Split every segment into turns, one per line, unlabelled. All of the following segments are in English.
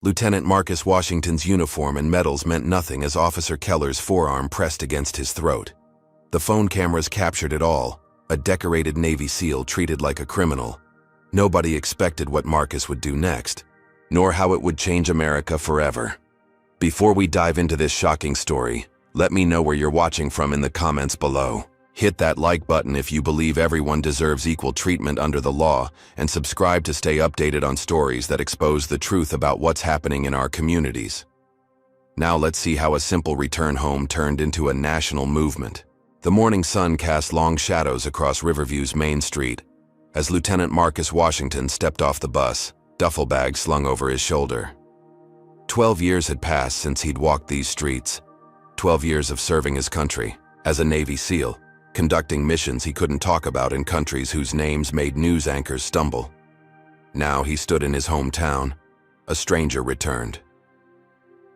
Lieutenant Marcus Washington's uniform and medals meant nothing as Officer Keller's forearm pressed against his throat. The phone cameras captured it all, a decorated Navy SEAL treated like a criminal. Nobody expected what Marcus would do next, nor how it would change America forever. Before we dive into this shocking story, let me know where you're watching from in the comments below. Hit that like button if you believe everyone deserves equal treatment under the law, and subscribe to stay updated on stories that expose the truth about what's happening in our communities. Now let's see how a simple return home turned into a national movement. The morning sun cast long shadows across Riverview's Main Street as Lieutenant Marcus Washington stepped off the bus, duffel bag slung over his shoulder. 12 years had passed since he'd walked these streets. 12 years of serving his country as a Navy SEAL, conducting missions he couldn't talk about in countries whose names made news anchors stumble. Now he stood in his hometown. A stranger returned.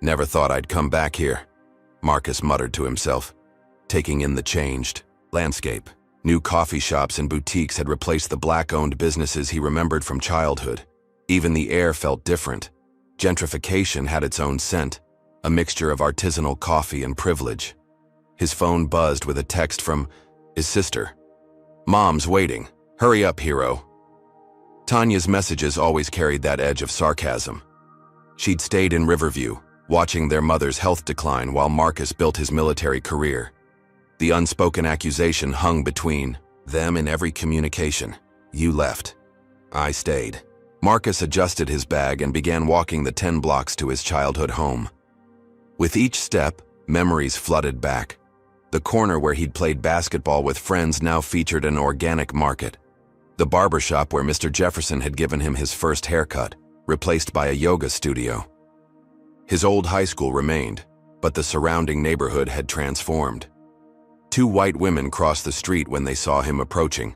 "Never thought I'd come back here," Marcus muttered to himself, taking in the changed landscape. New coffee shops and boutiques had replaced the black-owned businesses he remembered from childhood. Even the air felt different. Gentrification had its own scent, a mixture of artisanal coffee and privilege. His phone buzzed with a text from his sister. "Mom's waiting. Hurry up, hero." Tanya's messages always carried that edge of sarcasm. She'd stayed in Riverview, watching their mother's health decline while Marcus built his military career. The unspoken accusation hung between them in every communication. "You left. I stayed." Marcus adjusted his bag and began walking the 10 blocks to his childhood home. With each step, memories flooded back. The corner where he'd played basketball with friends now featured an organic market. The barbershop where Mr. Jefferson had given him his first haircut, replaced by a yoga studio. His old high school remained, but the surrounding neighborhood had transformed. 2 white women crossed the street when they saw him approaching.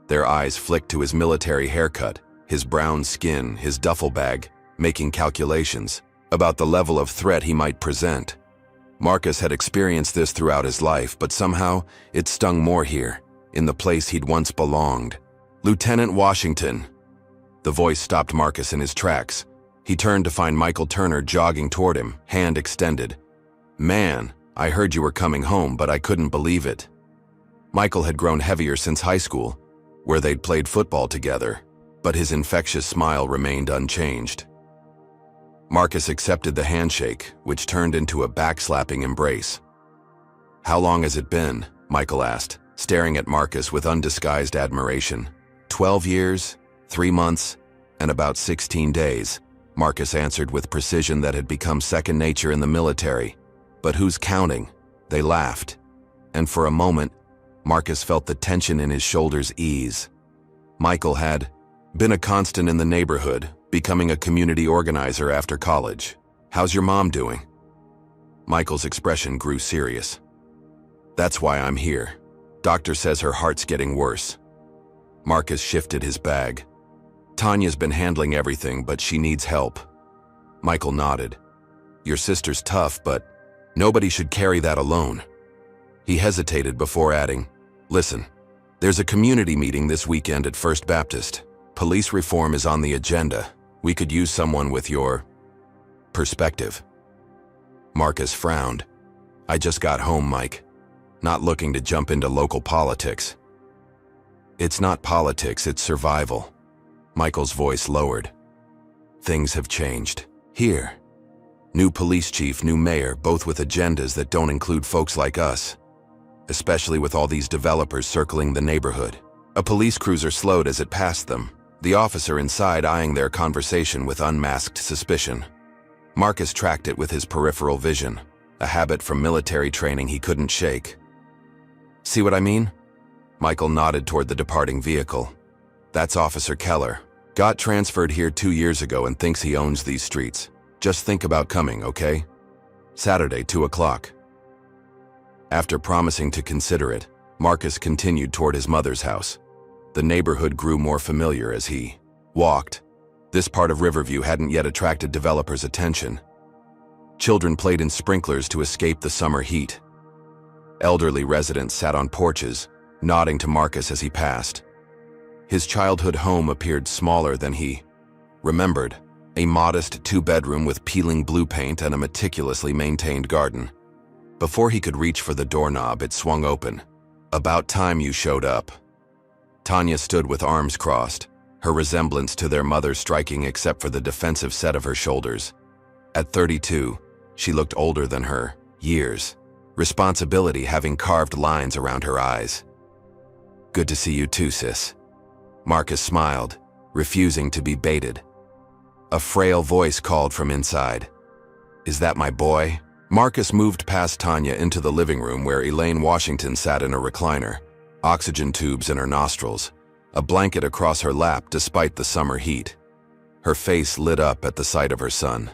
Their eyes flicked to his military haircut, his brown skin, his duffel bag, making calculations about the level of threat he might present. Marcus had experienced this throughout his life, but somehow it stung more here, in the place he'd once belonged. "Lieutenant Washington." The voice stopped Marcus in his tracks. He turned to find Michael Turner jogging toward him, hand extended. "Man, I heard you were coming home, but I couldn't believe it." Michael had grown heavier since high school, where they'd played football together, but his infectious smile remained unchanged. Marcus accepted the handshake, which turned into a backslapping embrace. "How long has it been?" Michael asked, staring at Marcus with undisguised admiration. 12 years, 3 months, and about 16 days, Marcus answered with precision that had become second nature in the military. "But who's counting?" They laughed, and for a moment, Marcus felt the tension in his shoulders ease. Michael had been a constant in the neighborhood, becoming a community organizer after college. "How's your mom doing?" Michael's expression grew serious. "That's why I'm here. Doctor says her heart's getting worse." Marcus shifted his bag. "Tanya's been handling everything, but she needs help." Michael nodded. "Your sister's tough, but nobody should carry that alone." He hesitated before adding, "Listen, there's a community meeting this weekend at First Baptist. Police reform is on the agenda. We could use someone with your perspective." Marcus frowned. "I just got home, Mike. Not looking to jump into local politics." "It's not politics, it's survival." Michael's voice lowered. "Things have changed. Here. New police chief, new mayor, both with agendas that don't include folks like us. Especially with all these developers circling the neighborhood." A police cruiser slowed as it passed them, the officer inside eyeing their conversation with unmasked suspicion. Marcus tracked it with his peripheral vision, a habit from military training he couldn't shake. "See what I mean?" Michael nodded toward the departing vehicle. "That's Officer Keller. Got transferred here 2 years ago and thinks he owns these streets. Just think about coming, okay? Saturday, 2 o'clock. After promising to consider it, Marcus continued toward his mother's house. The neighborhood grew more familiar as he walked. This part of Riverview hadn't yet attracted developers' attention. Children played in sprinklers to escape the summer heat. Elderly residents sat on porches, nodding to Marcus as he passed. His childhood home appeared smaller than he remembered, a modest two-bedroom with peeling blue paint and a meticulously maintained garden. Before he could reach for the doorknob, it swung open. "About time you showed up." Tanya stood with arms crossed, her resemblance to their mother striking except for the defensive set of her shoulders. At 32, she looked older than her, years, responsibility having carved lines around her eyes. "Good to see you too, sis." Marcus smiled, refusing to be baited. A frail voice called from inside. "Is that my boy?" Marcus moved past Tanya into the living room where Elaine Washington sat in a recliner, oxygen tubes in her nostrils, a blanket across her lap despite the summer heat. Her face lit up at the sight of her son.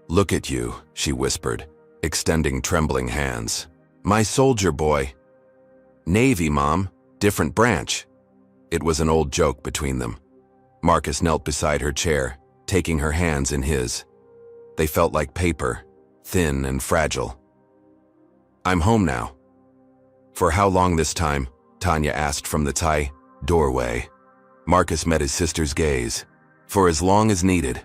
"Look at you," she whispered, extending trembling hands. "My soldier boy." "Navy, Mom. Different branch." It was an old joke between them. Marcus knelt beside her chair, taking her hands in his. They felt like paper, thin and fragile. "I'm home now." "For how long this time?" Tanya asked from the doorway. Marcus met his sister's gaze. "For as long as needed."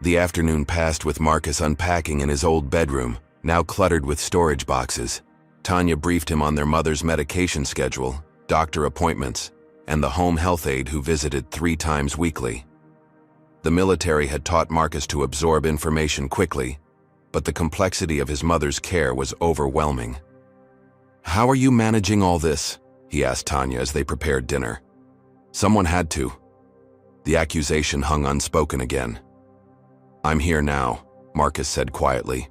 The afternoon passed with Marcus unpacking in his old bedroom, now cluttered with storage boxes. Tanya briefed him on their mother's medication schedule, doctor appointments, and the home health aide who visited 3 times weekly. The military had taught Marcus to absorb information quickly, but the complexity of his mother's care was overwhelming. "How are you managing all this?" he asked Tanya as they prepared dinner. "Someone had to." The accusation hung unspoken again. "I'm here now," Marcus said quietly,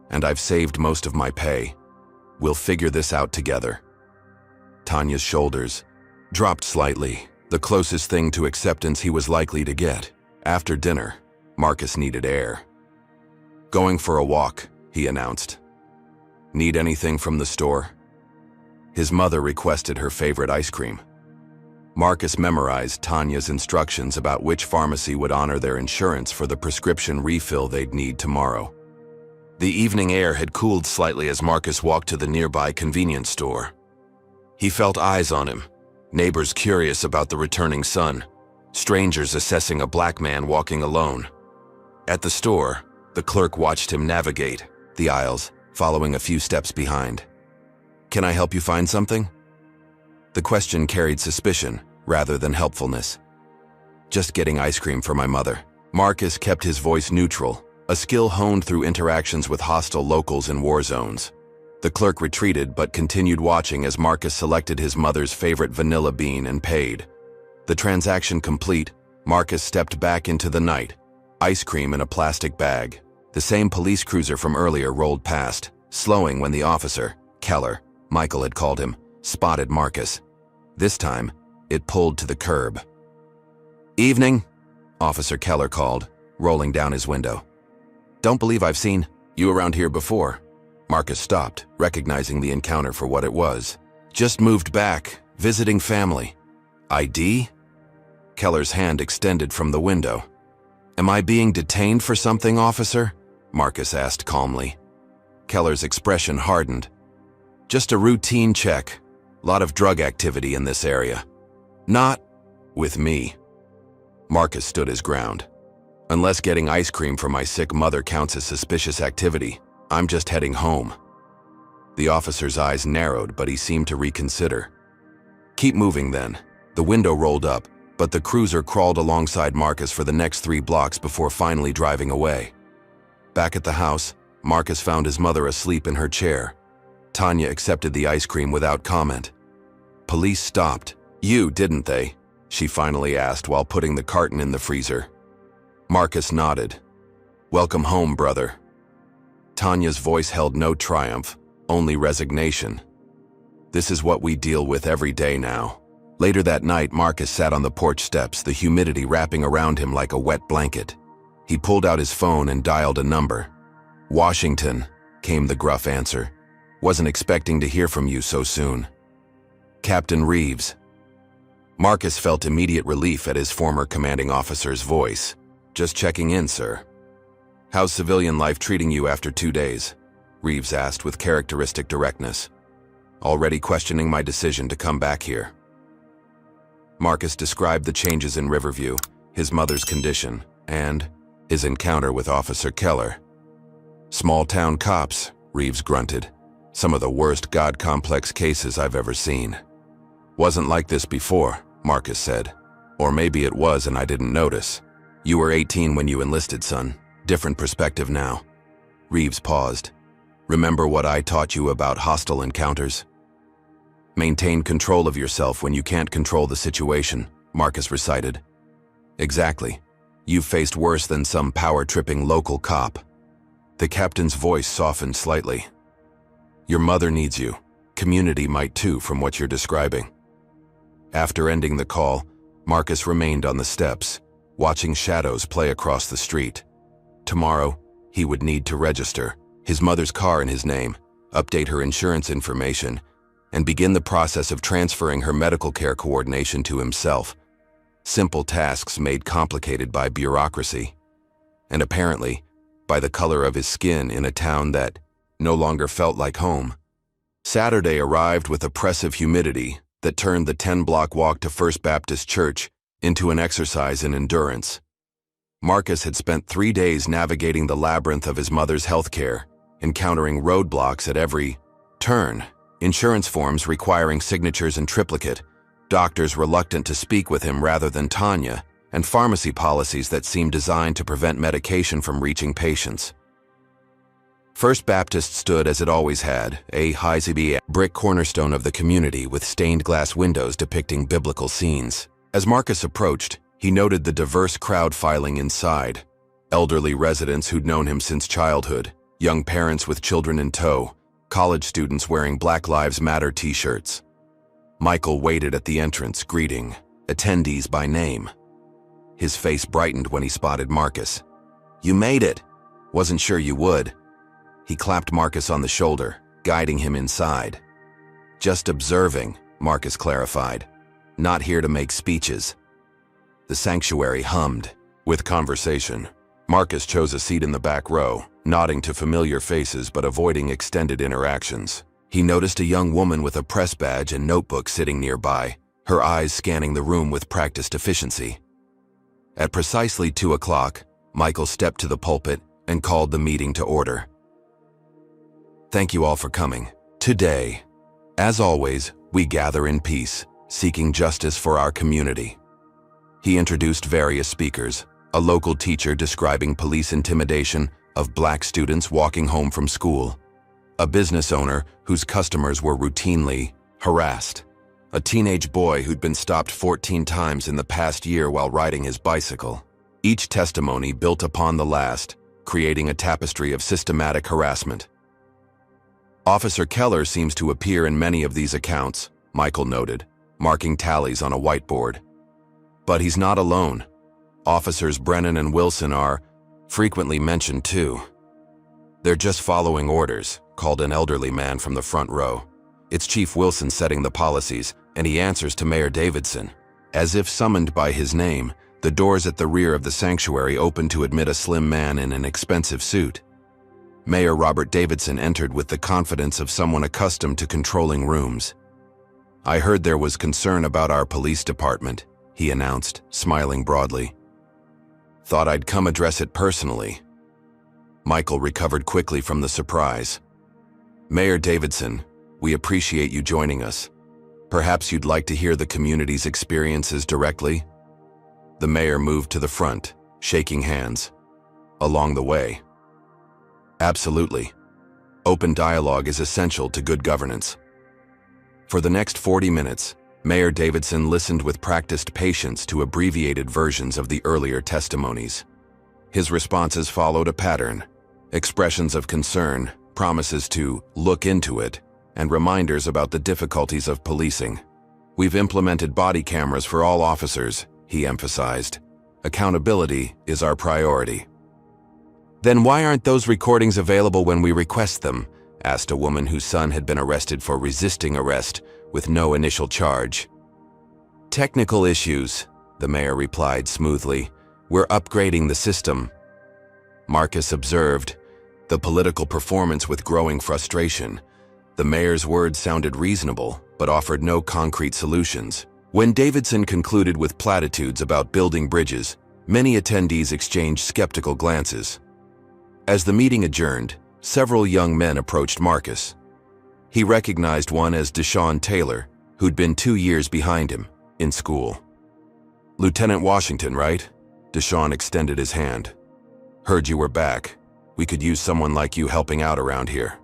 "and I've saved most of my pay. We'll figure this out together." Tanya's shoulders dropped slightly, the closest thing to acceptance he was likely to get. After dinner, Marcus needed air. "Going for a walk," he announced. "Need anything from the store?" His mother requested her favorite ice cream. Marcus memorized Tanya's instructions about which pharmacy would honor their insurance for the prescription refill they'd need tomorrow. The evening air had cooled slightly as Marcus walked to the nearby convenience store. He felt eyes on him, neighbors curious about the returning son, strangers assessing a black man walking alone. At the store, the clerk watched him navigate the aisles, following a few steps behind. "Can I help you find something?" The question carried suspicion rather than helpfulness. "Just getting ice cream for my mother." Marcus kept his voice neutral, a skill honed through interactions with hostile locals in war zones. The clerk retreated but continued watching as Marcus selected his mother's favorite vanilla bean and paid. The transaction complete, Marcus stepped back into the night, ice cream in a plastic bag. The same police cruiser from earlier rolled past, slowing when the officer, Keller, Michael had called him, spotted Marcus. This time, it pulled to the curb. "Evening," Officer Keller called, rolling down his window. "Don't believe I've seen you around here before." Marcus stopped, recognizing the encounter for what it was. "Just moved back, visiting family." "ID?" Keller's hand extended from the window. "Am I being detained for something, officer?" Marcus asked calmly. Keller's expression hardened. "Just a routine check. Lot of drug activity in this area." "Not with me." Marcus stood his ground. "Unless getting ice cream for my sick mother counts as suspicious activity, I'm just heading home." The officer's eyes narrowed, but he seemed to reconsider. "Keep moving then." The window rolled up, but the cruiser crawled alongside Marcus for the next 3 blocks before finally driving away. Back at the house, Marcus found his mother asleep in her chair. Tanya accepted the ice cream without comment. "Police stopped you, didn't they?" she finally asked while putting the carton in the freezer. Marcus nodded. "Welcome home, brother." Tanya's voice held no triumph, only resignation. "This is what we deal with every day now." Later that night, Marcus sat on the porch steps, the humidity wrapping around him like a wet blanket. He pulled out his phone and dialed a number. "Washington," came the gruff answer. "Wasn't expecting to hear from you so soon." "Captain Reeves." Marcus felt immediate relief at his former commanding officer's voice. "Just checking in, sir." "How's civilian life treating you after 2 days?" Reeves asked with characteristic directness. "Already questioning my decision to come back here." Marcus described the changes in Riverview, his mother's condition, and his encounter with Officer Keller. Small-town cops, Reeves grunted. Some of the worst God-complex cases I've ever seen. Wasn't like this before, Marcus said. Or maybe it was and I didn't notice. You were 18 when you enlisted, son. Different perspective now. Reeves paused. Remember what I taught you about hostile encounters? Maintain control of yourself when you can't control the situation, Marcus recited. Exactly. You've faced worse than some power-tripping local cop. The captain's voice softened slightly. Your mother needs you. Community might too, from what you're describing. After ending the call, Marcus remained on the steps, watching shadows play across the street. Tomorrow, he would need to register his mother's car in his name, update her insurance information, and begin the process of transferring her medical care coordination to himself. Simple tasks made complicated by bureaucracy, and apparently, by the color of his skin in a town that no longer felt like home. Saturday arrived with oppressive humidity that turned the 10-block walk to First Baptist Church into an exercise in endurance. Marcus had spent 3 days navigating the labyrinth of his mother's health care, encountering roadblocks at every turn, insurance forms requiring signatures in triplicate, doctors reluctant to speak with him rather than Tanya, and pharmacy policies that seemed designed to prevent medication from reaching patients. First Baptist stood as it always had, a high-speed brick cornerstone of the community with stained glass windows depicting biblical scenes. As Marcus approached, he noted the diverse crowd filing inside. Elderly residents who'd known him since childhood, young parents with children in tow, college students wearing Black Lives Matter t-shirts. Michael waited at the entrance, greeting attendees by name. His face brightened when he spotted Marcus. You made it. Wasn't sure you would. He clapped Marcus on the shoulder, guiding him inside. Just observing, Marcus clarified. Not here to make speeches. The sanctuary hummed with conversation. Marcus chose a seat in the back row, nodding to familiar faces but avoiding extended interactions. He noticed a young woman with a press badge and notebook sitting nearby, her eyes scanning the room with practiced efficiency. At precisely 2 o'clock, Michael stepped to the pulpit and called the meeting to order. Thank you all for coming. Today, as always, we gather in peace, seeking justice for our community. He introduced various speakers, a local teacher describing police intimidation of Black students walking home from school, a business owner whose customers were routinely harassed, a teenage boy who'd been stopped 14 times in the past year while riding his bicycle. Each testimony built upon the last, creating a tapestry of systematic harassment. Officer Keller seems to appear in many of these accounts, Michael noted, marking tallies on a whiteboard. But he's not alone. Officers Brennan and Wilson are frequently mentioned too. They're just following orders, called an elderly man from the front row. It's Chief Wilson setting the policies, and he answers to Mayor Davidson. As if summoned by his name, the doors at the rear of the sanctuary opened to admit a slim man in an expensive suit. Mayor Robert Davidson entered with the confidence of someone accustomed to controlling rooms. I heard there was concern about our police department, he announced, smiling broadly. Thought I'd come address it personally. Michael recovered quickly from the surprise. Mayor Davidson, we appreciate you joining us. Perhaps you'd like to hear the community's experiences directly? The mayor moved to the front, shaking hands. Along the way. Absolutely. Open dialogue is essential to good governance. For the next 40 minutes, Mayor Davidson listened with practiced patience to abbreviated versions of the earlier testimonies. His responses followed a pattern: expressions of concern, promises to look into it, and reminders about the difficulties of policing. We've implemented body cameras for all officers, he emphasized. Accountability is our priority. Then why aren't those recordings available when we request them? Asked a woman whose son had been arrested for resisting arrest with no initial charge. Technical issues, the mayor replied smoothly. We're upgrading the system. Marcus observed, the political performance with growing frustration. The mayor's words sounded reasonable, but offered no concrete solutions. When Davidson concluded with platitudes about building bridges, Many attendees exchanged skeptical glances. As the meeting adjourned, several young men approached Marcus. He recognized one as Deshaun Taylor, who'd been 2 years behind him, in school. "Lieutenant Washington, right?" Deshaun extended his hand. "Heard you were back. We could use someone like you helping out around here."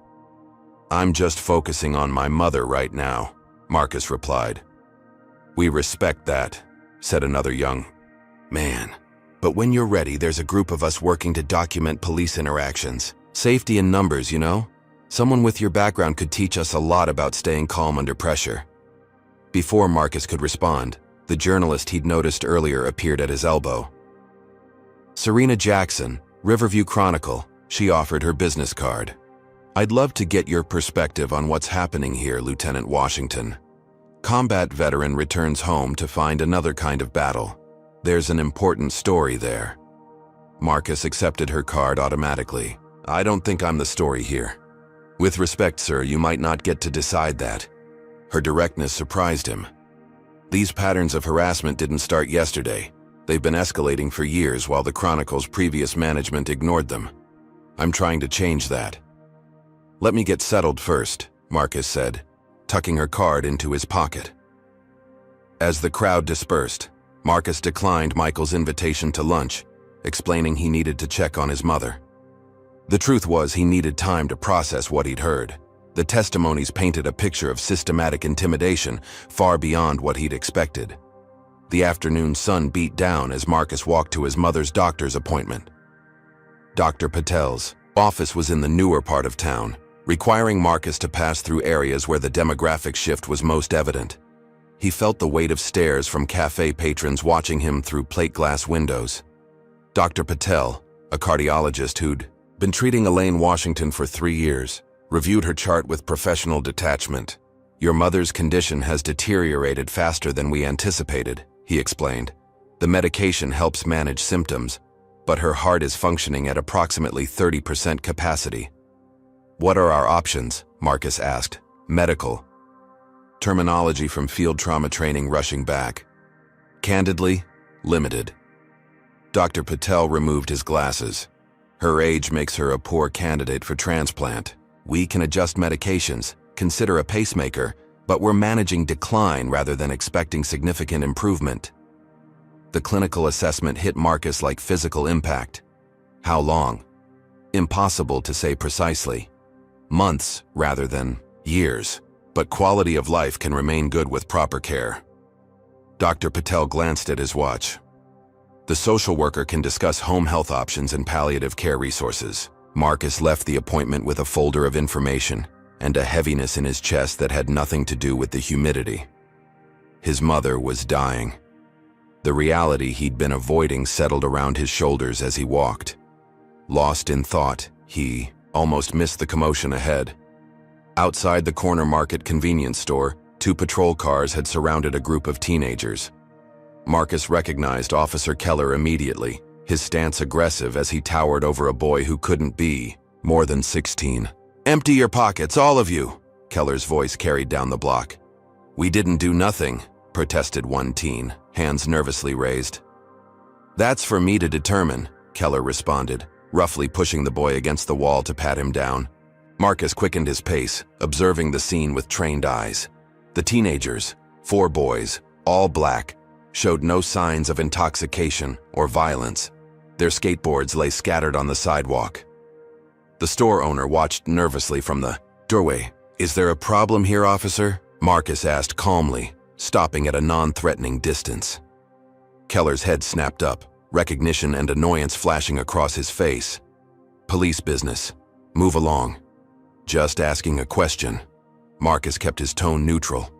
"I'm just focusing on my mother right now," Marcus replied. "We respect that," said another young man. "But when you're ready, there's a group of us working to document police interactions. Safety in numbers, you know? Someone with your background could teach us a lot about staying calm under pressure." Before Marcus could respond, the journalist he'd noticed earlier appeared at his elbow. "Serena Jackson, Riverview Chronicle," she offered her business card. "I'd love to get your perspective on what's happening here, Lieutenant Washington. Combat veteran returns home to find another kind of battle. There's an important story there." Marcus accepted her card automatically. "I don't think I'm the story here." "With respect, sir, you might not get to decide that." Her directness surprised him. "These patterns of harassment didn't start yesterday. They've been escalating for years while the Chronicle's previous management ignored them. I'm trying to change that." "Let me get settled first," Marcus said, tucking her card into his pocket. As the crowd dispersed, Marcus declined Michael's invitation to lunch, explaining he needed to check on his mother. The truth was he needed time to process what he'd heard. The testimonies painted a picture of systematic intimidation far beyond what he'd expected. The afternoon sun beat down as Marcus walked to his mother's doctor's appointment. Dr. Patel's office was in the newer part of town, requiring Marcus to pass through areas where the demographic shift was most evident. He felt the weight of stares from cafe patrons watching him through plate glass windows. Dr. Patel, a cardiologist who'd been treating Elaine Washington for 3 years, reviewed her chart with professional detachment. "Your mother's condition has deteriorated faster than we anticipated," he explained. "The medication helps manage symptoms, but her heart is functioning at approximately 30% capacity." "What are our options?" Marcus asked. "Medical." Terminology from field trauma training rushing back. "Candidly, limited." Dr. Patel removed his glasses. "Her age makes her a poor candidate for transplant. We can adjust medications, consider a pacemaker, but we're managing decline rather than expecting significant improvement." The clinical assessment hit Marcus like physical impact. How long? Impossible to say precisely. Months rather than years, but quality of life can remain good with proper care. Dr. Patel glanced at his watch. "The social worker can discuss home health options and palliative care resources." Marcus left the appointment with a folder of information and a heaviness in his chest that had nothing to do with the humidity. His mother was dying. The reality he'd been avoiding settled around his shoulders as he walked. Lost in thought, he almost missed the commotion ahead. Outside the corner market convenience store, 2 patrol cars had surrounded a group of teenagers. Marcus recognized Officer Keller immediately, his stance aggressive as he towered over a boy who couldn't be more than 16. "Empty your pockets, all of you," Keller's voice carried down the block. "We didn't do nothing," protested one teen, hands nervously raised. "That's for me to determine," Keller responded, roughly pushing the boy against the wall to pat him down. Marcus quickened his pace, observing the scene with trained eyes. The teenagers, 4 boys, all black, showed no signs of intoxication or violence. Their skateboards lay scattered on the sidewalk. The store owner watched nervously from the doorway. "Is there a problem here, officer?" Marcus asked calmly, stopping at a non-threatening distance. Keller's head snapped up, recognition and annoyance flashing across his face. "Police business. Move along." "Just asking a question." Marcus kept his tone neutral.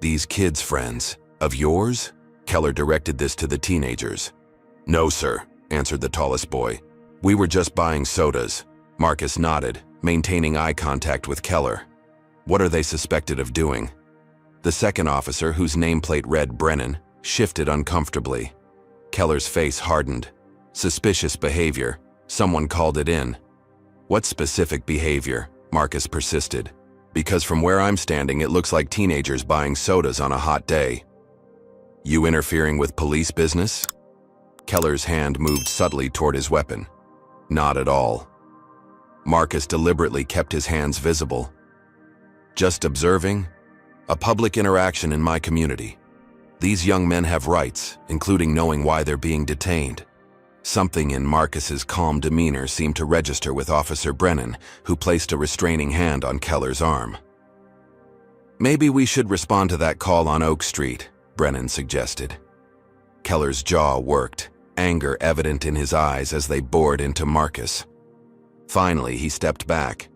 "These kids' friends of yours?" Keller directed this to the teenagers. "No, sir," answered the tallest boy. "We were just buying sodas." Marcus nodded, maintaining eye contact with Keller. "What are they suspected of doing?" The second officer, whose nameplate read Brennan, shifted uncomfortably. Keller's face hardened. "Suspicious behavior. Someone called it in." "What specific behavior?" Marcus persisted. "Because from where I'm standing, it looks like teenagers buying sodas on a hot day." "You interfering with police business?" Keller's hand moved subtly toward his weapon. Not at all. Marcus deliberately kept his hands visible. Just observing? A public interaction in my community. These young men have rights, including knowing why they're being detained. Something in Marcus's calm demeanor seemed to register with Officer Brennan, who placed a restraining hand on Keller's arm. Maybe we should respond to that call on Oak Street, Brennan suggested. Keller's jaw worked, anger evident in his eyes as they bored into Marcus. Finally, he stepped back.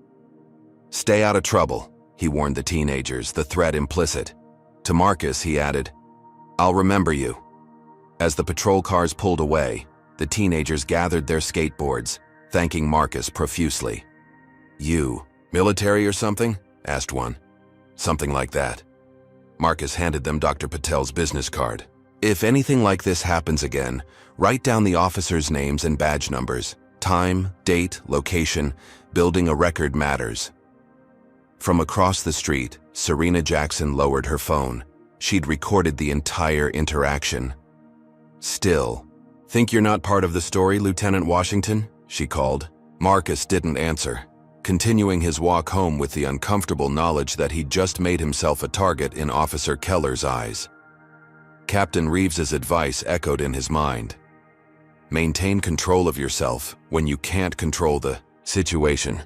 Stay out of trouble, he warned the teenagers, the threat implicit. To Marcus, he added, I'll remember you. As the patrol cars pulled away, the teenagers gathered their skateboards, thanking Marcus profusely. You, military or something? Asked one. Something like that. Marcus handed them Dr. Patel's business card. If anything like this happens again, write down the officers' names and badge numbers. Time, date, location, building a record matters. From across the street, Serena Jackson lowered her phone. She'd recorded the entire interaction. Still, think you're not part of the story, Lieutenant Washington? She called. Marcus didn't answer, continuing his walk home with the uncomfortable knowledge that he'd just made himself a target in Officer Keller's eyes. Captain Reeves's advice echoed in his mind. Maintain control of yourself when you can't control the situation.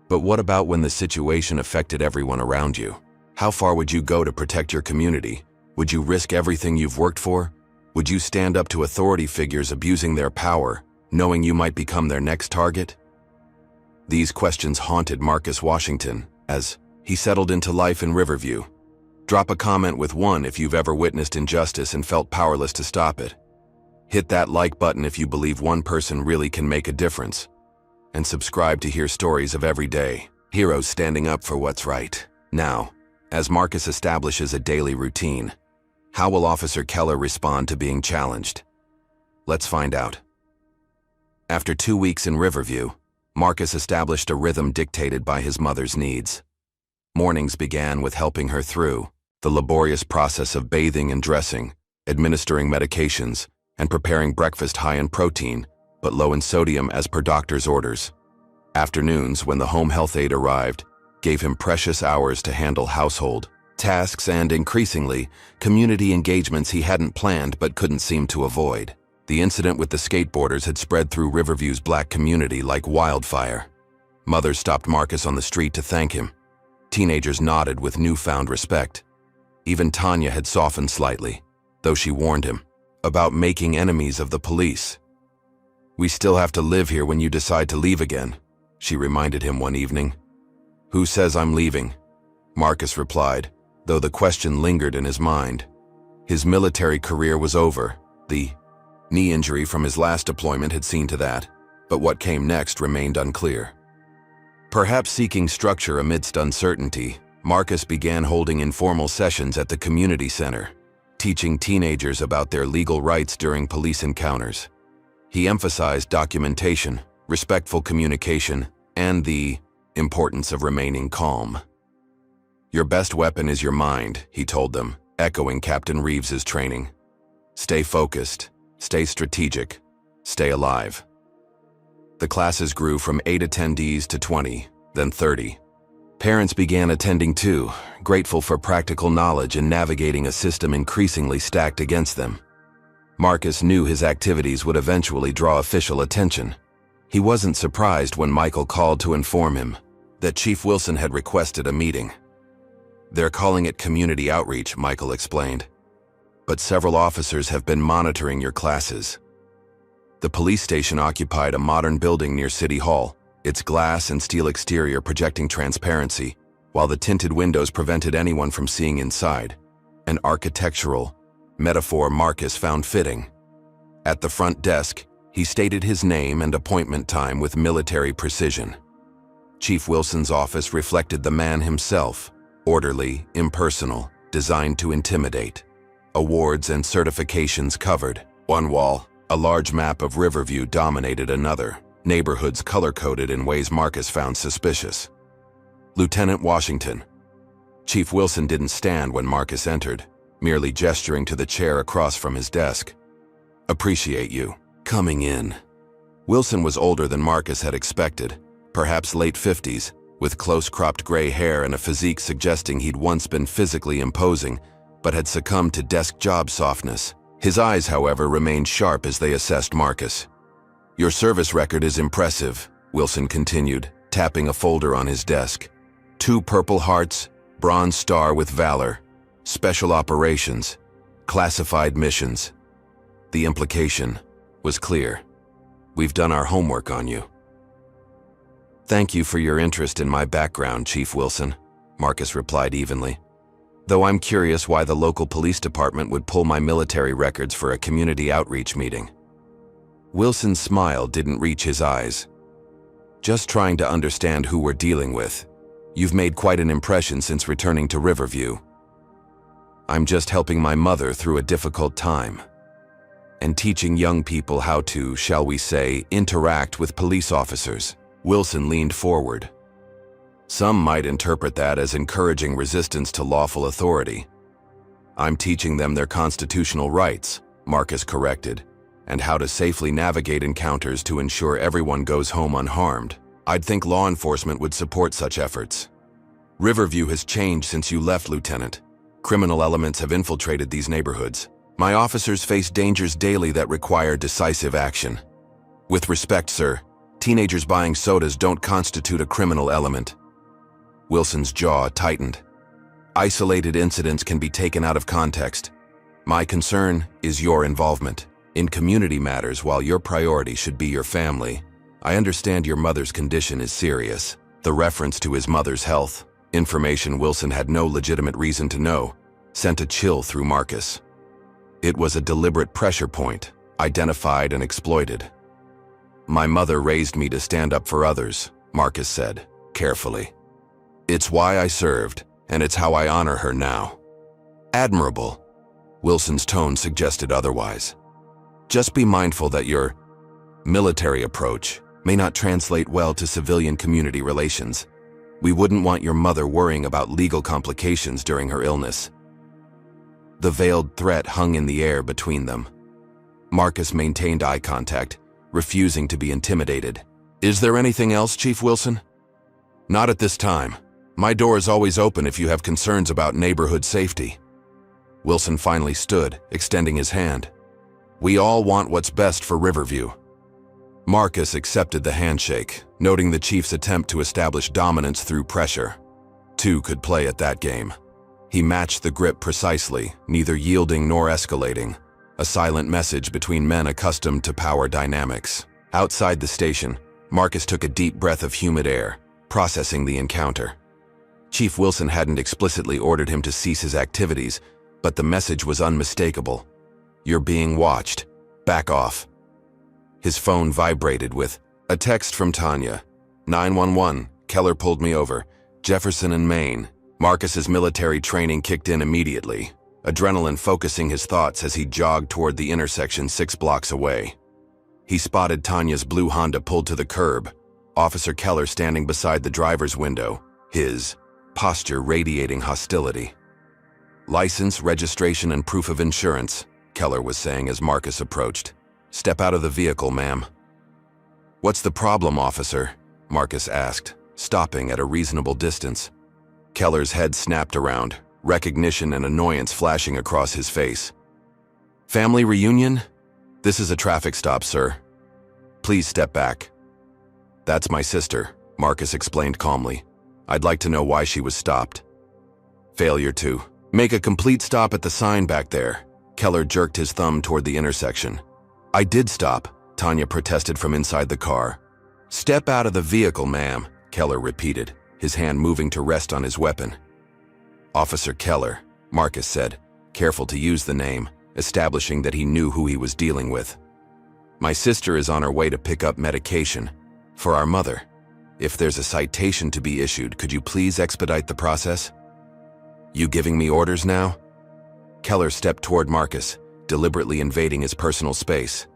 But what about when the situation affected everyone around you? How far would you go to protect your community? Would you risk everything you've worked for? Would you stand up to authority figures abusing their power, knowing you might become their next target? These questions haunted Marcus Washington as he settled into life in Riverview. Drop a comment with one if you've ever witnessed injustice and felt powerless to stop it. Hit that like button if you believe one person really can make a difference. And subscribe to hear stories of everyday heroes standing up for what's right. Now, as Marcus establishes a daily routine, how will Officer Keller respond to being challenged? Let's find out. After 2 weeks in Riverview, Marcus established a rhythm dictated by his mother's needs. Mornings began with helping her through the laborious process of bathing and dressing, administering medications, and preparing breakfast high in protein, but low in sodium as per doctor's orders. Afternoons, when the home health aide arrived, gave him precious hours to handle household tasks and, increasingly, community engagements he hadn't planned but couldn't seem to avoid. The incident with the skateboarders had spread through Riverview's black community like wildfire. Mothers stopped Marcus on the street to thank him. Teenagers nodded with newfound respect. Even Tanya had softened slightly, though she warned him about making enemies of the police. We still have to live here when you decide to leave again, she reminded him one evening. Who says I'm leaving? Marcus replied, though the question lingered in his mind. His military career was over. The knee injury from his last deployment had seen to that, but what came next remained unclear. Perhaps seeking structure amidst uncertainty, Marcus began holding informal sessions at the community center, teaching teenagers about their legal rights during police encounters. He emphasized documentation, respectful communication, and the importance of remaining calm. Your best weapon is your mind, he told them, echoing Captain Reeves's training. Stay focused, stay strategic, stay alive. The classes grew from 8 attendees to 20, then 30. Parents began attending too, grateful for practical knowledge in navigating a system increasingly stacked against them. Marcus knew his activities would eventually draw official attention. He wasn't surprised when Michael called to inform him that Chief Wilson had requested a meeting. They're calling it community outreach, Michael explained. But several officers have been monitoring your classes. The police station occupied a modern building near City Hall, its glass and steel exterior projecting transparency, while the tinted windows prevented anyone from seeing inside. An architectural metaphor Marcus found fitting. At the front desk, he stated his name and appointment time with military precision. Chief Wilson's office reflected the man himself, orderly, impersonal, designed to intimidate. Awards and certifications covered one wall. A large map of Riverview dominated another, neighborhoods color-coded in ways Marcus found suspicious. Lieutenant Washington. Chief Wilson didn't stand when Marcus entered, merely gesturing to the chair across from his desk. Appreciate you, Coming in. Wilson was older than Marcus had expected, perhaps late 50s, with close-cropped gray hair and a physique suggesting he'd once been physically imposing, but had succumbed to desk job softness. His eyes, however, remained sharp as they assessed Marcus. "Your service record is impressive," Wilson continued, tapping a folder on his desk. "2 Purple Hearts, Bronze Star with Valor, Special Operations, Classified Missions." The implication was clear. "We've done our homework on you." "Thank you for your interest in my background, Chief Wilson," Marcus replied evenly. "Though I'm curious why the local police department would pull my military records for a community outreach meeting." Wilson's smile didn't reach his eyes. "Just trying to understand who we're dealing with. You've made quite an impression since returning to Riverview." "I'm just helping my mother through a difficult time and teaching young people how to, shall we say, interact with police officers." Wilson leaned forward. "Some might interpret that as encouraging resistance to lawful authority." "I'm teaching them their constitutional rights," Marcus corrected, "and how to safely navigate encounters to ensure everyone goes home unharmed. I'd think law enforcement would support such efforts." "Riverview has changed since you left, Lieutenant. Criminal elements have infiltrated these neighborhoods. My officers face dangers daily that require decisive action. With respect, sir, teenagers buying sodas don't constitute a criminal element." Wilson's jaw tightened. "Isolated incidents can be taken out of context. My concern is your involvement in community matters while your priority should be your family. I understand your mother's condition is serious." The reference to his mother's health, information Wilson had no legitimate reason to know, sent a chill through Marcus. It was a deliberate pressure point, identified and exploited. "My mother raised me to stand up for others," Marcus said, carefully. "It's why I served, and it's how I honor her now." "Admirable." Wilson's tone suggested otherwise. "Just be mindful that your military approach may not translate well to civilian community relations. We wouldn't want your mother worrying about legal complications during her illness." The veiled threat hung in the air between them. Marcus maintained eye contact, refusing to be intimidated. "Is there anything else, Chief Wilson?" "Not at this time. My door is always open if you have concerns about neighborhood safety." Wilson finally stood, extending his hand. "We all want what's best for Riverview." Marcus accepted the handshake, noting the chief's attempt to establish dominance through pressure. Two could play at that game. He matched the grip precisely, neither yielding nor escalating, a silent message between men accustomed to power dynamics. Outside the station, Marcus took a deep breath of humid air, processing the encounter. Chief Wilson hadn't explicitly ordered him to cease his activities, but the message was unmistakable. "You're being watched. Back off." His phone vibrated with a text from Tanya. 911, Keller pulled me over. Jefferson and Maine. Marcus's military training kicked in immediately, adrenaline focusing his thoughts as he jogged toward the intersection 6 blocks away. He spotted Tanya's blue Honda pulled to the curb, Officer Keller standing beside the driver's window, his posture radiating hostility. "License, registration, and proof of insurance," Keller was saying as Marcus approached. "Step out of the vehicle, ma'am." "What's the problem, officer?" Marcus asked, stopping at a reasonable distance. Keller's head snapped around, recognition and annoyance flashing across his face. "Family reunion? This is a traffic stop, sir. Please step back." "That's my sister," Marcus explained calmly. "I'd like to know why she was stopped." "Failure to make a complete stop at the sign back there." Keller jerked his thumb toward the intersection. "I did stop," Tanya protested from inside the car. "Step out of the vehicle, ma'am," Keller repeated, his hand moving to rest on his weapon. "Officer Keller," Marcus said, careful to use the name, establishing that he knew who he was dealing with. "My sister is on her way to pick up medication for our mother. If there's a citation to be issued, could you please expedite the process?" "You giving me orders now?" Keller stepped toward Marcus, deliberately invading his personal space.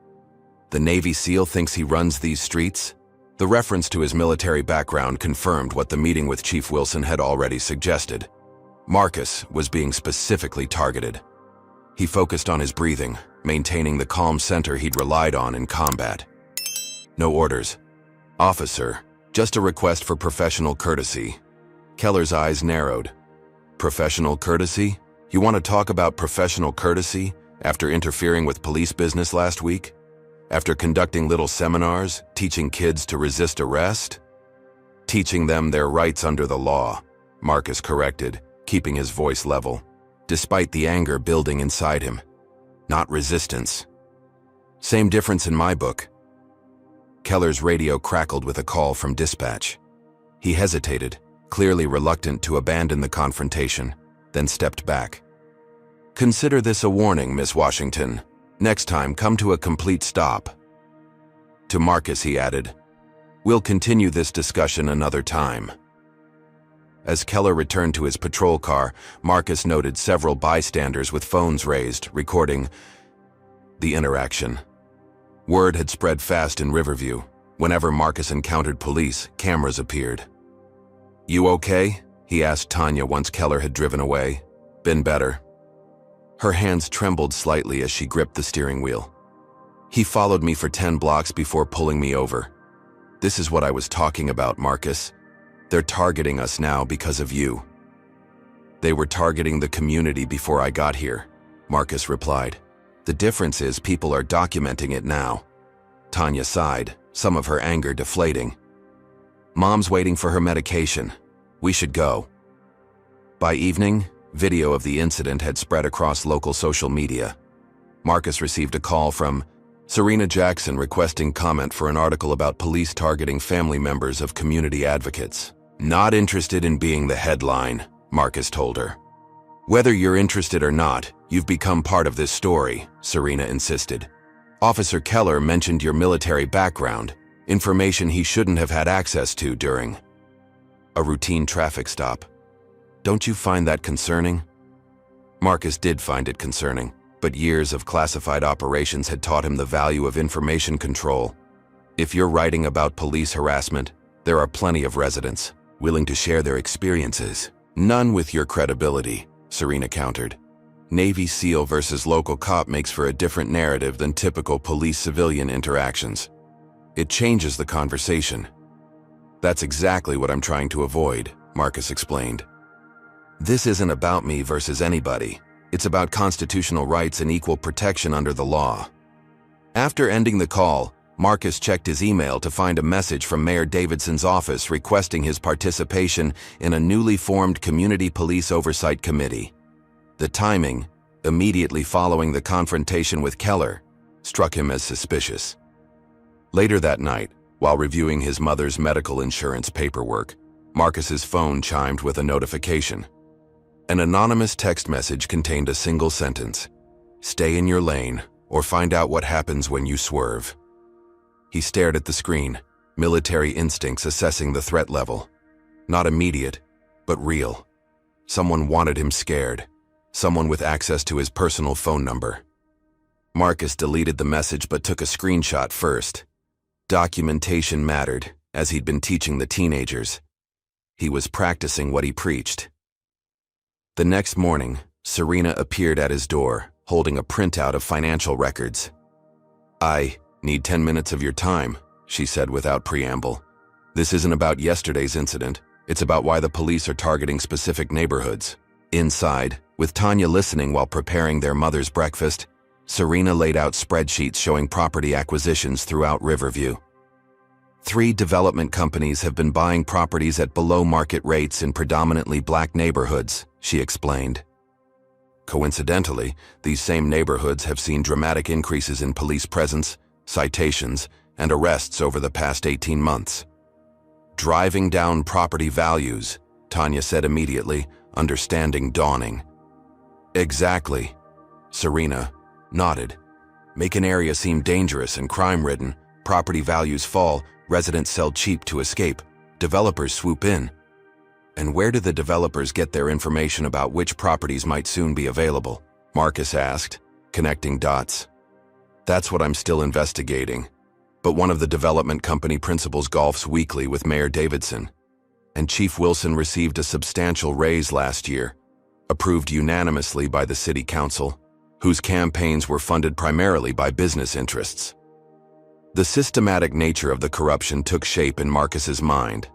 "The Navy SEAL thinks he runs these streets?" The reference to his military background confirmed what the meeting with Chief Wilson had already suggested. Marcus was being specifically targeted. He focused on his breathing, maintaining the calm center he'd relied on in combat. No orders. Officer, just a request for professional courtesy. Keller's eyes narrowed. Professional courtesy? You want to talk about professional courtesy after interfering with police business last week? After conducting little seminars, teaching kids to resist arrest? Teaching them their rights under the law, Marcus corrected, keeping his voice level, despite the anger building inside him. Not resistance. Same difference in my book. Keller's radio crackled with a call from dispatch. He hesitated, clearly reluctant to abandon the confrontation, then stepped back. Consider this a warning, Miss Washington. Next time, come to a complete stop. To Marcus, he added, we'll continue this discussion another time. As Keller returned to his patrol car, Marcus noted several bystanders with phones raised, recording the interaction. Word had spread fast in Riverview. Whenever Marcus encountered police, cameras appeared. You okay? He asked Tanya once Keller had driven away. Been better. Her hands trembled slightly as she gripped the steering wheel. He followed me for 10 blocks before pulling me over. This is what I was talking about, Marcus. They're targeting us now because of you. They were targeting the community before I got here, Marcus replied. The difference is people are documenting it now. Tanya sighed, some of her anger deflating. Mom's waiting for her medication. We should go. By evening, video of the incident had spread across local social media. Marcus received a call from Serena Jackson requesting comment for an article about police targeting family members of community advocates. Not interested in being the headline, Marcus told her. Whether you're interested or not, you've become part of this story, Serena insisted. Officer Keller mentioned your military background, information he shouldn't have had access to during a routine traffic stop. Don't you find that concerning? Marcus did find it concerning, but years of classified operations had taught him the value of information control. If you're writing about police harassment, there are plenty of residents willing to share their experiences. None with your credibility, Serena countered. Navy SEAL versus local cop makes for a different narrative than typical police-civilian interactions. It changes the conversation. That's exactly what I'm trying to avoid, Marcus explained. This isn't about me versus anybody. It's about constitutional rights and equal protection under the law. After ending the call, Marcus checked his email to find a message from Mayor Davidson's office requesting his participation in a newly formed Community Police Oversight Committee. The timing, immediately following the confrontation with Keller, struck him as suspicious. Later that night, while reviewing his mother's medical insurance paperwork, Marcus's phone chimed with a notification. An anonymous text message contained a single sentence: "Stay in your lane, or find out what happens when you swerve." He stared at the screen, military instincts assessing the threat level. Not immediate, but real. Someone wanted him scared. Someone with access to his personal phone number. Marcus deleted the message but took a screenshot first. Documentation mattered, as he'd been teaching the teenagers. He was practicing what he preached. The next morning, Serena appeared at his door, holding a printout of financial records. "I need 10 minutes of your time," she said without preamble. "This isn't about yesterday's incident. It's about why the police are targeting specific neighborhoods." Inside, with Tanya listening while preparing their mother's breakfast, Serena laid out spreadsheets showing property acquisitions throughout Riverview. 3 development companies have been buying properties at below-market rates in predominantly black neighborhoods, she explained. Coincidentally, these same neighborhoods have seen dramatic increases in police presence, citations, and arrests over the past 18 months. "Driving down property values," Tanya said immediately, understanding dawning. "Exactly," Serena nodded. "Make an area seem dangerous and crime-ridden, property values fall, residents sell cheap to escape, developers swoop in. And where do the developers get their information about which properties might soon be available?" Marcus asked, connecting dots. "That's what I'm still investigating. But one of the development company principals golfs weekly with Mayor Davidson. And Chief Wilson received a substantial raise last year, approved unanimously by the city council. whose campaigns were funded primarily by business interests. The systematic nature of the corruption took shape in Marcus's mind.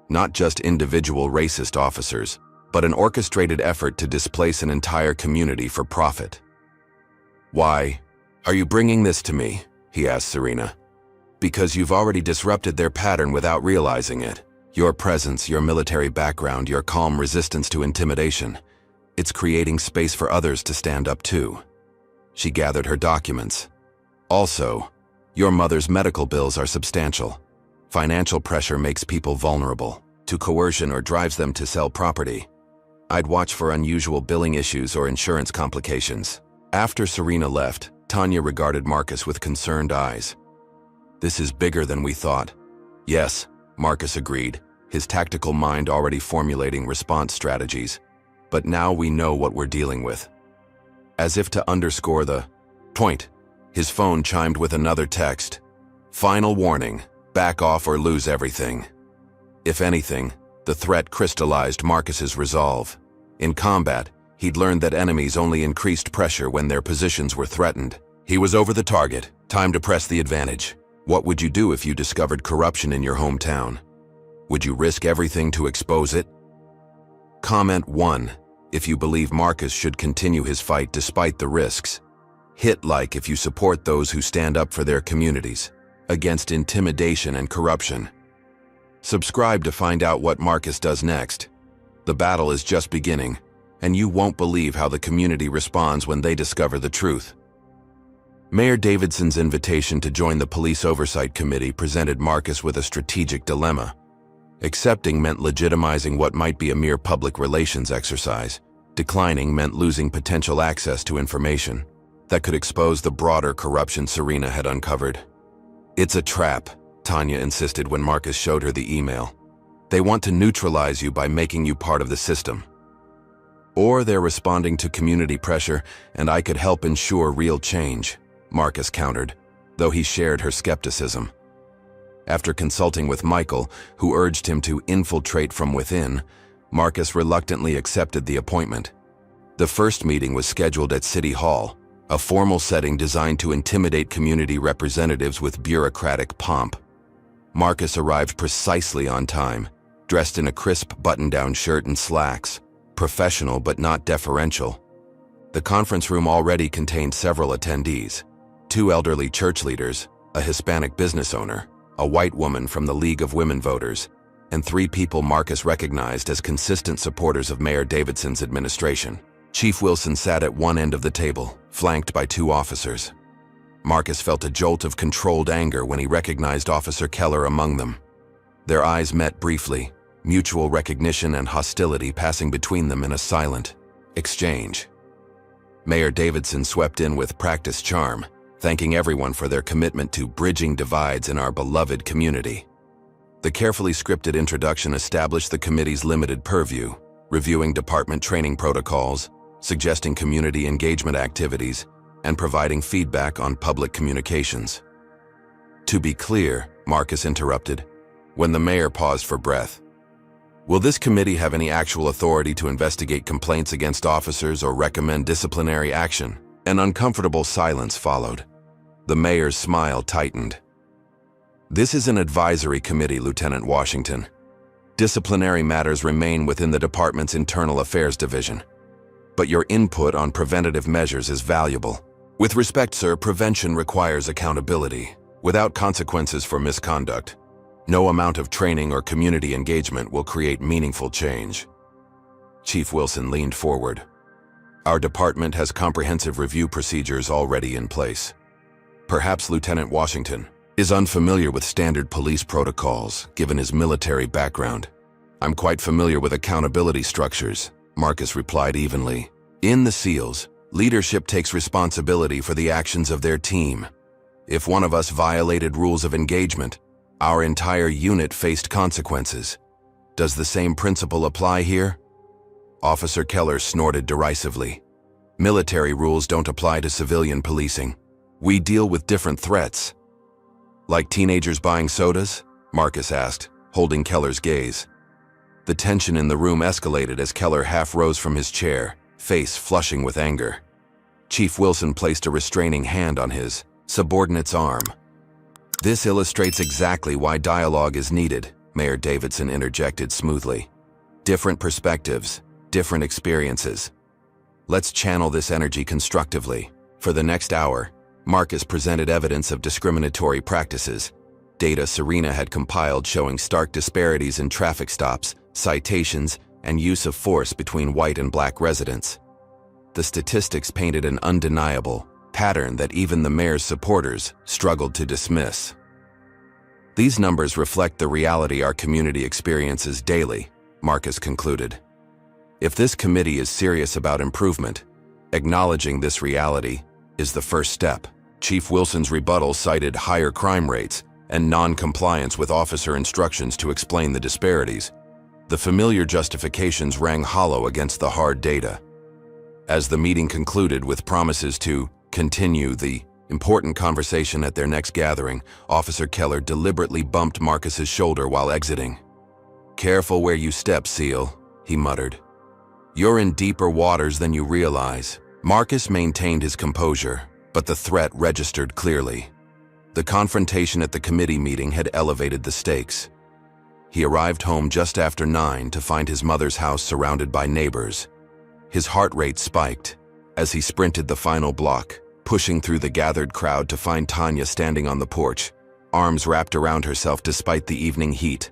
Not just individual racist officers, but an orchestrated effort to displace an entire community for profit. "Why are you bringing this to me?" he asked Serena. "Because you've already disrupted their pattern without realizing it. Your presence, your military background, your calm resistance to intimidation. It's creating space for others to stand up too." She gathered her documents. "Also, your mother's medical bills are substantial. Financial pressure makes people vulnerable to coercion or drives them to sell property. I'd watch for unusual billing issues or insurance complications." After Serena left, Tanya regarded Marcus with concerned eyes. "This is bigger than we thought." "Yes," Marcus agreed, his tactical mind already formulating response strategies. "But now we know what we're dealing with." As if to underscore the point, his phone chimed with another text. "Final warning, back off or lose everything." If anything, the threat crystallized Marcus's resolve. In combat, he'd learned that enemies only increased pressure when their positions were threatened. He was over the target, time to press the advantage. What would you do if you discovered corruption in your hometown? Would you risk everything to expose it? Comment 1 if you believe Marcus should continue his fight despite the risks. Hit like if you support those who stand up for their communities against intimidation and corruption. Subscribe to find out what Marcus does next. The battle is just beginning, and you won't believe how the community responds when they discover the truth. Mayor Davidson's invitation to join the Police Oversight Committee presented Marcus with a strategic dilemma. Accepting meant legitimizing what might be a mere public relations exercise. Declining meant losing potential access to information that could expose the broader corruption Serena had uncovered. "It's a trap," Tanya insisted when Marcus showed her the email. "They want to neutralize you by making you part of the system. Or they're responding to community pressure, and I could help ensure real change," Marcus countered, though he shared her skepticism. After consulting with Michael, who urged him to infiltrate from within, Marcus reluctantly accepted the appointment. The first meeting was scheduled at City Hall, a formal setting designed to intimidate community representatives with bureaucratic pomp. Marcus arrived precisely on time, dressed in a crisp button-down shirt and slacks, professional but not deferential. The conference room already contained several attendees: 2 elderly church leaders, a Hispanic business owner, a white woman from the League of Women Voters, and 3 people Marcus recognized as consistent supporters of Mayor Davidson's administration. Chief Wilson sat at one end of the table, flanked by 2 officers. Marcus felt a jolt of controlled anger when he recognized Officer Keller among them. Their eyes met briefly, mutual recognition and hostility passing between them in a silent exchange. Mayor Davidson swept in with practiced charm, thanking everyone for their commitment to bridging divides in our beloved community. The carefully scripted introduction established the committee's limited purview, reviewing department training protocols, suggesting community engagement activities, and providing feedback on public communications. "To be clear," Marcus interrupted, when the mayor paused for breath, "will this committee have any actual authority to investigate complaints against officers or recommend disciplinary action?" An uncomfortable silence followed. The mayor's smile tightened. "This is an advisory committee, Lieutenant Washington. Disciplinary matters remain within the department's internal affairs division. But your input on preventative measures is valuable. With respect, sir, prevention requires accountability, without consequences for misconduct. No amount of training or community engagement will create meaningful change." Chief Wilson leaned forward. "Our department has comprehensive review procedures already in place. Perhaps Lieutenant Washington is unfamiliar with standard police protocols, given his military background." "I'm quite familiar with accountability structures," Marcus replied evenly. "In the SEALs, leadership takes responsibility for the actions of their team. If one of us violated rules of engagement, our entire unit faced consequences. Does the same principle apply here?" Officer Keller snorted derisively. "Military rules don't apply to civilian policing. We deal with different threats." "Like teenagers buying sodas?" Marcus asked, holding Keller's gaze. The tension in the room escalated as Keller half rose from his chair, face flushing with anger. Chief Wilson placed a restraining hand on his subordinate's arm. "This illustrates exactly why dialogue is needed," Mayor Davidson interjected smoothly. "Different perspectives, different experiences. Let's channel this energy constructively." For the next hour, Marcus presented evidence of discriminatory practices. Data Serena had compiled showing stark disparities in traffic stops, citations, and use of force between white and black residents. The statistics painted an undeniable pattern that even the mayor's supporters struggled to dismiss. "These numbers reflect the reality our community experiences daily," Marcus concluded. "If this committee is serious about improvement, acknowledging this reality is the first step." Chief Wilson's rebuttal cited higher crime rates and non-compliance with officer instructions to explain the disparities. The familiar justifications rang hollow against the hard data. As the meeting concluded with promises to continue the important conversation at their next gathering, Officer Keller deliberately bumped Marcus's shoulder while exiting. "Careful where you step, SEAL," he muttered. "You're in deeper waters than you realize." Marcus maintained his composure, but the threat registered clearly. The confrontation at the committee meeting had elevated the stakes. He arrived home just after 9 to find his mother's house surrounded by neighbors. His heart rate spiked as he sprinted the final block, pushing through the gathered crowd to find Tanya standing on the porch, arms wrapped around herself despite the evening heat.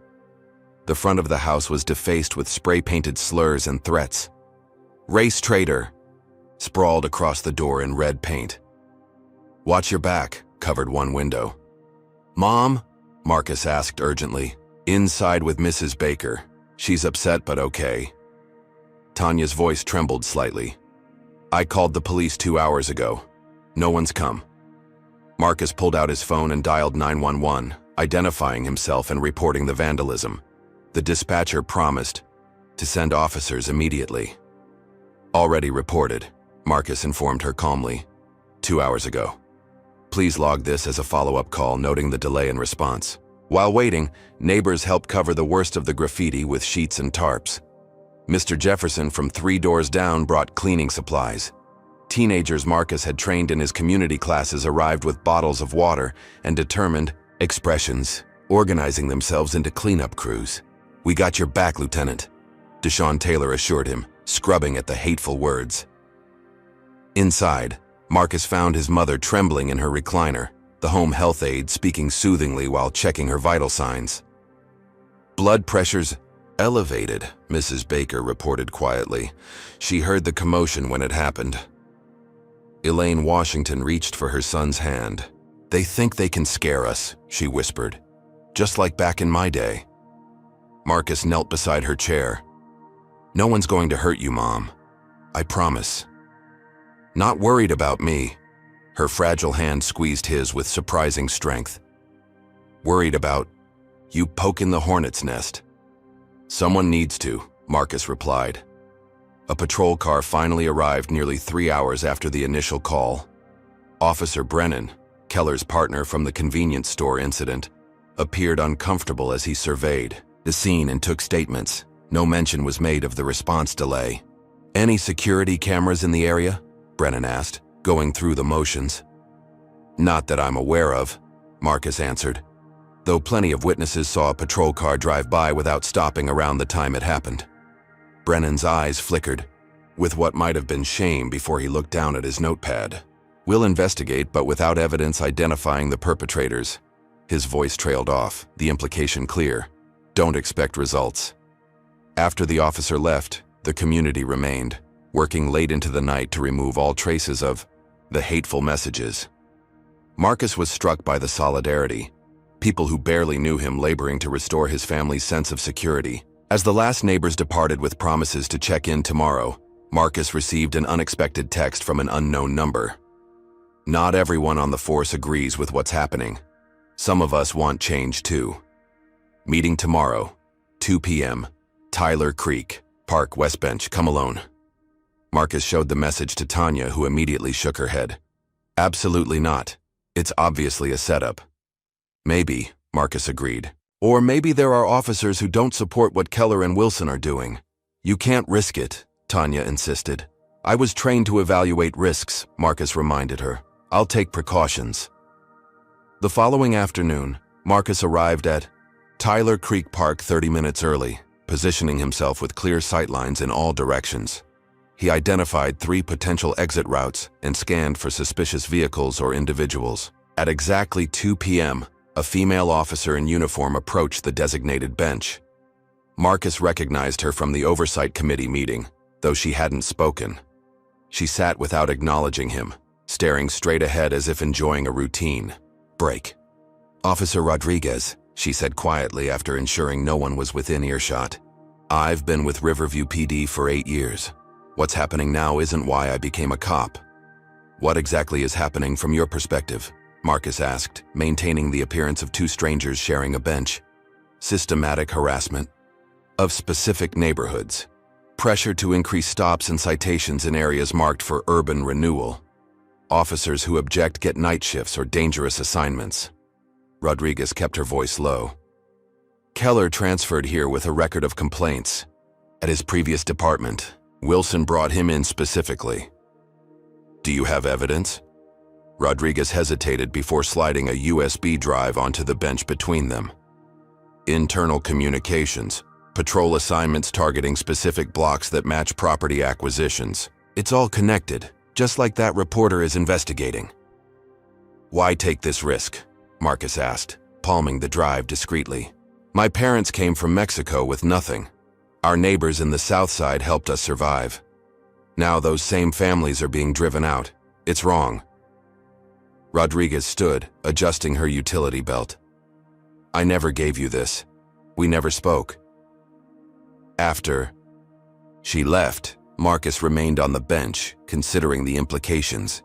The front of the house was defaced with spray-painted slurs and threats. "Race traitor," sprawled across the door in red paint. "Watch your back," covered one window. "Mom?" Marcus asked urgently. "Inside with Mrs. Baker. She's upset but okay." Tanya's voice trembled slightly. "I called the police 2 hours ago. No one's come." Marcus pulled out his phone and dialed 911, identifying himself and reporting the vandalism. The dispatcher promised to send officers immediately. "Already reported," Marcus informed her calmly. 2 hours ago. Please log this as a follow-up call, noting the delay in response." While waiting, neighbors helped cover the worst of the graffiti with sheets and tarps. Mr. Jefferson from 3 doors down brought cleaning supplies. Teenagers Marcus had trained in his community classes arrived with bottles of water and determined expressions, organizing themselves into cleanup crews. "We got your back, Lieutenant," Deshaun Taylor assured him, scrubbing at the hateful words. Inside, Marcus found his mother trembling in her recliner, the home health aide speaking soothingly while checking her vital signs. "Blood pressure's elevated," Mrs. Baker reported quietly. She heard the commotion when it happened. Elaine Washington reached for her son's hand. "They think they can scare us," she whispered. "Just like back in my day." Marcus knelt beside her chair. "No one's going to hurt you, Mom. I promise." "Not worried about me." Her fragile hand squeezed his with surprising strength. "Worried about you poking the hornet's nest." "Someone needs to," Marcus replied. A patrol car finally arrived nearly 3 hours after the initial call. Officer Brennan, Keller's partner from the convenience store incident, appeared uncomfortable as he surveyed the scene and took statements. No mention was made of the response delay. "Any security cameras in the area?" Brennan asked, going through the motions. "Not that I'm aware of," Marcus answered, though plenty of witnesses saw a patrol car drive by without stopping around the time it happened. Brennan's eyes flickered, with what might have been shame before he looked down at his notepad. "We'll investigate, but without evidence identifying the perpetrators." His voice trailed off, the implication clear. "Don't expect results." After the officer left, the community remained, working late into the night to remove all traces of the hateful messages. Marcus was struck by the solidarity, people who barely knew him laboring to restore his family's sense of security. As the last neighbors departed with promises to check in tomorrow, Marcus received an unexpected text from an unknown number. "Not everyone on the force agrees with what's happening. Some of us want change too. Meeting tomorrow, 2 p.m., Tyler Creek, Park, West Bench, come alone." Marcus showed the message to Tanya, who immediately shook her head. "Absolutely not. It's obviously a setup." "Maybe," Marcus agreed. "Or maybe there are officers who don't support what Keller and Wilson are doing." "You can't risk it," Tanya insisted. I was trained to evaluate risks, Marcus reminded her. I'll take precautions. The following afternoon, Marcus arrived at Tyler Creek Park 30 minutes early, positioning himself with clear sightlines in all directions. He identified 3 potential exit routes and scanned for suspicious vehicles or individuals. At exactly 2 p.m., a female officer in uniform approached the designated bench. Marcus recognized her from the Oversight Committee meeting, though she hadn't spoken. She sat without acknowledging him, staring straight ahead as if enjoying a routine break. "Officer Rodriguez," she said quietly after ensuring no one was within earshot. "I've been with Riverview PD for 8 years. What's happening now isn't why I became a cop." "What exactly is happening from your perspective?" Marcus asked, maintaining the appearance of 2 strangers sharing a bench. "Systematic harassment of specific neighborhoods. Pressure to increase stops and citations in areas marked for urban renewal. Officers who object get night shifts or dangerous assignments." Rodriguez kept her voice low. "Keller transferred here with a record of complaints. At his previous department, Wilson brought him in specifically." "Do you have evidence?" Rodriguez hesitated before sliding a USB drive onto the bench between them. "Internal communications. Patrol assignments targeting specific blocks that match property acquisitions. It's all connected, just like that reporter is investigating." "Why take this risk?" Marcus asked, palming the drive discreetly. "My parents came from Mexico with nothing. Our neighbors in the South Side helped us survive. Now those same families are being driven out. It's wrong." Rodriguez stood, adjusting her utility belt. "I never gave you this. We never spoke." After she left, Marcus remained on the bench, considering the implications.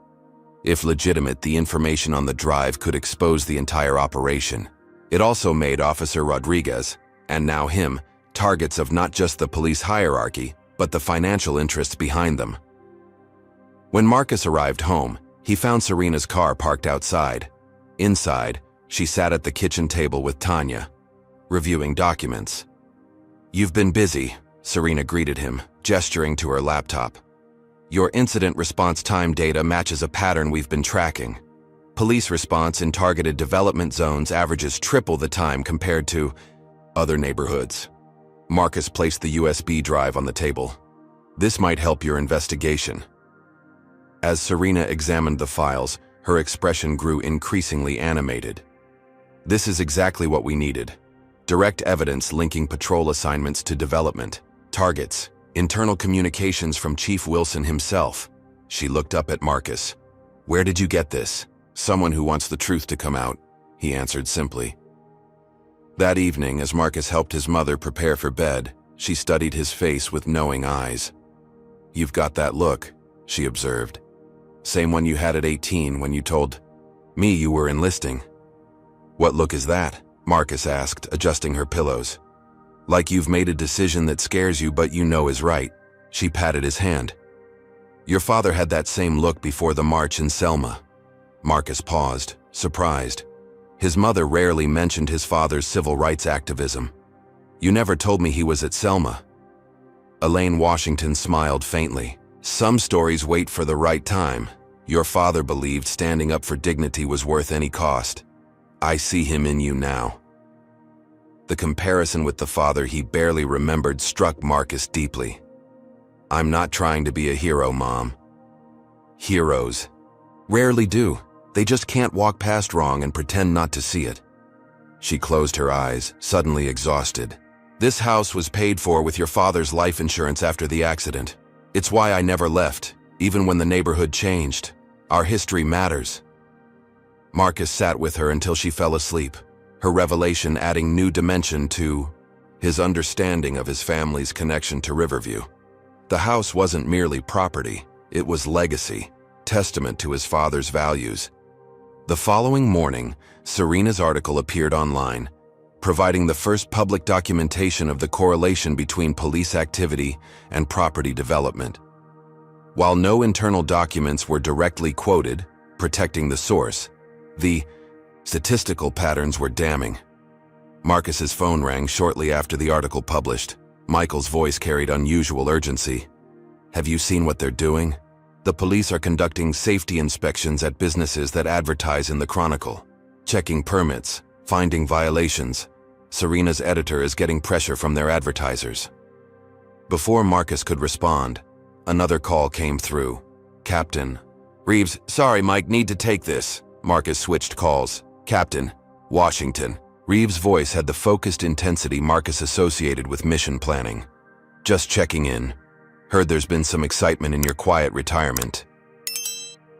If legitimate, the information on the drive could expose the entire operation. It also made Officer Rodriguez, and now him, targets of not just the police hierarchy, but the financial interests behind them. When Marcus arrived home, he found Serena's car parked outside. Inside, she sat at the kitchen table with Tanya, reviewing documents. "You've been busy," Serena greeted him, gesturing to her laptop. "Your incident response time data matches a pattern we've been tracking. Police response in targeted development zones averages triple the time compared to other neighborhoods." Marcus placed the USB drive on the table. "This might help your investigation." As Serena examined the files, her expression grew increasingly animated. "This is exactly what we needed. Direct evidence linking patrol assignments to development, targets, internal communications from Chief Wilson himself." She looked up at Marcus. "Where did you get this?" "Someone who wants the truth to come out," he answered simply. That evening, as Marcus helped his mother prepare for bed, she studied his face with knowing eyes. "You've got that look," she observed. "Same one you had at 18 when you told me you were enlisting." "What look is that?" Marcus asked, adjusting her pillows. "Like you've made a decision that scares you but you know is right." She patted his hand. "Your father had that same look before the march in Selma." Marcus paused, surprised. His mother rarely mentioned his father's civil rights activism. "You never told me he was at Selma." Elaine Washington smiled faintly. "Some stories wait for the right time. Your father believed standing up for dignity was worth any cost. I see him in you now." The comparison with the father he barely remembered struck Marcus deeply. "I'm not trying to be a hero, Mom." Heroes rarely do. They just can't walk past wrong and pretend not to see it. She closed her eyes, suddenly exhausted. "This house was paid for with your father's life insurance after the accident. It's why I never left, even when the neighborhood changed. Our history matters." Marcus sat with her until she fell asleep, her revelation adding new dimension to his understanding of his family's connection to Riverview. The house wasn't merely property, it was legacy, testament to his father's values. The following morning, Serena's article appeared online, providing the first public documentation of the correlation between police activity and property development. While no internal documents were directly quoted, protecting the source, the statistical patterns were damning. Marcus's phone rang shortly after the article published. Michael's voice carried unusual urgency. Have you seen what they're doing? The police are conducting safety inspections at businesses that advertise in the Chronicle, checking permits, finding violations. Serena's editor is getting pressure from their advertisers. Before Marcus could respond, another call came through. Captain. Reeves, sorry Mike, need to take this. Marcus switched calls. Captain. Washington. Reeves' voice had the focused intensity Marcus associated with mission planning. Just checking in. Heard there's been some excitement in your quiet retirement.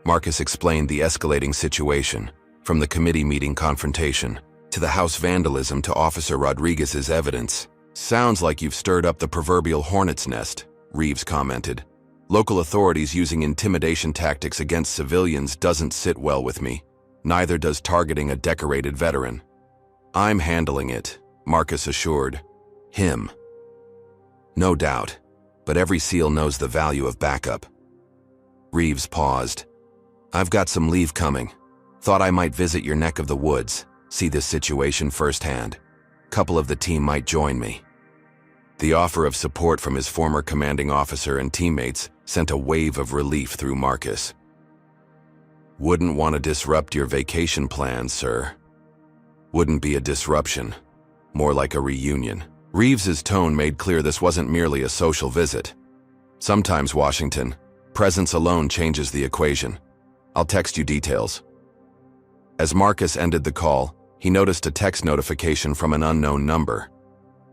Marcus explained the escalating situation, from the committee meeting confrontation, to the house vandalism to Officer Rodriguez's evidence. Sounds like you've stirred up the proverbial hornet's nest, Reeves commented. Local authorities using intimidation tactics against civilians doesn't sit well with me. Neither does targeting a decorated veteran. I'm handling it, Marcus assured him. No doubt, but every SEAL knows the value of backup. Reeves paused. I've got some leave coming. Thought I might visit your neck of the woods, see this situation firsthand. Couple of the team might join me. The offer of support from his former commanding officer and teammates sent a wave of relief through Marcus. Wouldn't want to disrupt your vacation plans, sir. Wouldn't be a disruption, more like a reunion. Reeves's tone made clear this wasn't merely a social visit. Sometimes, Washington, presence alone changes the equation. I'll text you details. As Marcus ended the call, he noticed a text notification from an unknown number.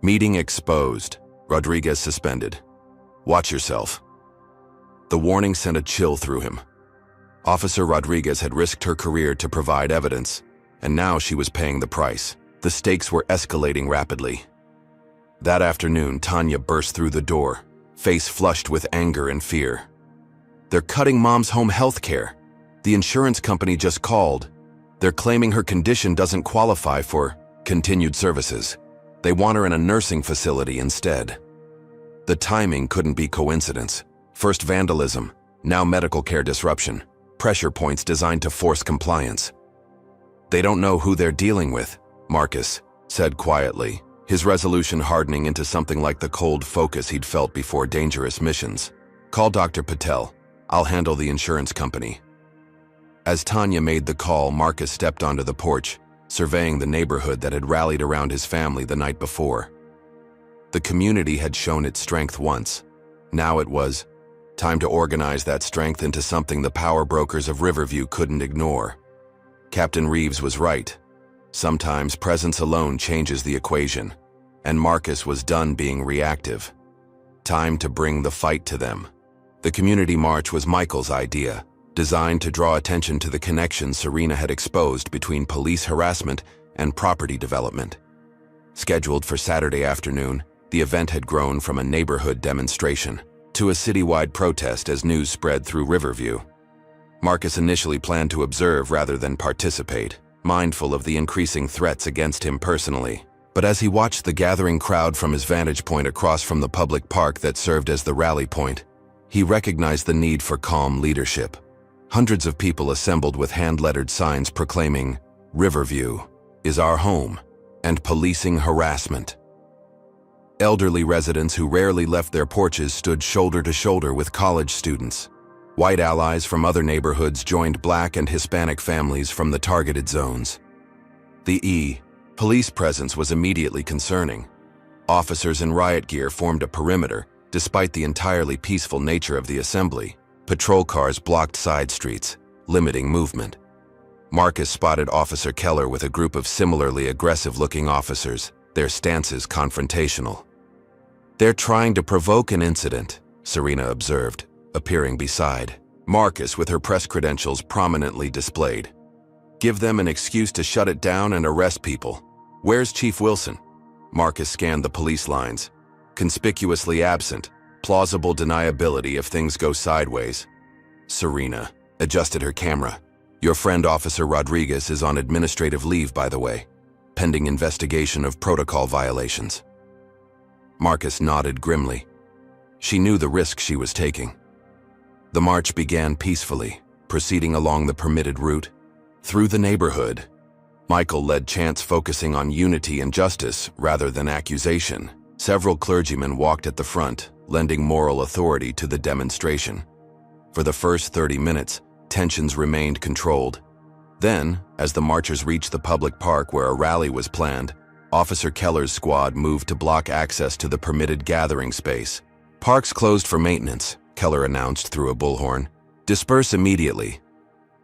Meeting exposed. Rodriguez suspended. Watch yourself. The warning sent a chill through him. Officer Rodriguez had risked her career to provide evidence, and now she was paying the price. The stakes were escalating rapidly. That afternoon, Tanya burst through the door, face flushed with anger and fear. They're cutting Mom's home health care. The insurance company just called. They're claiming her condition doesn't qualify for continued services. They want her in a nursing facility instead. The timing couldn't be coincidence. First vandalism, now medical care disruption. Pressure points designed to force compliance. They don't know who they're dealing with, Marcus said quietly, his resolution hardening into something like the cold focus he'd felt before dangerous missions. Call Dr. Patel. I'll handle the insurance company. As Tanya made the call, Marcus stepped onto the porch, surveying the neighborhood that had rallied around his family the night before. The community had shown its strength once. Now it was time to organize that strength into something the power brokers of Riverview couldn't ignore. Captain Reeves was right. Sometimes presence alone changes the equation, and Marcus was done being reactive. Time to bring the fight to them. The community march was Michael's idea, designed to draw attention to the connection Serena had exposed between police harassment and property development. Scheduled for Saturday afternoon, the event had grown from a neighborhood demonstration to a citywide protest as news spread through Riverview. Marcus initially planned to observe rather than participate, mindful of the increasing threats against him personally. But as he watched the gathering crowd from his vantage point across from the public park that served as the rally point, he recognized the need for calm leadership. Hundreds of people assembled with hand-lettered signs proclaiming, "Riverview is our home," and policing harassment. Elderly residents who rarely left their porches stood shoulder to shoulder with college students. White allies from other neighborhoods joined Black and Hispanic families from the targeted zones. The police presence was immediately concerning. Officers in riot gear formed a perimeter, despite the entirely peaceful nature of the assembly. Patrol cars blocked side streets, limiting movement. Marcus spotted Officer Keller with a group of similarly aggressive-looking officers, their stances confrontational. "They're trying to provoke an incident," Serena observed, appearing beside Marcus with her press credentials prominently displayed. "Give them an excuse to shut it down and arrest people. Where's Chief Wilson?" Marcus scanned the police lines. Conspicuously absent, plausible deniability if things go sideways. Serena adjusted her camera. "Your friend Officer Rodriguez is on administrative leave, by the way, pending investigation of protocol violations." Marcus nodded grimly. She knew the risk she was taking. The march began peacefully, proceeding along the permitted route. Through the neighborhood, Michael led chants focusing on unity and justice rather than accusation. Several clergymen walked at the front, lending moral authority to the demonstration. For the first 30 minutes, tensions remained controlled. Then, as the marchers reached the public park where a rally was planned, Officer Keller's squad moved to block access to the permitted gathering space. "Park's closed for maintenance," Keller announced through a bullhorn. "Disperse immediately."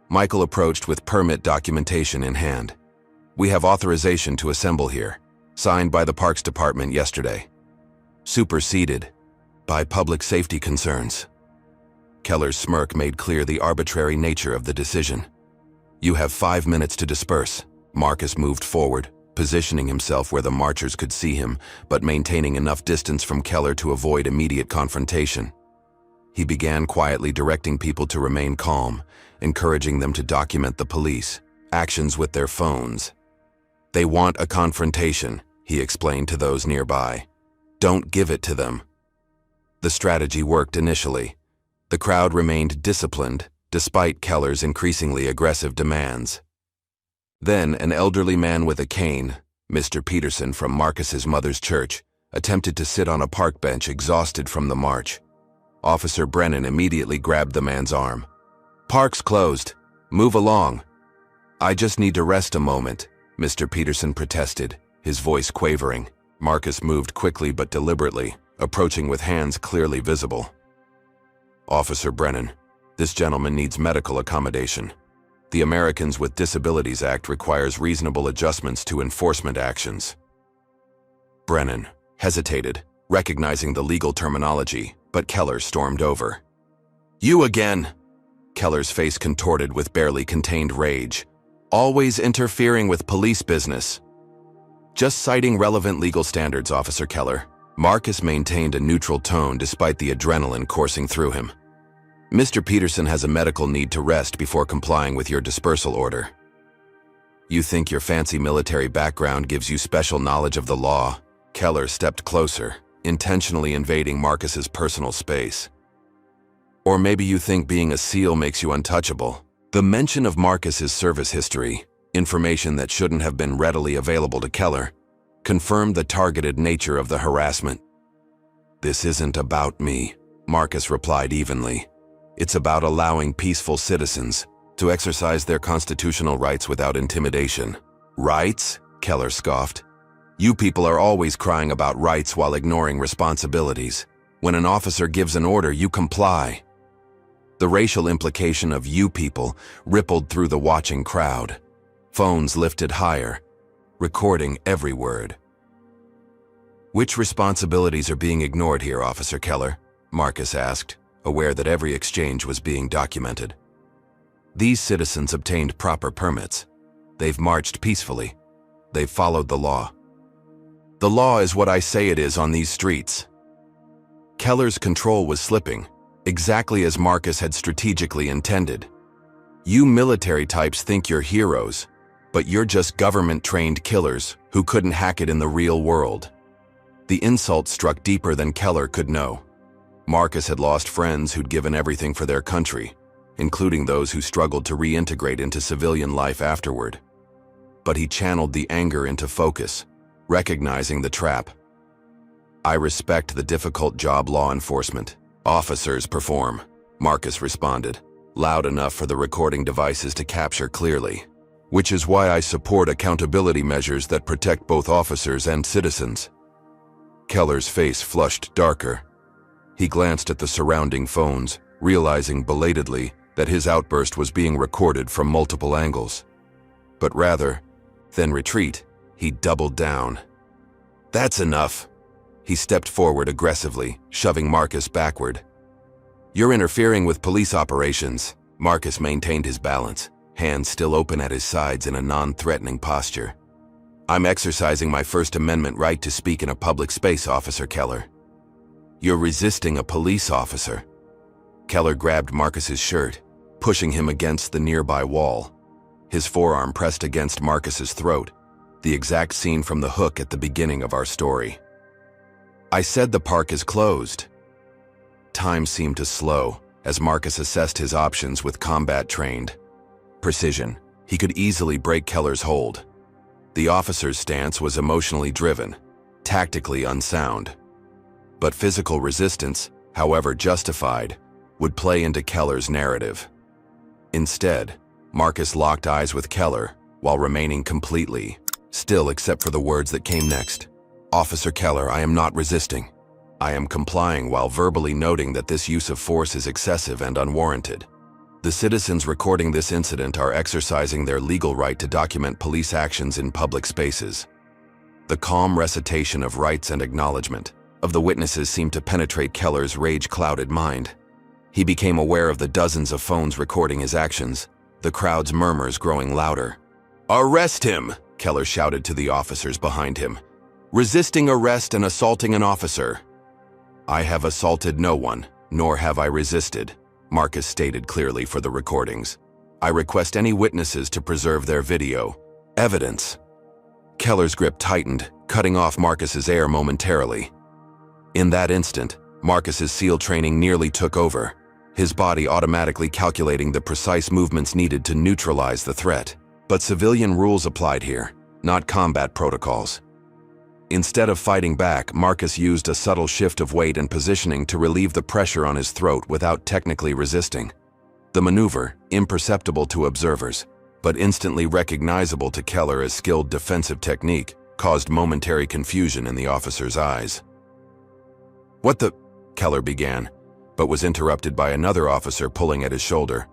Michael approached with permit documentation in hand. "We have authorization to assemble here, signed by the Parks Department yesterday. Superseded by public safety concerns." Keller's smirk made clear the arbitrary nature of the decision. "You have 5 minutes to disperse." Marcus moved forward, positioning himself where the marchers could see him, but maintaining enough distance from Keller to avoid immediate confrontation. He began quietly directing people to remain calm, encouraging them to document the police actions with their phones. "They want a confrontation," he explained to those nearby. "Don't give it to them." The strategy worked initially. The crowd remained disciplined, despite Keller's increasingly aggressive demands. Then an elderly man with a cane, Mr. Peterson from Marcus's mother's church, attempted to sit on a park bench exhausted from the march. Officer Brennan immediately grabbed the man's arm. "Park's closed. Move along." "I just need to rest a moment," Mr. Peterson protested, his voice quavering. Marcus moved quickly but deliberately, approaching with hands clearly visible. "Officer Brennan, this gentleman needs medical accommodation. The Americans with Disabilities Act requires reasonable adjustments to enforcement actions." Brennan hesitated, recognizing the legal terminology, but Keller stormed over. "You again!" Keller's face contorted with barely contained rage. "Always interfering with police business." "Just citing relevant legal standards, Officer Keller." Marcus maintained a neutral tone despite the adrenaline coursing through him. "Mr. Peterson has a medical need to rest before complying with your dispersal order." "You think your fancy military background gives you special knowledge of the law?" Keller stepped closer, intentionally invading Marcus's personal space. "Or maybe you think being a SEAL makes you untouchable?" The mention of Marcus's service history, information that shouldn't have been readily available to Keller, confirmed the targeted nature of the harassment. "This isn't about me," Marcus replied evenly. "It's about allowing peaceful citizens to exercise their constitutional rights without intimidation." "Rights?" Keller scoffed. "You people are always crying about rights while ignoring responsibilities. When an officer gives an order, you comply." The racial implication of "you people" rippled through the watching crowd. Phones lifted higher, recording every word. "Which responsibilities are being ignored here, Officer Keller?" Marcus asked, aware that every exchange was being documented. "These citizens obtained proper permits. They've marched peacefully. They've followed the law. The law is what I say it is on these streets." Keller's control was slipping, exactly as Marcus had strategically intended. "You military types think you're heroes, but you're just government-trained killers who couldn't hack it in the real world." The insult struck deeper than Keller could know. Marcus had lost friends who'd given everything for their country, including those who struggled to reintegrate into civilian life afterward. But he channeled the anger into focus, recognizing the trap. "I respect the difficult job law enforcement officers perform," Marcus responded, loud enough for the recording devices to capture clearly. "Which is why I support accountability measures that protect both officers and citizens." Keller's face flushed darker. He glanced at the surrounding phones, realizing belatedly that his outburst was being recorded from multiple angles. But rather than retreat, he doubled down. "That's enough." He stepped forward aggressively, shoving Marcus backward. "You're interfering with police operations." Marcus maintained his balance, hands still open at his sides in a non-threatening posture. "I'm exercising my First Amendment right to speak in a public space, Officer Keller." "You're resisting a police officer." Keller grabbed Marcus's shirt, pushing him against the nearby wall. His forearm pressed against Marcus's throat, the exact scene from the hook at the beginning of our story. "I said the park is closed." Time seemed to slow as Marcus assessed his options with combat-trained precision. He could easily break Keller's hold. The officer's stance was emotionally driven, tactically unsound. But physical resistance, however justified, would play into Keller's narrative. Instead, Marcus locked eyes with Keller while remaining completely still except for the words that came next. "Officer Keller, I am not resisting. I am complying," while verbally noting that this use of force is excessive and unwarranted. The citizens recording this incident are exercising their legal right to document police actions in public spaces. The calm recitation of rights and acknowledgement of the witnesses seemed to penetrate Keller's rage-clouded mind. He became aware of the dozens of phones recording his actions, the crowd's murmurs growing louder. "Arrest him!" Keller shouted to the officers behind him. "Resisting arrest and assaulting an officer." "I have assaulted no one, nor have I resisted," Marcus stated clearly for the recordings. "I request any witnesses to preserve their video evidence." Keller's grip tightened, cutting off Marcus's air momentarily. In that instant, Marcus's SEAL training nearly took over, his body automatically calculating the precise movements needed to neutralize the threat. But civilian rules applied here, not combat protocols. Instead of fighting back, Marcus used a subtle shift of weight and positioning to relieve the pressure on his throat without technically resisting. The maneuver, imperceptible to observers, but instantly recognizable to Keller as skilled defensive technique, caused momentary confusion in the officer's eyes. "What the?" Keller began, but was interrupted by another officer pulling at his shoulder.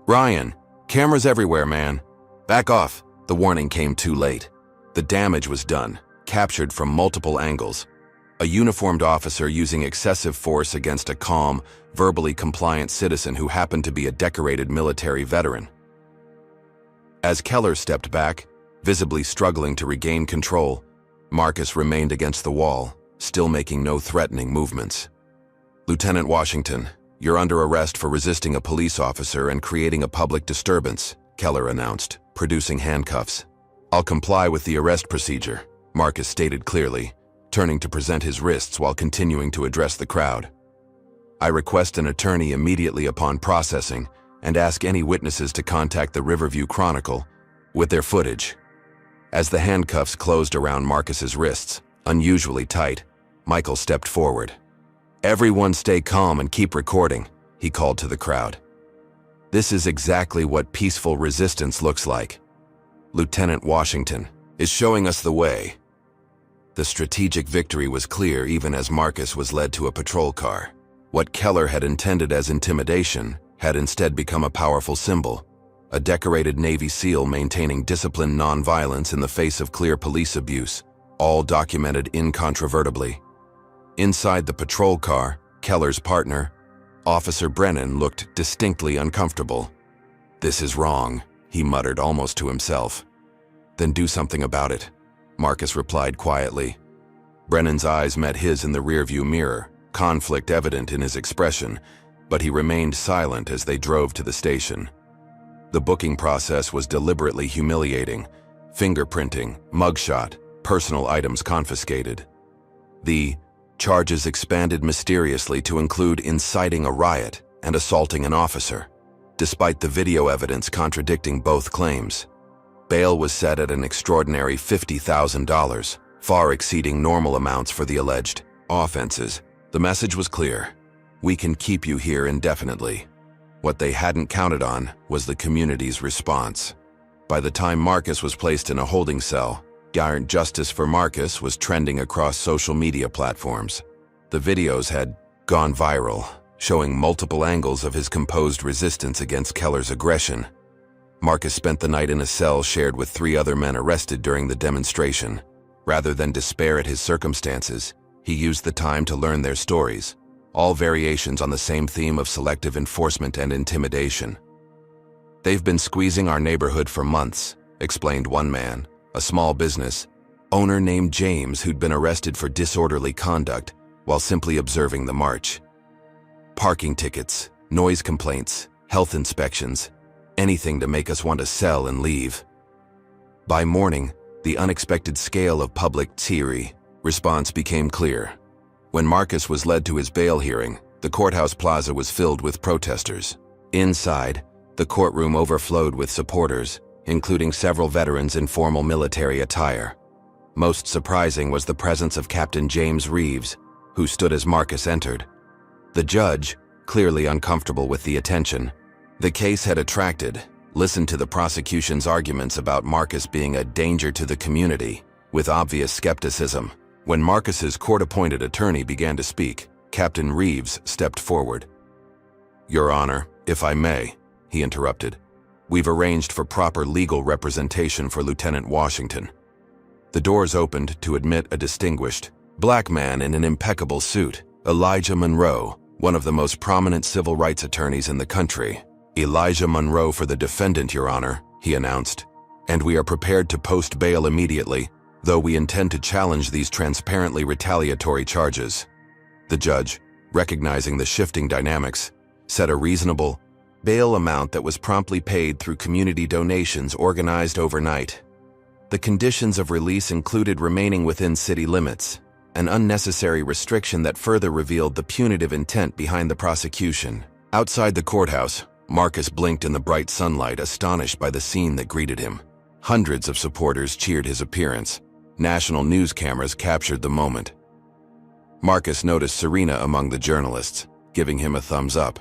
"Ryan, cameras everywhere, man. Back off." The warning came too late. The damage was done, captured from multiple angles. A uniformed officer using excessive force against a calm, verbally compliant citizen who happened to be a decorated military veteran. As Keller stepped back, visibly struggling to regain control, Marcus remained against the wall, still making no threatening movements. "Lieutenant Washington, you're under arrest for resisting a police officer and creating a public disturbance," Keller announced, producing handcuffs. "I'll comply with the arrest procedure," Marcus stated clearly, turning to present his wrists while continuing to address the crowd. "I request an attorney immediately upon processing and ask any witnesses to contact the Riverview Chronicle with their footage." As the handcuffs closed around Marcus's wrists, unusually tight, Michael stepped forward. "Everyone stay calm and keep recording," he called to the crowd. "This is exactly what peaceful resistance looks like. Lieutenant Washington is showing us the way." The strategic victory was clear even as Marcus was led to a patrol car. What Keller had intended as intimidation had instead become a powerful symbol, a decorated Navy SEAL maintaining disciplined nonviolence in the face of clear police abuse, all documented incontrovertibly. Inside the patrol car, Keller's partner, Officer Brennan, looked distinctly uncomfortable. "This is wrong," he muttered almost to himself. "Then do something about it," Marcus replied quietly. Brennan's eyes met his in the rearview mirror, conflict evident in his expression, but he remained silent as they drove to the station. The booking process was deliberately humiliating. Fingerprinting, mugshot, personal items confiscated. The charges expanded mysteriously to include inciting a riot and assaulting an officer, despite the video evidence contradicting both claims. Bail was set at an extraordinary $50,000, far exceeding normal amounts for the alleged offenses. The message was clear: we can keep you here indefinitely. What they hadn't counted on was the community's response. By the time Marcus was placed in a holding cell, "Justice for Marcus" was trending across social media platforms. The videos had gone viral, showing multiple angles of his composed resistance against Keller's aggression. Marcus spent the night in a cell shared with 3 other men arrested during the demonstration. Rather than despair at his circumstances, he used the time to learn their stories, all variations on the same theme of selective enforcement and intimidation. "They've been squeezing our neighborhood for months," explained one man, a small business owner named James, who'd been arrested for disorderly conduct while simply observing the march. "Parking tickets, noise complaints, health inspections, anything to make us want to sell and leave." By morning, the unexpected scale of public response became clear. When Marcus was led to his bail hearing, the courthouse plaza was filled with protesters. Inside, the courtroom overflowed with supporters, including several veterans in formal military attire. Most surprising was the presence of Captain James Reeves, who stood as Marcus entered. The judge, clearly uncomfortable with the attention the case had attracted, listened to the prosecution's arguments about Marcus being a danger to the community, with obvious skepticism. When Marcus's court-appointed attorney began to speak, Captain Reeves stepped forward. "Your Honor, if I may," he interrupted, "we've arranged for proper legal representation for Lieutenant Washington." The doors opened to admit a distinguished, black man in an impeccable suit, Elijah Monroe, one of the most prominent civil rights attorneys in the country. "Elijah Monroe for the defendant, Your Honor," he announced, "and we are prepared to post bail immediately, though we intend to challenge these transparently retaliatory charges." The judge, recognizing the shifting dynamics, set a reasonable bail amount that was promptly paid through community donations organized overnight. The conditions of release included remaining within city limits, an unnecessary restriction that further revealed the punitive intent behind the prosecution. Outside the courthouse, Marcus blinked in the bright sunlight, astonished by the scene that greeted him. Hundreds of supporters cheered his appearance. National news cameras captured the moment. Marcus noticed Serena among the journalists, giving him a thumbs up.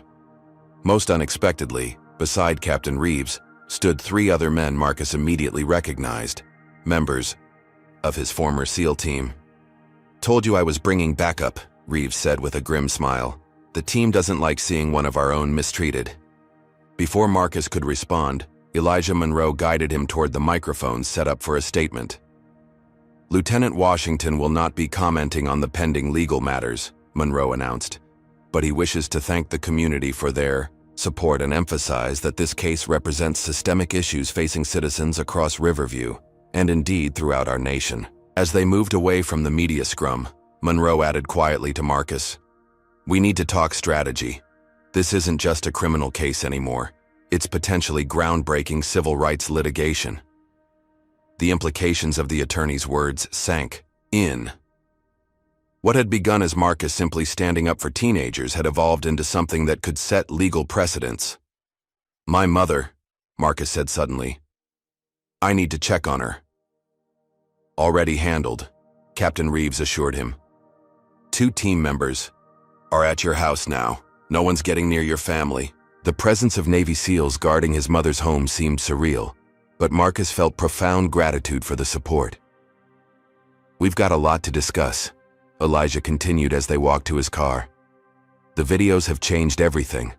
Most unexpectedly, beside Captain Reeves, stood 3 other men Marcus immediately recognized, members of his former SEAL team. "Told you I was bringing backup," Reeves said with a grim smile. "The team doesn't like seeing one of our own mistreated." Before Marcus could respond, Elijah Monroe guided him toward the microphone set up for a statement. "Lieutenant Washington will not be commenting on the pending legal matters," Monroe announced, "but he wishes to thank the community for their support and emphasize that this case represents systemic issues facing citizens across Riverview, and indeed throughout our nation." As they moved away from the media scrum, Monroe added quietly to Marcus, "We need to talk strategy. This isn't just a criminal case anymore. It's potentially groundbreaking civil rights litigation." The implications of the attorney's words sank in. What had begun as Marcus simply standing up for teenagers had evolved into something that could set legal precedents. "My mother," Marcus said suddenly. "I need to check on her." "Already handled," Captain Reeves assured him. "2 team members are at your house now. No one's getting near your family." The presence of Navy SEALs guarding his mother's home seemed surreal, but Marcus felt profound gratitude for the support. "We've got a lot to discuss," Elijah continued as they walked to his car. "The videos have changed everything.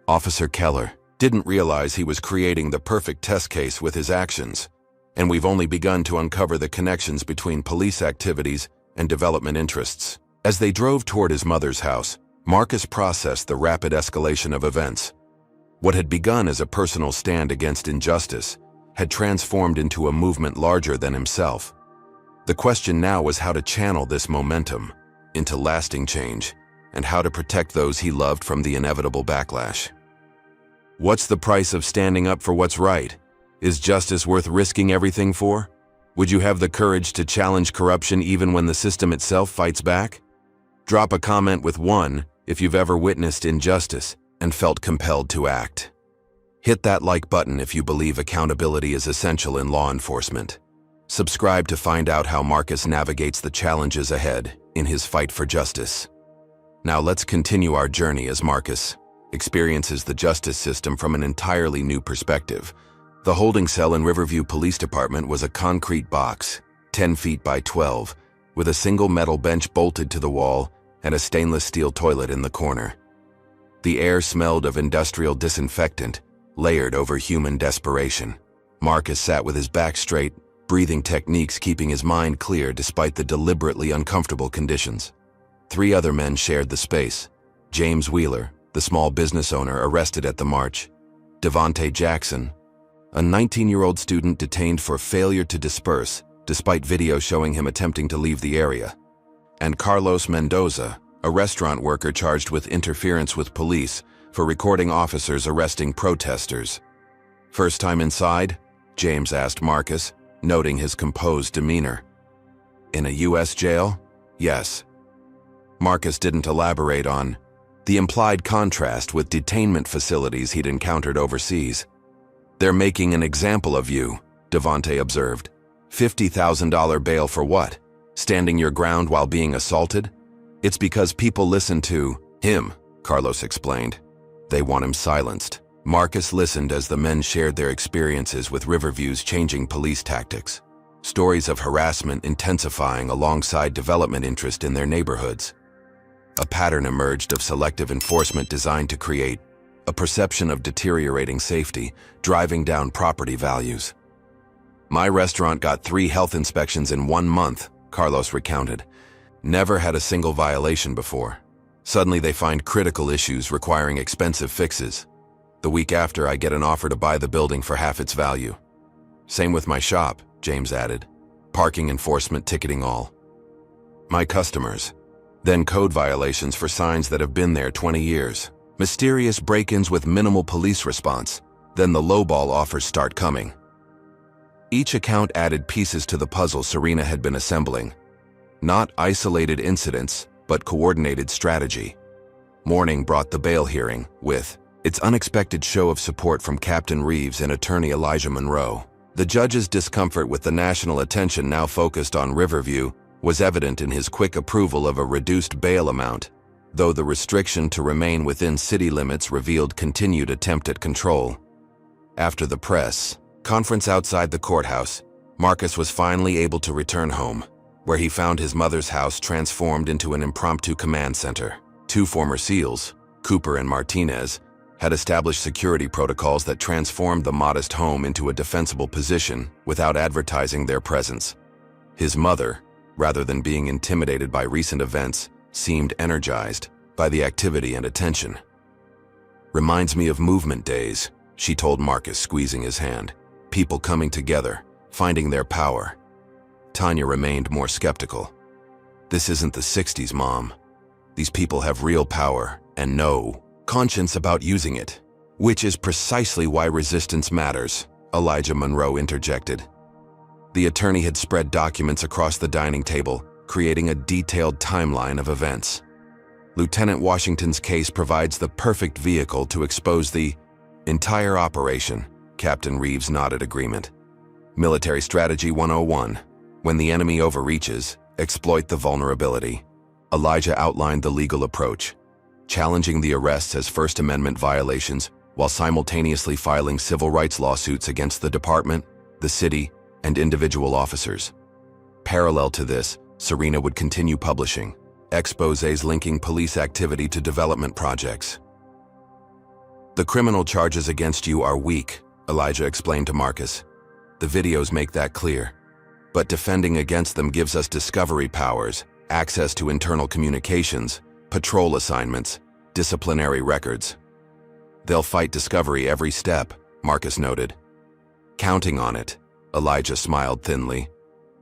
Officer Keller didn't realize he was creating the perfect test case with his actions, and we've only begun to uncover the connections between police activities and development interests." As they drove toward his mother's house, Marcus processed the rapid escalation of events. What had begun as a personal stand against injustice had transformed into a movement larger than himself. The question now was how to channel this momentum into lasting change, and how to protect those he loved from the inevitable backlash. What's the price of standing up for what's right? Is justice worth risking everything for? Would you have the courage to challenge corruption even when the system itself fights back? Drop a comment with 1 if you've ever witnessed injustice and felt compelled to act. Hit that like button if you believe accountability is essential in law enforcement. Subscribe to find out how Marcus navigates the challenges ahead in his fight for justice. Now let's continue our journey as Marcus experiences the justice system from an entirely new perspective. The holding cell in Riverview Police Department was a concrete box, 10 feet by 12, with a single metal bench bolted to the wall and a stainless steel toilet in the corner. The air smelled of industrial disinfectant, layered over human desperation. Marcus sat with his back straight, breathing techniques keeping his mind clear despite the deliberately uncomfortable conditions. 3 other men shared the space. James Wheeler, the small business owner arrested at the march. Devontae Jackson, a 19-year-old student detained for failure to disperse, despite video showing him attempting to leave the area. And Carlos Mendoza, a restaurant worker charged with interference with police for recording officers arresting protesters. "First time inside?" James asked Marcus, noting his composed demeanor. "In a U.S. jail?" "Yes." Marcus didn't elaborate on the implied contrast with detainment facilities he'd encountered overseas. "They're making an example of you," Devontae observed. $50,000 bail for what? Standing your ground while being assaulted? It's because people listen to him, Carlos explained. They want him silenced. Marcus listened as the men shared their experiences with Riverview's changing police tactics. Stories of harassment intensifying alongside development interest in their neighborhoods. A pattern emerged of selective enforcement designed to create a perception of deteriorating safety, driving down property values. My restaurant got 3 health inspections in 1 month, Carlos recounted. Never had a single violation before. Suddenly they find critical issues requiring expensive fixes. The week after, I get an offer to buy the building for half its value. Same with my shop, James added. Parking enforcement, ticketing, all. My customers. Then code violations for signs that have been there 20 years. Mysterious break-ins with minimal police response. Then the lowball offers start coming. Each account added pieces to the puzzle Serena had been assembling. Not isolated incidents, but coordinated strategy. Morning brought the bail hearing, with its unexpected show of support from Captain Reeves and attorney Elijah Monroe. The judge's discomfort with the national attention now focused on Riverview was evident in his quick approval of a reduced bail amount, though the restriction to remain within city limits revealed continued attempt at control. After the press conference outside the courthouse, Marcus was finally able to return home, where he found his mother's house transformed into an impromptu command center. 2 former SEALs, Cooper and Martinez, had established security protocols that transformed the modest home into a defensible position without advertising their presence. His mother, rather than being intimidated by recent events, seemed energized by the activity and attention. Reminds me of movement days, she told Marcus, squeezing his hand. People coming together, finding their power. Tanya remained more skeptical. This isn't the 60s, Mom. These people have real power and no conscience about using it, which is precisely why resistance matters, Elijah Monroe interjected. The attorney had spread documents across the dining table, creating a detailed timeline of events. Lieutenant Washington's case provides the perfect vehicle to expose the entire operation, Captain Reeves nodded agreement. Military Strategy 101. When the enemy overreaches, exploit the vulnerability. Elijah outlined the legal approach, challenging the arrests as First Amendment violations while simultaneously filing civil rights lawsuits against the department, the city, and individual officers. Parallel to this, Serena would continue publishing exposés linking police activity to development projects. The criminal charges against you are weak, Elijah explained to Marcus. The videos make that clear. But defending against them gives us discovery powers, access to internal communications, patrol assignments, disciplinary records. They'll fight discovery every step, Marcus noted. Counting on it, Elijah smiled thinly.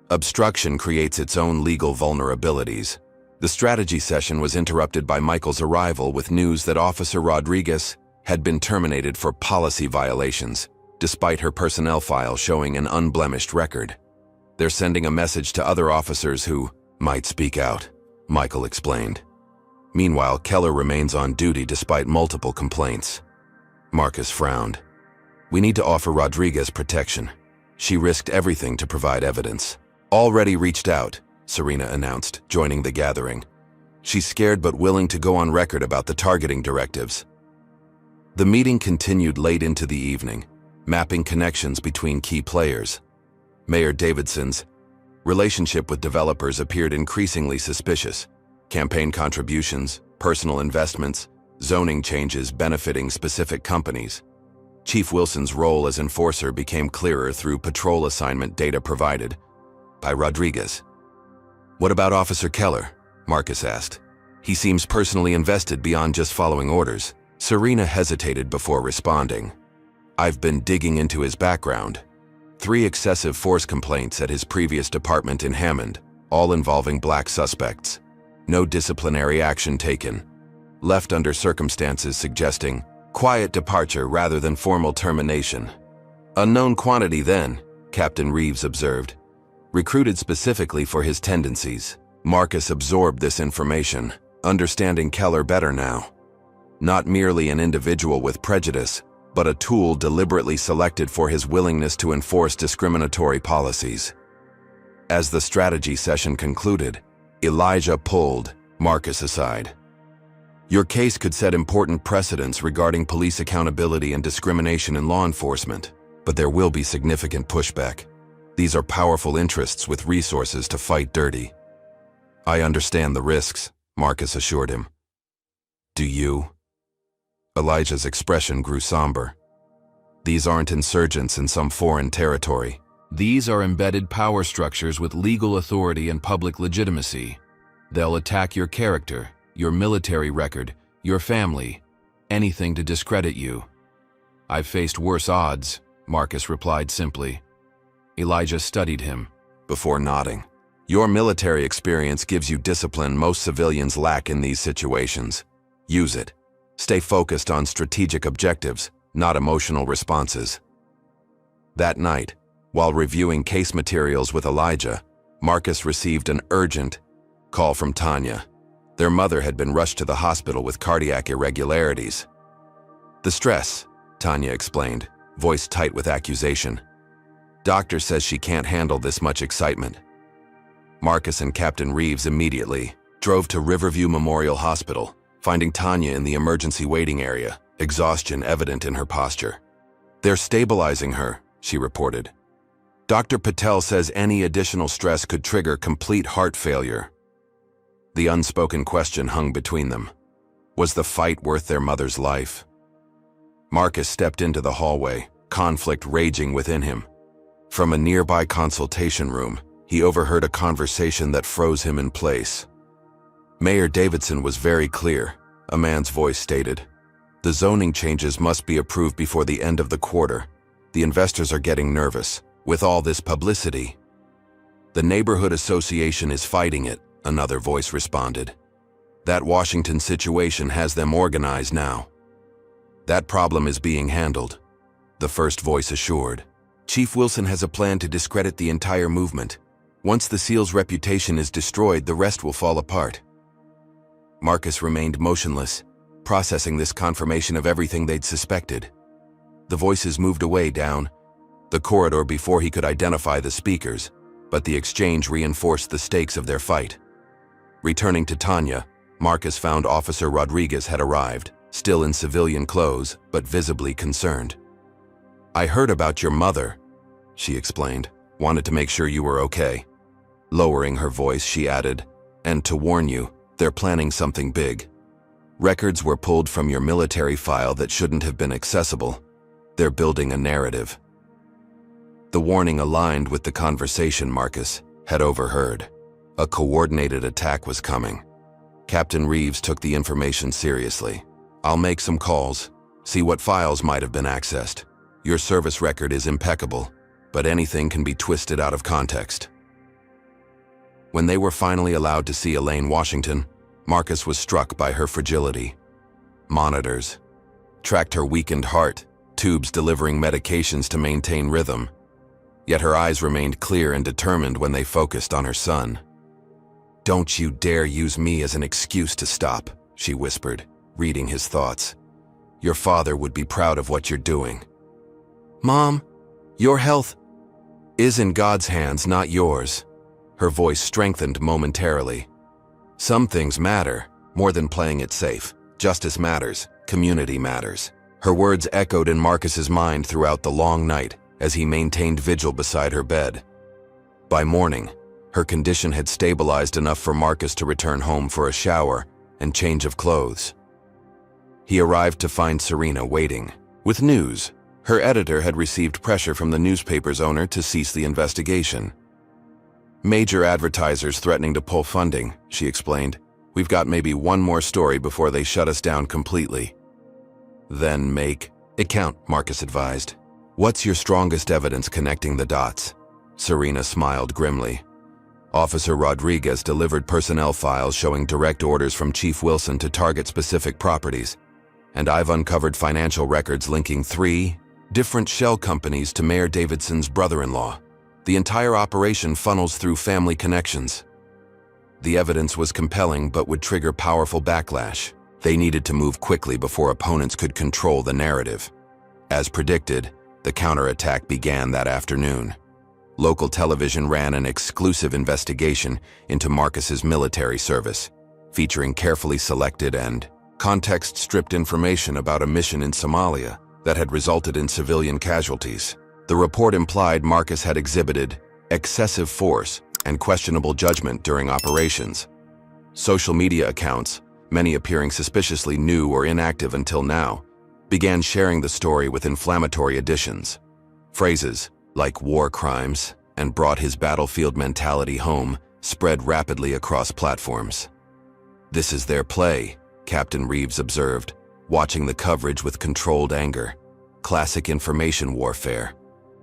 Obstruction creates its own legal vulnerabilities. The strategy session was interrupted by Michael's arrival with news that Officer Rodriguez had been terminated for policy violations, despite her personnel file showing an unblemished record. They're sending a message to other officers who might speak out, Michael explained. Meanwhile, Keller remains on duty despite multiple complaints. Marcus frowned. We need to offer Rodriguez protection. She risked everything to provide evidence. Already reached out, Serena announced, joining the gathering. She's scared but willing to go on record about the targeting directives. The meeting continued late into the evening, mapping connections between key players. Mayor Davidson's relationship with developers appeared increasingly suspicious. Campaign contributions, personal investments, zoning changes benefiting specific companies. Chief Wilson's role as enforcer became clearer through patrol assignment data provided by Rodriguez. What about Officer Keller? Marcus asked. He seems personally invested beyond just following orders. Serena hesitated before responding. I've been digging into his background. 3 excessive force complaints at his previous department in Hammond, all involving black suspects. No disciplinary action taken. Left under circumstances suggesting quiet departure rather than formal termination. Unknown quantity then, Captain Reeves observed. Recruited specifically for his tendencies. Marcus absorbed this information, understanding Keller better now. Not merely an individual with prejudice, but a tool deliberately selected for his willingness to enforce discriminatory policies. As the strategy session concluded, Elijah pulled Marcus aside. Your case could set important precedents regarding police accountability and discrimination in law enforcement, but there will be significant pushback. These are powerful interests with resources to fight dirty. I understand the risks, Marcus assured him. Do you? Elijah's expression grew somber. These aren't insurgents in some foreign territory. These are embedded power structures with legal authority and public legitimacy. They'll attack your character, your military record, your family, anything to discredit you. I've faced worse odds, Marcus replied simply. Elijah studied him, before nodding. Your military experience gives you discipline most civilians lack in these situations. Use it. Stay focused on strategic objectives, not emotional responses. That night, while reviewing case materials with Elijah, Marcus received an urgent call from Tanya. Their mother had been rushed to the hospital with cardiac irregularities. The stress, Tanya explained, voice tight with accusation. Doctor says she can't handle this much excitement. Marcus and Captain Reeves immediately drove to Riverview Memorial Hospital, finding Tanya in the emergency waiting area, exhaustion evident in her posture. They're stabilizing her, she reported. Dr. Patel says any additional stress could trigger complete heart failure. The unspoken question hung between them. Was the fight worth their mother's life? Marcus stepped into the hallway, conflict raging within him. From a nearby consultation room, he overheard a conversation that froze him in place. Mayor Davidson was very clear, a man's voice stated. The zoning changes must be approved before the end of the quarter. The investors are getting nervous, with all this publicity. The neighborhood association is fighting it, another voice responded. That Washington situation has them organized now. That problem is being handled, the first voice assured. Chief Wilson has a plan to discredit the entire movement. Once the SEAL's reputation is destroyed, the rest will fall apart. Marcus remained motionless, processing this confirmation of everything they'd suspected. The voices moved away down the corridor before he could identify the speakers, but the exchange reinforced the stakes of their fight. Returning to Tanya, Marcus found Officer Rodriguez had arrived, still in civilian clothes, but visibly concerned. I heard about your mother, she explained. Wanted to make sure you were okay. Lowering her voice, she added, and to warn you, they're planning something big. Records were pulled from your military file that shouldn't have been accessible. They're building a narrative. The warning aligned with the conversation Marcus had overheard. A coordinated attack was coming. Captain Reeves took the information seriously. I'll make some calls, see what files might have been accessed. Your service record is impeccable, but anything can be twisted out of context. When they were finally allowed to see Elaine Washington, Marcus was struck by her fragility. Monitors tracked her weakened heart, tubes delivering medications to maintain rhythm. Yet her eyes remained clear and determined when they focused on her son. Don't you dare use me as an excuse to stop, she whispered, reading his thoughts. Your father would be proud of what you're doing. Mom, your health is in God's hands, not yours. Her voice strengthened momentarily. Some things matter, more than playing it safe. Justice matters, community matters. Her words echoed in Marcus's mind throughout the long night as he maintained vigil beside her bed. By morning, her condition had stabilized enough for Marcus to return home for a shower and change of clothes. He arrived to find Serena waiting, with news. Her editor had received pressure from the newspaper's owner to cease the investigation. Major advertisers threatening to pull funding, she explained. We've got maybe one more story before they shut us down completely. Then make it count, Marcus advised. What's your strongest evidence connecting the dots? Serena smiled grimly. Officer Rodriguez delivered personnel files showing direct orders from Chief Wilson to target specific properties, and I've uncovered financial records linking 3 different shell companies to Mayor Davidson's brother-in-law. The entire operation funnels through family connections. The evidence was compelling but would trigger powerful backlash. They needed to move quickly before opponents could control the narrative. As predicted, the counterattack began that afternoon. Local television ran an exclusive investigation into Marcus's military service. featuring carefully selected and context-stripped information about a mission in Somalia that had resulted in civilian casualties. The report implied Marcus had exhibited excessive force and questionable judgment during operations. Social media accounts, many appearing suspiciously new or inactive until now, began sharing the story with inflammatory additions. Phrases like war crimes and brought his battlefield mentality home spread rapidly across platforms. "This is their play," Captain Reeves observed, watching the coverage with controlled anger. "Classic information warfare.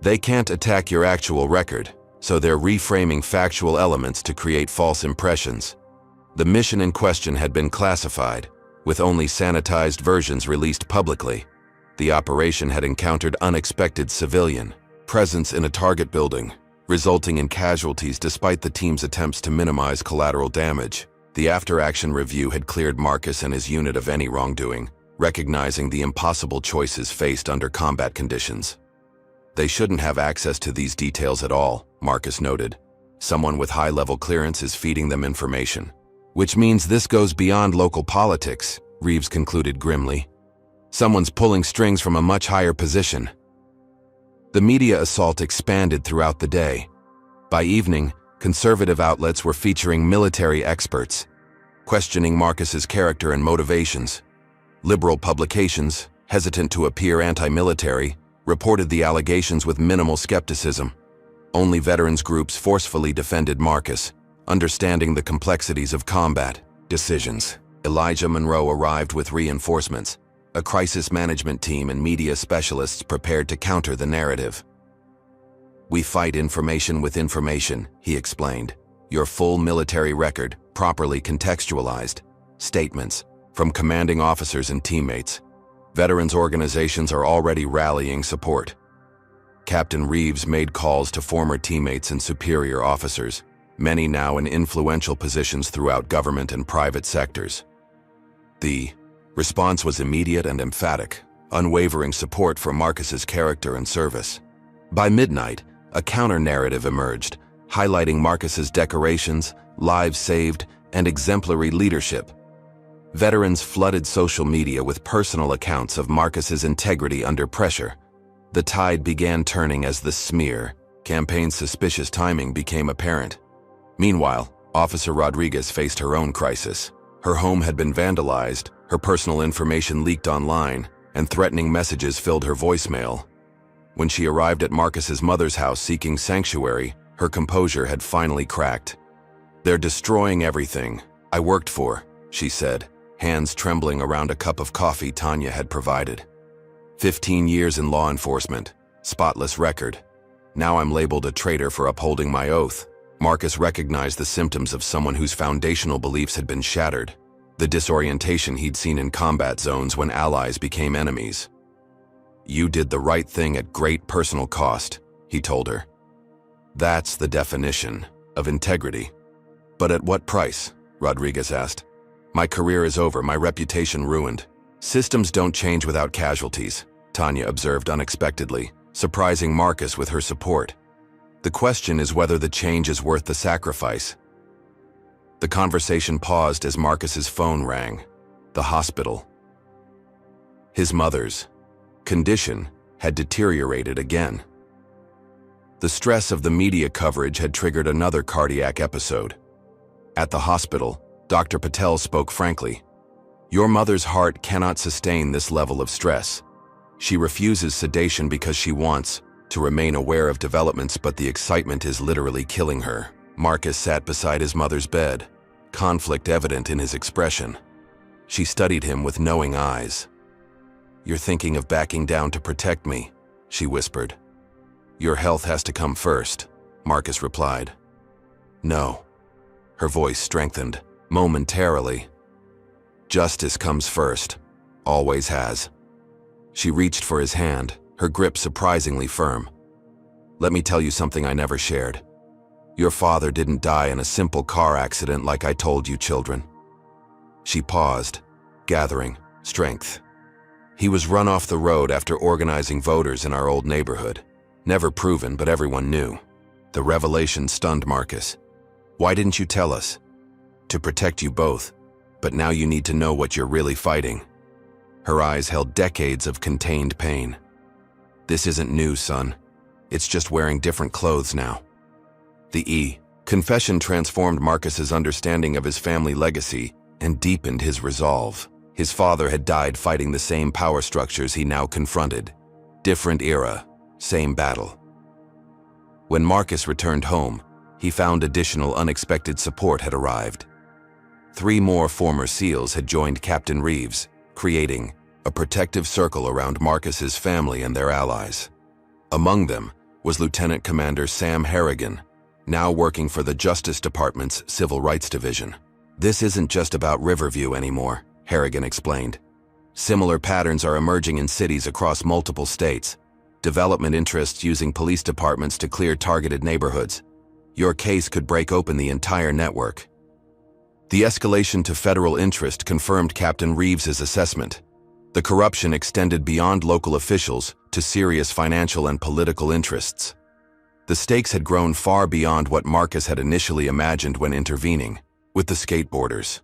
They can't attack your actual record, so they're reframing factual elements to create false impressions." The mission in question had been classified, with only sanitized versions released publicly. The operation had encountered unexpected civilian presence in a target building, resulting in casualties despite the team's attempts to minimize collateral damage. The after-action review had cleared Marcus and his unit of any wrongdoing, recognizing the impossible choices faced under combat conditions. "They shouldn't have access to these details at all," Marcus noted. "Someone with high-level clearance is feeding them information." "Which means this goes beyond local politics," Reeves concluded grimly. "Someone's pulling strings from a much higher position." The media assault expanded throughout the day. By evening, conservative outlets were featuring military experts, questioning Marcus's character and motivations. Liberal publications, hesitant to appear anti-military, reported the allegations with minimal skepticism. Only veterans groups forcefully defended Marcus, understanding the complexities of combat decisions. Elijah Monroe arrived with reinforcements, a crisis management team and media specialists prepared to counter the narrative. "We fight information with information," he explained. "Your full military record, properly contextualized. Statements from commanding officers and teammates. Veterans organizations are already rallying support." Captain Reeves made calls to former teammates and superior officers, many now in influential positions throughout government and private sectors. The response was immediate and emphatic, unwavering support for Marcus's character and service. By midnight, a counter-narrative emerged, highlighting Marcus's decorations, lives saved, and exemplary leadership. Veterans flooded social media with personal accounts of Marcus's integrity under pressure. The tide began turning as the smear campaign's suspicious timing became apparent. Meanwhile, Officer Rodriguez faced her own crisis. Her home had been vandalized, her personal information leaked online, and threatening messages filled her voicemail. When she arrived at Marcus's mother's house seeking sanctuary, her composure had finally cracked. "They're destroying everything I worked for," she said, hands trembling around a cup of coffee Tanya had provided. 15 years in law enforcement, spotless record. Now I'm labeled a traitor for upholding my oath. Marcus recognized the symptoms of someone whose foundational beliefs had been shattered, the disorientation he'd seen in combat zones when allies became enemies. "You did the right thing at great personal cost," he told her. "That's the definition of integrity." "But at what price?" Rodriguez asked. "My career is over, my reputation ruined." "Systems don't change without casualties," Tanya observed unexpectedly, surprising Marcus with her support. "The question is whether the change is worth the sacrifice." The conversation paused as Marcus's phone rang. The hospital. His mother's condition had deteriorated again. The stress of the media coverage had triggered another cardiac episode. At the hospital, Dr. Patel spoke frankly. "Your mother's heart cannot sustain this level of stress. She refuses sedation because she wants to remain aware of developments, but the excitement is literally killing her." Marcus sat beside his mother's bed, conflict evident in his expression. She studied him with knowing eyes. "You're thinking of backing down to protect me," she whispered. "Your health has to come first," Marcus replied. "No." Her voice strengthened, momentarily. "Justice comes first. Always has." She reached for his hand, her grip surprisingly firm. "Let me tell you something I never shared. Your father didn't die in a simple car accident like I told you children." She paused, gathering strength. "He was run off the road after organizing voters in our old neighborhood. Never proven, but everyone knew." The revelation stunned Marcus. "Why didn't you tell us?" "To protect you both. But now you need to know what you're really fighting. Her eyes held decades of contained pain. This isn't new, son. It's just wearing different clothes now. The confession transformed Marcus's understanding of his family legacy and deepened his resolve. His father had died fighting the same power structures he now confronted. Different era, same battle. When Marcus returned home, he found additional unexpected support had arrived. 3 more former SEALs had joined Captain Reeves, creating a protective circle around Marcus's family and their allies. Among them was Lieutenant Commander Sam Harrigan, now working for the Justice Department's Civil Rights Division. This isn't just about Riverview anymore, Harrigan explained. Similar patterns are emerging in cities across multiple states. Development interests using police departments to clear targeted neighborhoods. Your case could break open the entire network. The escalation to federal interest confirmed Captain Reeves's assessment. The corruption extended beyond local officials to serious financial and political interests. The stakes had grown far beyond what Marcus had initially imagined when intervening with the skateboarders.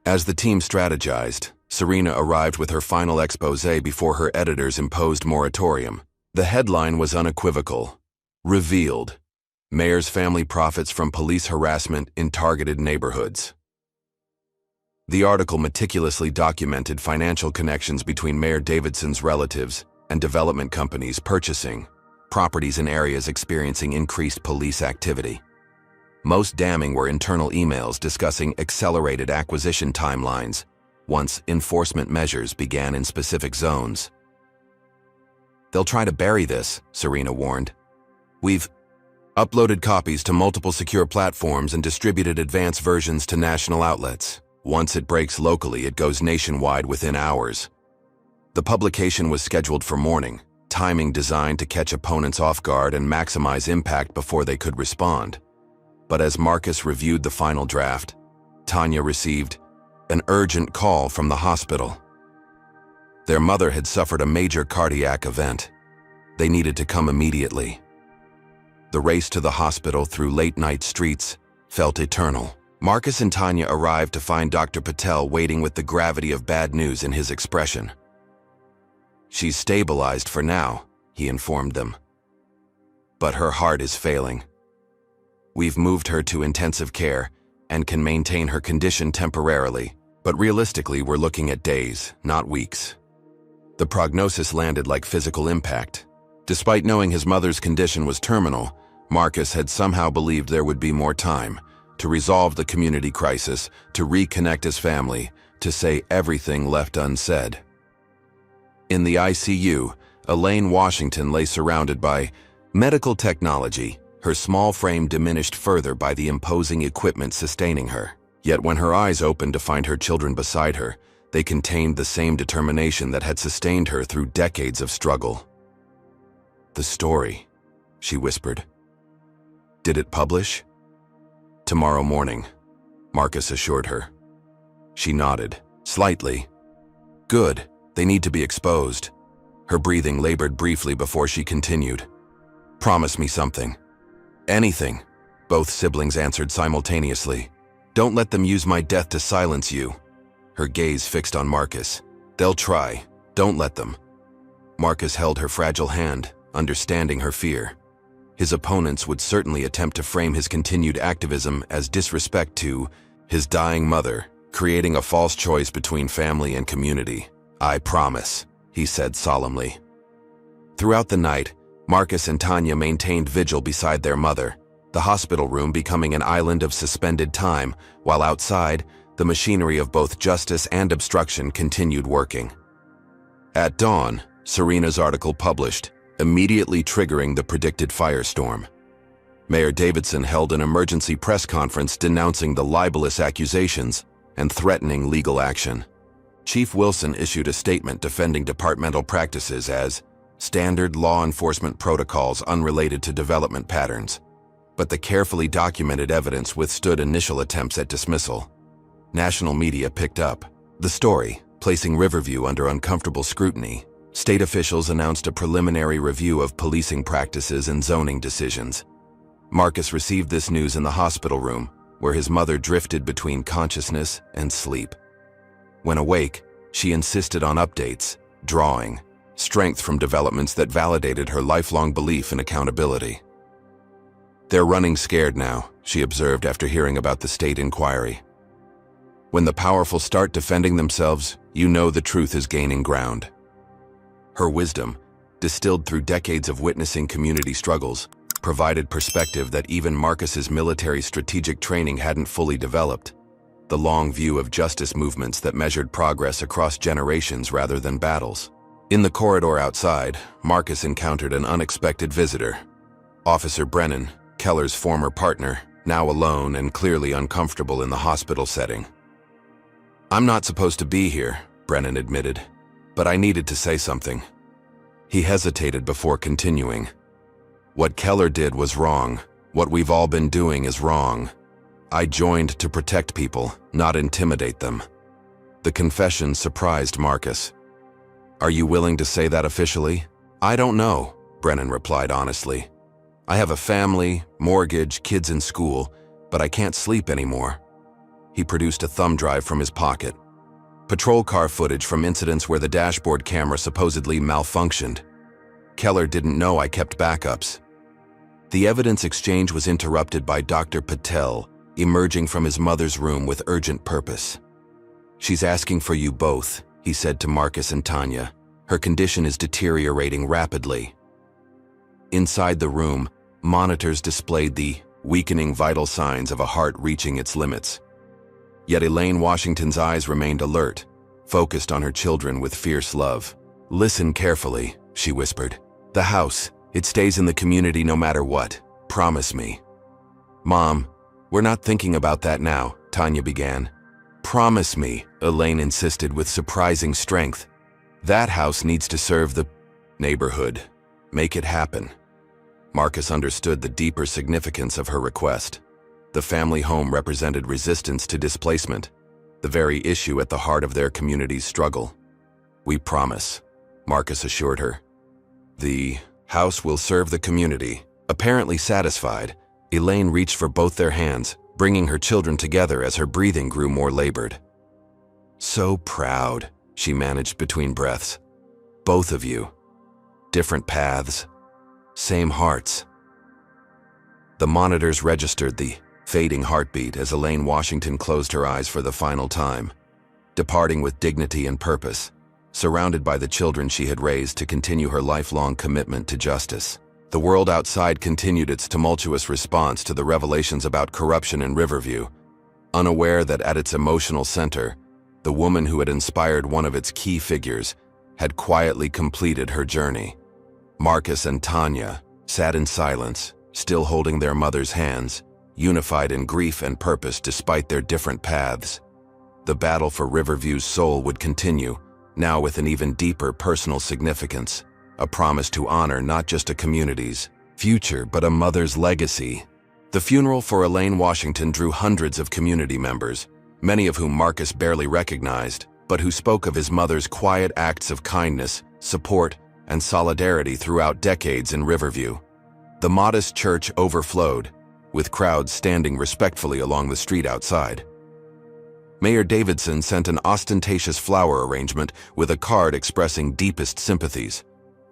As the team strategized, Serena arrived with her final exposé before her editors imposed moratorium. The headline was unequivocal. Revealed. Mayor's family profits from police harassment in targeted neighborhoods. The article meticulously documented financial connections between Mayor Davidson's relatives and development companies purchasing properties in areas experiencing increased police activity. Most damning were internal emails discussing accelerated acquisition timelines once enforcement measures began in specific zones. They'll try to bury this, Serena warned. We've uploaded copies to multiple secure platforms and distributed advanced versions to national outlets. Once it breaks locally, it goes nationwide within hours. The publication was scheduled for morning, timing designed to catch opponents off guard and maximize impact before they could respond. But as Marcus reviewed the final draft, Tanya received an urgent call from the hospital. Their mother had suffered a major cardiac event. They needed to come immediately. The race to the hospital through late-night streets felt eternal. Marcus and Tanya arrived to find Dr. Patel waiting with the gravity of bad news in his expression. She's stabilized for now, he informed them. But her heart is failing. We've moved her to intensive care and can maintain her condition temporarily, but realistically we're looking at days, not weeks. The prognosis landed like physical impact. Despite knowing his mother's condition was terminal, Marcus had somehow believed there would be more time to resolve the community crisis, to reconnect his family, to say everything left unsaid. In the ICU, Elaine Washington lay surrounded by medical technology, her small frame diminished further by the imposing equipment sustaining her. Yet when her eyes opened to find her children beside her, they contained the same determination that had sustained her through decades of struggle. The story, she whispered. Did it publish? Tomorrow morning, Marcus assured her. She nodded, slightly. Good, they need to be exposed. Her breathing labored briefly before she continued. Promise me something. Anything, both siblings answered simultaneously. Don't let them use my death to silence you. Her gaze fixed on Marcus. They'll try. Don't let them. Marcus held her fragile hand, understanding her fear. His opponents would certainly attempt to frame his continued activism as disrespect to his dying mother, creating a false choice between family and community. I promise, he said solemnly. Throughout the night, Marcus and Tanya maintained vigil beside their mother, the hospital room becoming an island of suspended time, while outside, the machinery of both justice and obstruction continued working. At dawn, Serena's article published, immediately triggering the predicted firestorm. Mayor Davidson held an emergency press conference denouncing the libelous accusations and threatening legal action. Chief Wilson issued a statement defending departmental practices as standard law enforcement protocols unrelated to development patterns, but the carefully documented evidence withstood initial attempts at dismissal. National media picked up the story, placing Riverview under uncomfortable scrutiny. State officials announced a preliminary review of policing practices and zoning decisions. Marcus received this news in the hospital room, where his mother drifted between consciousness and sleep. When awake, she insisted on updates, drawing, strength from developments that validated her lifelong belief in accountability. "They're running scared now," she observed after hearing about the state inquiry. "When the powerful start defending themselves, you know the truth is gaining ground." Her wisdom, distilled through decades of witnessing community struggles, provided perspective that even Marcus's military strategic training hadn't fully developed, the long view of justice movements that measured progress across generations rather than battles. In the corridor outside, Marcus encountered an unexpected visitor. Officer Brennan, Keller's former partner, now alone and clearly uncomfortable in the hospital setting. "I'm not supposed to be here," Brennan admitted, "but I needed to say something." He hesitated before continuing. "What Keller did was wrong. What we've all been doing is wrong. I joined to protect people, not intimidate them." The confession surprised Marcus. "Are you willing to say that officially?" "I don't know," Brennan replied honestly. "I have a family, mortgage, kids in school, but I can't sleep anymore." He produced a thumb drive from his pocket. Patrol car footage from incidents where the dashboard camera supposedly malfunctioned. "Keller didn't know I kept backups." The evidence exchange was interrupted by Dr. Patel, emerging from his mother's room with urgent purpose. "She's asking for you both," he said to Marcus and Tanya. "Her condition is deteriorating rapidly." Inside the room, monitors displayed the weakening vital signs of a heart reaching its limits. Yet Elaine Washington's eyes remained alert, focused on her children with fierce love. "Listen carefully," she whispered. "The house, it stays in the community no matter what. Promise me." "Mom, we're not thinking about that now," Tanya began. "Promise me," Elaine insisted with surprising strength. "That house needs to serve the neighborhood. Make it happen." Marcus understood the deeper significance of her request. The family home represented resistance to displacement, the very issue at the heart of their community's struggle. "We promise," Marcus assured her. "The house will serve the community." Apparently satisfied, Elaine reached for both their hands, bringing her children together as her breathing grew more labored. "So proud," she managed between breaths. "Both of you. Different paths, same hearts." The monitors registered the fading heartbeat as Elaine Washington closed her eyes for the final time, departing with dignity and purpose, surrounded by the children she had raised to continue her lifelong commitment to justice. The world outside continued its tumultuous response to the revelations about corruption in Riverview, unaware that at its emotional center, the woman who had inspired one of its key figures had quietly completed her journey. Marcus and Tanya sat in silence, still holding their mother's hands, unified in grief and purpose despite their different paths. The battle for Riverview's soul would continue, now with an even deeper personal significance, a promise to honor not just a community's future but a mother's legacy. The funeral for Elaine Washington drew hundreds of community members, many of whom Marcus barely recognized, but who spoke of his mother's quiet acts of kindness, support, and solidarity throughout decades in Riverview. The modest church overflowed, with crowds standing respectfully along the street outside. Mayor Davidson sent an ostentatious flower arrangement with a card expressing deepest sympathies,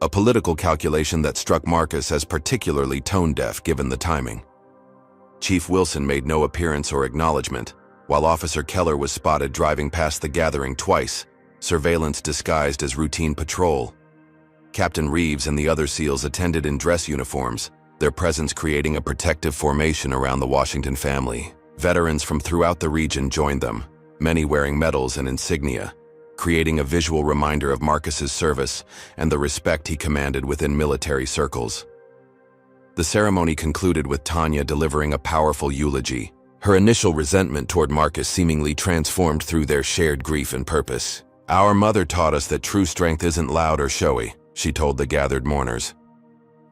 a political calculation that struck Marcus as particularly tone-deaf given the timing. Chief Wilson made no appearance or acknowledgement, while Officer Keller was spotted driving past the gathering twice, surveillance disguised as routine patrol. Captain Reeves and the other SEALs attended in dress uniforms, their presence creating a protective formation around the Washington family. Veterans from throughout the region joined them, many wearing medals and insignia, creating a visual reminder of Marcus's service and the respect he commanded within military circles. The ceremony concluded with Tanya delivering a powerful eulogy, her initial resentment toward Marcus seemingly transformed through their shared grief and purpose. "Our mother taught us that true strength isn't loud or showy," she told the gathered mourners.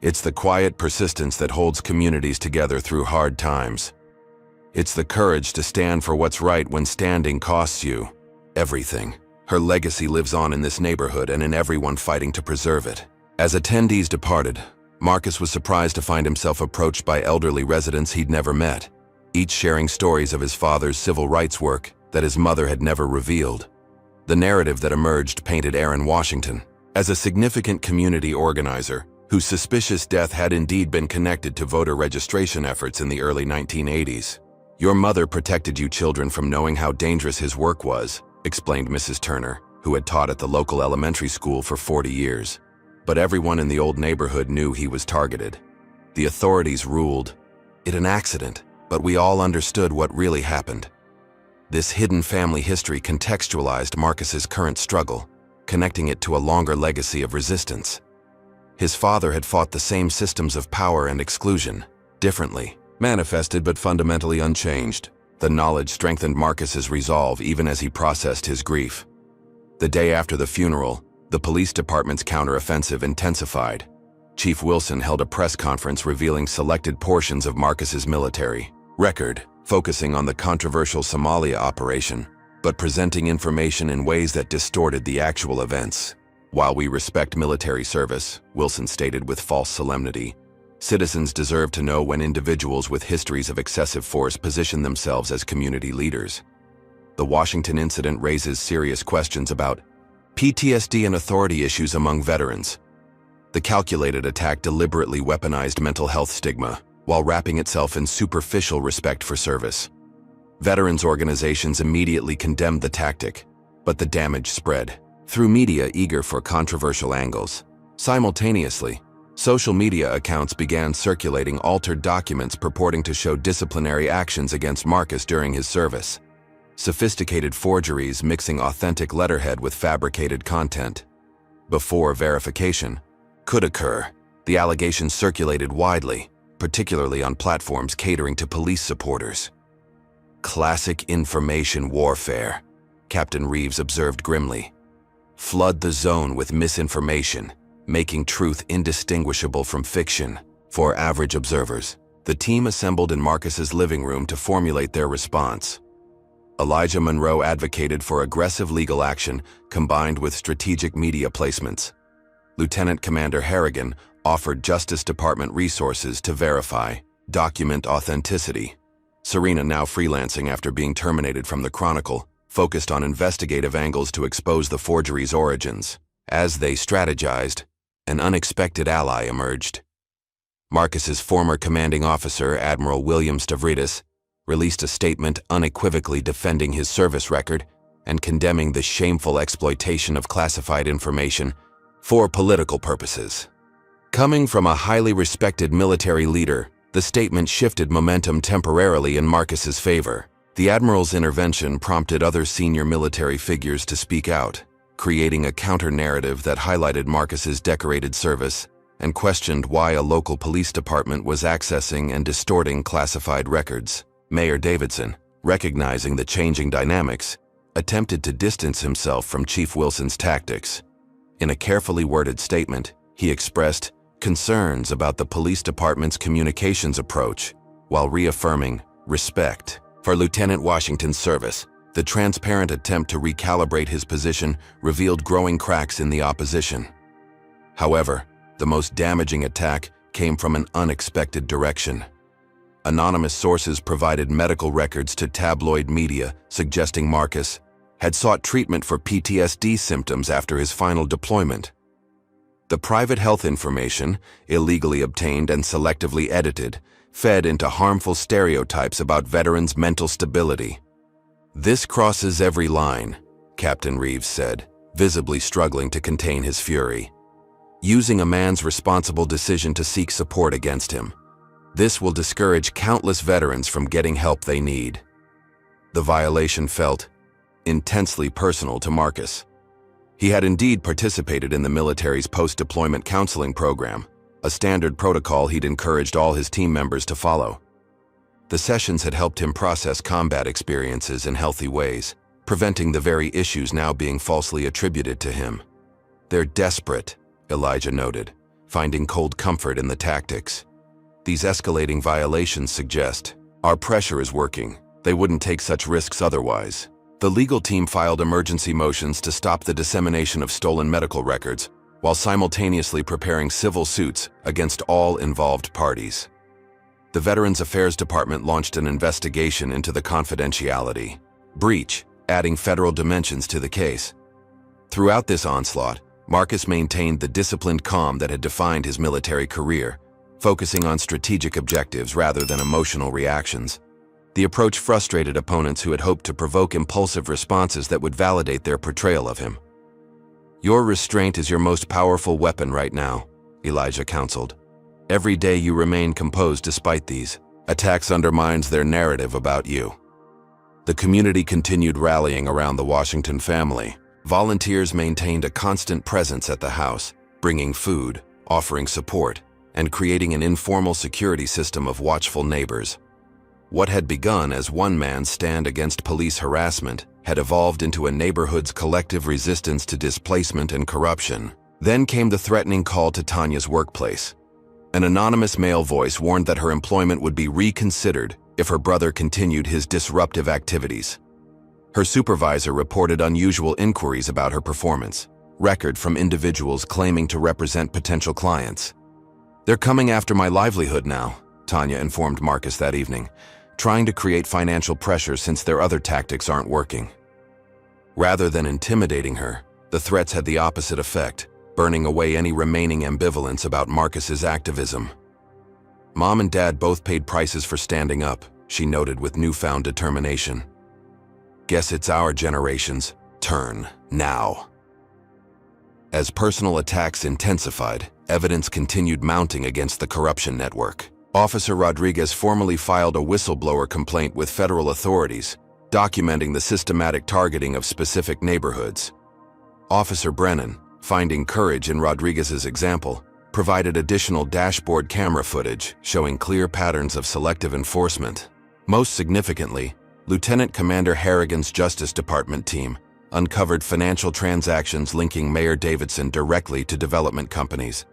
"It's the quiet persistence that holds communities together through hard times. It's the courage to stand for what's right when standing costs you everything." Her legacy lives on in this neighborhood and in everyone fighting to preserve it. As attendees departed, Marcus was surprised to find himself approached by elderly residents he'd never met. each sharing stories of his father's civil rights work that his mother had never revealed. The narrative that emerged painted Aaron Washington as a significant community organizer whose suspicious death had indeed been connected to voter registration efforts in the early 1980s. "Your mother protected you children from knowing how dangerous his work was," explained Mrs. Turner, who had taught at the local elementary school for 40 years. "But everyone in the old neighborhood knew he was targeted. The authorities ruled it an accident, but we all understood what really happened." This hidden family history contextualized Marcus's current struggle, connecting it to a longer legacy of resistance. His father had fought the same systems of power and exclusion, differently, manifested but fundamentally unchanged. The knowledge strengthened Marcus's resolve even as he processed his grief. The day after the funeral, the police department's counteroffensive intensified. Chief Wilson held a press conference revealing selected portions of Marcus's military record, focusing on the controversial Somalia operation, but presenting information in ways that distorted the actual events. "While we respect military service," Wilson stated with false solemnity, "citizens deserve to know when individuals with histories of excessive force position themselves as community leaders." The Washington incident raises serious questions about PTSD and authority issues among veterans. The calculated attack deliberately weaponized mental health stigma, while wrapping itself in superficial respect for service. Veterans organizations immediately condemned the tactic, but the damage spread through media eager for controversial angles. Simultaneously, social media accounts began circulating altered documents purporting to show disciplinary actions against Marcus during his service. Sophisticated forgeries mixing authentic letterhead with fabricated content. Before verification could occur, the allegations circulated widely, particularly on platforms catering to police supporters. "Classic information warfare," Captain Reeves observed grimly. "Flood the zone with misinformation, making truth indistinguishable from fiction." For average observers, the team assembled in Marcus's living room to formulate their response. Elijah Monroe advocated for aggressive legal action combined with strategic media placements. Lieutenant Commander Harrigan offered Justice Department resources to verify, document authenticity. Serena, now freelancing after being terminated from the Chronicle, focused on investigative angles to expose the forgery's origins. As they strategized, an unexpected ally emerged. Marcus's former commanding officer, Admiral William Stavridis, released a statement unequivocally defending his service record and condemning the shameful exploitation of classified information for political purposes. Coming from a highly respected military leader, the statement shifted momentum temporarily in Marcus's favor. The Admiral's intervention prompted other senior military figures to speak out, creating a counter-narrative that highlighted Marcus's decorated service and questioned why a local police department was accessing and distorting classified records. Mayor Davidson, recognizing the changing dynamics, attempted to distance himself from Chief Wilson's tactics. In a carefully worded statement, he expressed concerns about the police department's communications approach, while reaffirming respect for Lieutenant Washington's service. The transparent attempt to recalibrate his position revealed growing cracks in the opposition. However, the most damaging attack came from an unexpected direction. Anonymous sources provided medical records to tabloid media suggesting Marcus had sought treatment for PTSD symptoms after his final deployment. The private health information, illegally obtained and selectively edited, fed into harmful stereotypes about veterans' mental stability. "This crosses every line," Captain Reeves said, visibly struggling to contain his fury. "Using a man's responsible decision to seek support against him. This will discourage countless veterans from getting help they need." The violation felt intensely personal to Marcus. He had indeed participated in the military's post-deployment counseling program, a standard protocol he'd encouraged all his team members to follow. The sessions had helped him process combat experiences in healthy ways, preventing the very issues now being falsely attributed to him. "They're desperate," Elijah noted, finding cold comfort in the tactics. "These escalating violations suggest our pressure is working. They wouldn't take such risks otherwise." The legal team filed emergency motions to stop the dissemination of stolen medical records, while simultaneously preparing civil suits against all involved parties. the Veterans Affairs Department launched an investigation into the confidentiality breach, adding federal dimensions to the case. Throughout this onslaught, Marcus maintained the disciplined calm that had defined his military career, focusing on strategic objectives rather than emotional reactions. The approach frustrated opponents who had hoped to provoke impulsive responses that would validate their portrayal of him. "Your restraint is your most powerful weapon right now," Elijah counseled. "Every day you remain composed despite these attacks undermines their narrative about you." The community continued rallying around the Washington family. Volunteers maintained a constant presence at the house, bringing food, offering support, and creating an informal security system of watchful neighbors. What had begun as one man's stand against police harassment had evolved into a neighborhood's collective resistance to displacement and corruption. Then came the threatening call to Tanya's workplace. An anonymous male voice warned that her employment would be reconsidered if her brother continued his disruptive activities. Her supervisor reported unusual inquiries about her performance, record from individuals claiming to represent potential clients. "They're coming after my livelihood now," Tanya informed Marcus that evening, trying to create financial pressure since their other tactics aren't working. Rather than intimidating her, the threats had the opposite effect, burning away any remaining ambivalence about Marcus's activism. "Mom and Dad both paid prices for standing up," she noted with newfound determination. "Guess it's our generation's turn now." As personal attacks intensified, evidence continued mounting against the corruption network. Officer Rodriguez formally filed a whistleblower complaint with federal authorities, documenting the systematic targeting of specific neighborhoods. Officer Brennan, finding courage in Rodriguez's example, provided additional dashboard camera footage showing clear patterns of selective enforcement. Most significantly, Lieutenant Commander Harrigan's Justice Department team uncovered financial transactions linking Mayor Davidson directly to development companies,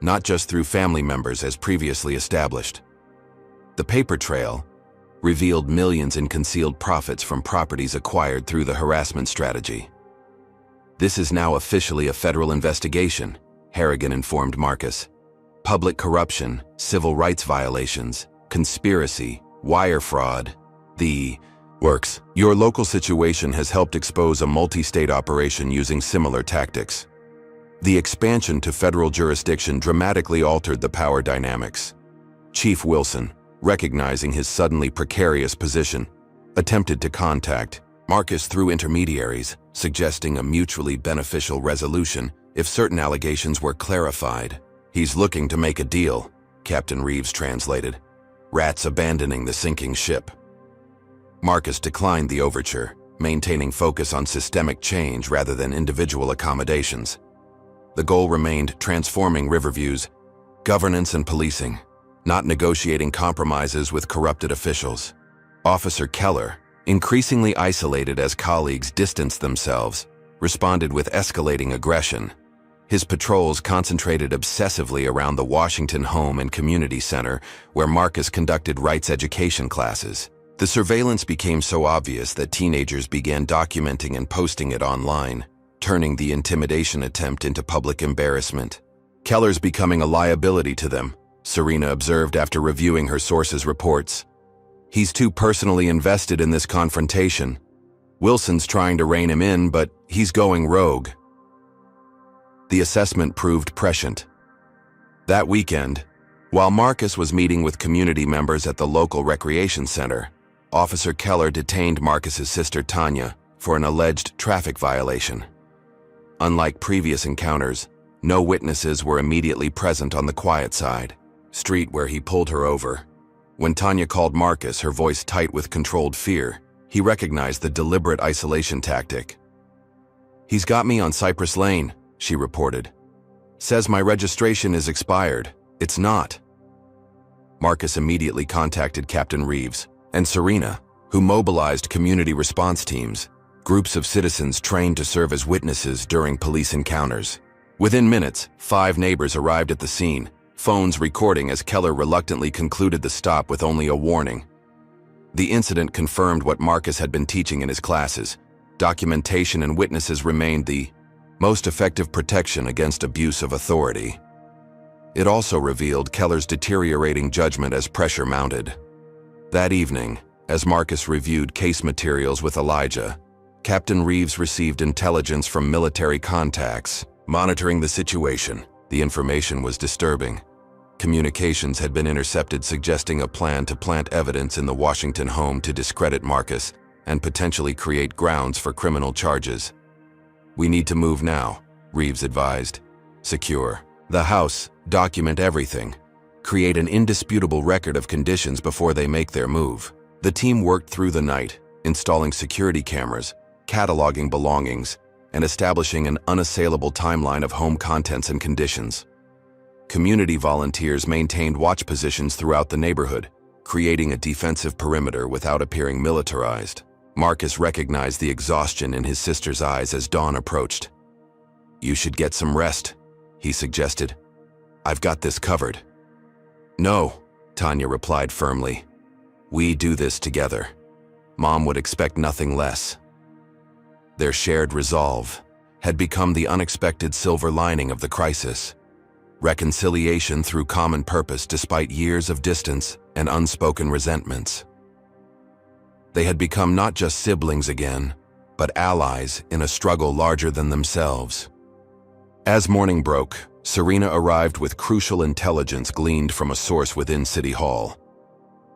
not just through family members as previously established. The paper trail revealed millions in concealed profits from properties acquired through the harassment strategy. "This is now officially a federal investigation," Harrigan informed Marcus. "Public corruption, civil rights violations, conspiracy, wire fraud, the works. Your local situation has helped expose a multi-state operation using similar tactics. The expansion to federal jurisdiction dramatically altered the power dynamics." Chief Wilson, recognizing his suddenly precarious position, attempted to contact Marcus through intermediaries, suggesting a mutually beneficial resolution if certain allegations were clarified. "He's looking to make a deal," Captain Reeves translated. "Rats abandoning the sinking ship." Marcus declined the overture, maintaining focus on systemic change rather than individual accommodations. The goal remained transforming Riverview's governance and policing, not negotiating compromises with corrupted officials. Officer Keller, increasingly isolated as colleagues distanced themselves, responded with escalating aggression. His patrols concentrated obsessively around the Washington Home and Community Center, where Marcus conducted rights education classes. The surveillance became so obvious that teenagers began documenting and posting it online, turning the intimidation attempt into public embarrassment. "Keller's becoming a liability to them," Serena observed after reviewing her sources' reports. "He's too personally invested in this confrontation. Wilson's trying to rein him in, but he's going rogue." The assessment proved prescient. That weekend, while Marcus was meeting with community members at the local recreation center, Officer Keller detained Marcus's sister Tanya for an alleged traffic violation. Unlike previous encounters, no witnesses were immediately present on the quiet side, street where he pulled her over. When Tanya called Marcus, her voice tight with controlled fear, he recognized the deliberate isolation tactic. "He's got me on Cypress Lane," she reported. "Says my registration is expired. It's not." Marcus immediately contacted Captain Reeves and Serena, who mobilized community response teams, groups of citizens trained to serve as witnesses during police encounters. Within minutes, 5 neighbors arrived at the scene, phones recording as Keller reluctantly concluded the stop with only a warning. The incident confirmed what Marcus had been teaching in his classes. Documentation and witnesses remained the most effective protection against abuse of authority. It also revealed Keller's deteriorating judgment as pressure mounted. That evening, as Marcus reviewed case materials with Elijah, Captain Reeves received intelligence from military contacts. Monitoring the situation, the information was disturbing. Communications had been intercepted suggesting a plan to plant evidence in the Washington home to discredit Marcus and potentially create grounds for criminal charges. "We need to move now," Reeves advised. "Secure the house, document everything, create an indisputable record of conditions before they make their move." The team worked through the night, installing security cameras, cataloging belongings, and establishing an unassailable timeline of home contents and conditions. Community volunteers maintained watch positions throughout the neighborhood, creating a defensive perimeter without appearing militarized. Marcus recognized the exhaustion in his sister's eyes as dawn approached. "You should get some rest," he suggested. "I've got this covered." "No," Tanya replied firmly. "We do this together. Mom would expect nothing less." Their shared resolve had become the unexpected silver lining of the crisis. Reconciliation through common purpose despite years of distance and unspoken resentments. They had become not just siblings again, but allies in a struggle larger than themselves. As morning broke, Serena arrived with crucial intelligence gleaned from a source within City Hall.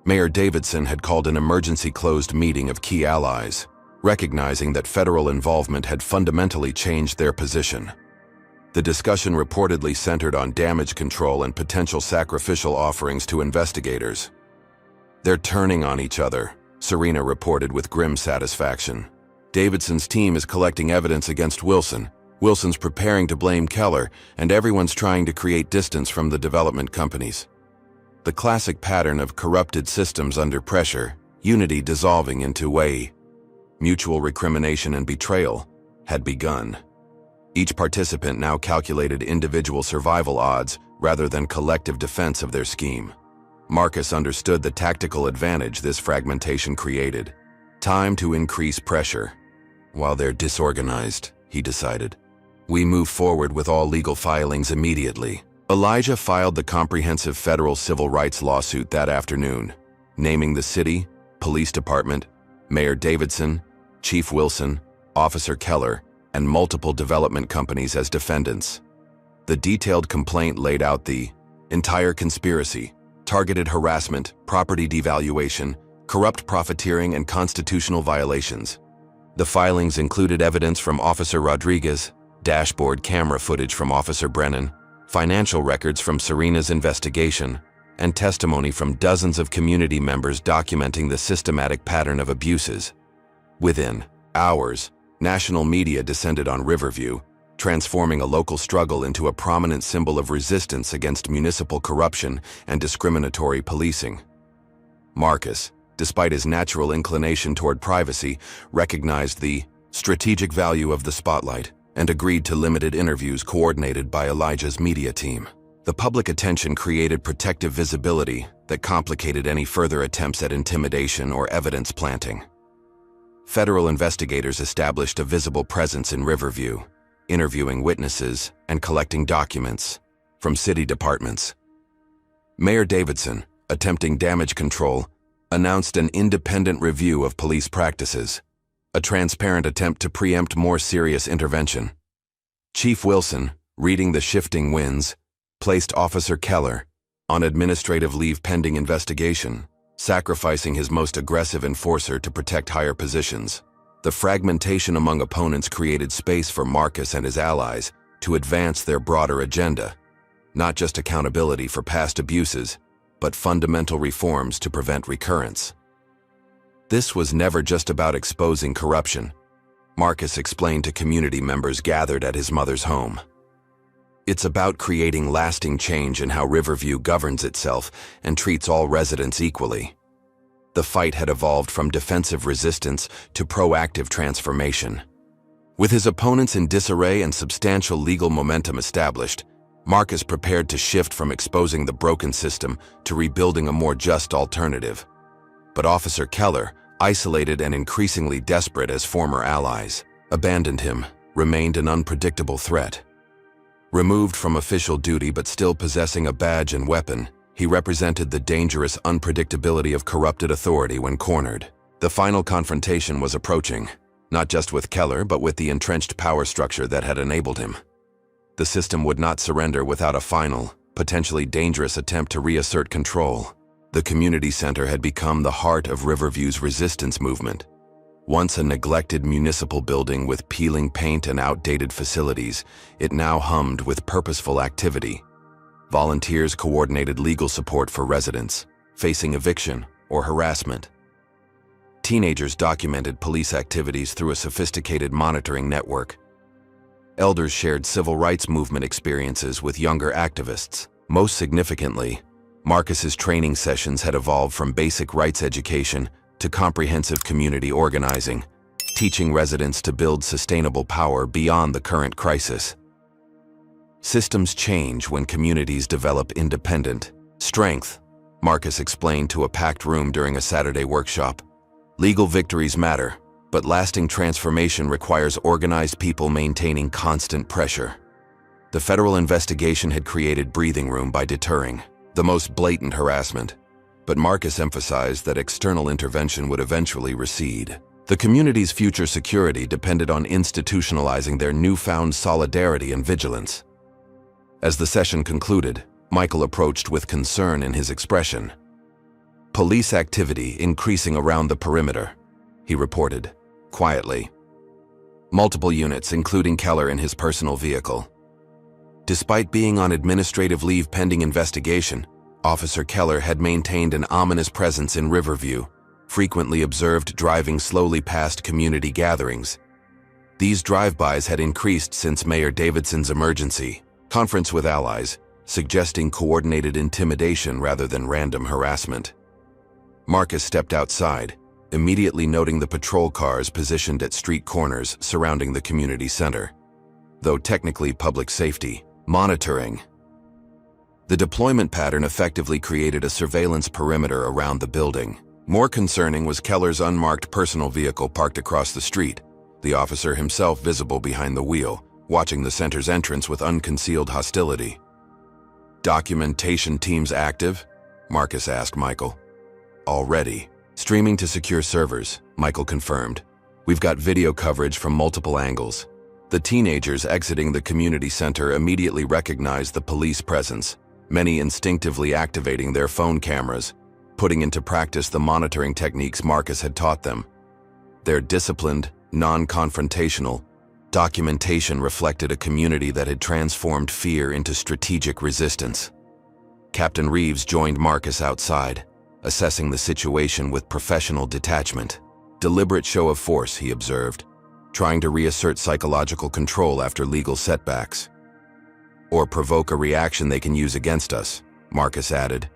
Mayor Davidson had called an emergency closed meeting of key allies, recognizing that federal involvement had fundamentally changed their position. The discussion reportedly centered on damage control and potential sacrificial offerings to investigators. "They're turning on each other," Serena reported with grim satisfaction. "Davidson's team is collecting evidence against Wilson. Wilson's preparing to blame Keller, and everyone's trying to create distance from the development companies." The classic pattern of corrupted systems under pressure, unity dissolving into mutual recrimination and betrayal, had begun. Each participant now calculated individual survival odds rather than collective defense of their scheme. Marcus understood the tactical advantage this fragmentation created. Time to increase pressure. While they're disorganized, he decided. "We move forward with all legal filings immediately." Elijah filed the comprehensive federal civil rights lawsuit that afternoon, naming the city, police department, Mayor Davidson, Chief Wilson, Officer Keller, and multiple development companies as defendants. The detailed complaint laid out the entire conspiracy: targeted harassment, property devaluation, corrupt profiteering, and constitutional violations. The filings included evidence from Officer Rodriguez, dashboard camera footage from Officer Brennan, financial records from Serena's investigation, and testimony from dozens of community members documenting the systematic pattern of abuses. Within hours, national media descended on Riverview, transforming a local struggle into a prominent symbol of resistance against municipal corruption and discriminatory policing. Marcus, despite his natural inclination toward privacy, recognized the strategic value of the spotlight and agreed to limited interviews coordinated by Elijah's media team. The public attention created protective visibility that complicated any further attempts at intimidation or evidence planting. Federal investigators established a visible presence in Riverview, interviewing witnesses and collecting documents from city departments. Mayor Davidson, attempting damage control, announced an independent review of police practices, a transparent attempt to preempt more serious intervention. Chief Wilson, reading the shifting winds, placed Officer Keller on administrative leave pending investigation, sacrificing his most aggressive enforcer to protect higher positions. The fragmentation among opponents created space for Marcus and his allies to advance their broader agenda, not just accountability for past abuses, but fundamental reforms to prevent recurrence. This was never just about exposing corruption, Marcus explained to community members gathered at his mother's home. It's about creating lasting change in how Riverview governs itself and treats all residents equally. The fight had evolved from defensive resistance to proactive transformation. With his opponents in disarray and substantial legal momentum established, Marcus prepared to shift from exposing the broken system to rebuilding a more just alternative. But Officer Keller, isolated and increasingly desperate as former allies, abandoned him, remained an unpredictable threat. Removed from official duty but still possessing a badge and weapon, he represented the dangerous unpredictability of corrupted authority when cornered. The final confrontation was approaching, not just with Keller but with the entrenched power structure that had enabled him. The system would not surrender without a final, potentially dangerous attempt to reassert control. The community center had become the heart of Riverview's resistance movement. Once a neglected municipal building with peeling paint and outdated facilities, it now hummed with purposeful activity. Volunteers coordinated legal support for residents facing eviction or harassment. Teenagers documented police activities through a sophisticated monitoring network. Elders shared civil rights movement experiences with younger activists. Most significantly, Marcus's training sessions had evolved from basic rights education to comprehensive community organizing, teaching residents to build sustainable power beyond the current crisis. Systems change when communities develop independent strength, Marcus explained to a packed room during a Saturday workshop. Legal victories matter, but lasting transformation requires organized people maintaining constant pressure. The federal investigation had created breathing room by deterring the most blatant harassment, but Marcus emphasized that external intervention would eventually recede. The community's future security depended on institutionalizing their newfound solidarity and vigilance. As the session concluded, Michael approached with concern in his expression. "Police activity increasing around the perimeter," he reported, quietly. "Multiple units, including Keller in his personal vehicle." Despite being on administrative leave pending investigation, Officer Keller had maintained an ominous presence in Riverview, frequently observed driving slowly past community gatherings. These drive-bys had increased since Mayor Davidson's emergency conference with allies, suggesting coordinated intimidation rather than random harassment. Marcus stepped outside, immediately noting the patrol cars positioned at street corners surrounding the community center. Though technically public safety, monitoring. The deployment pattern effectively created a surveillance perimeter around the building. More concerning was Keller's unmarked personal vehicle parked across the street, the officer himself visible behind the wheel, watching the center's entrance with unconcealed hostility. "Documentation teams active?" Marcus asked Michael. "Already. Streaming to secure servers," Michael confirmed. "We've got video coverage from multiple angles." The teenagers exiting the community center immediately recognized the police presence, many instinctively activating their phone cameras, putting into practice the monitoring techniques Marcus had taught them. Their disciplined, non-confrontational documentation reflected a community that had transformed fear into strategic resistance. Captain Reeves joined Marcus outside, assessing the situation with professional detachment. "Deliberate show of force," he observed, "trying to reassert psychological control after legal setbacks. Or provoke a reaction they can use against us," Marcus added.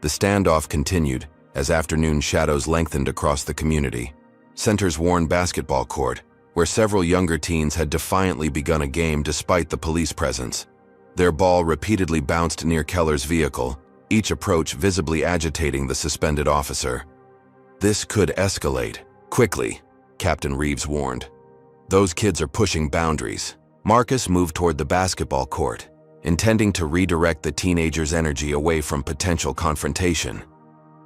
The standoff continued as afternoon shadows lengthened across the community. Center's worn basketball court, where several younger teens had defiantly begun a game despite the police presence. Their ball repeatedly bounced near Keller's vehicle, each approach visibly agitating the suspended officer. "This could escalate quickly," Captain Reeves warned. "Those kids are pushing boundaries." Marcus moved toward the basketball court, intending to redirect the teenagers' energy away from potential confrontation.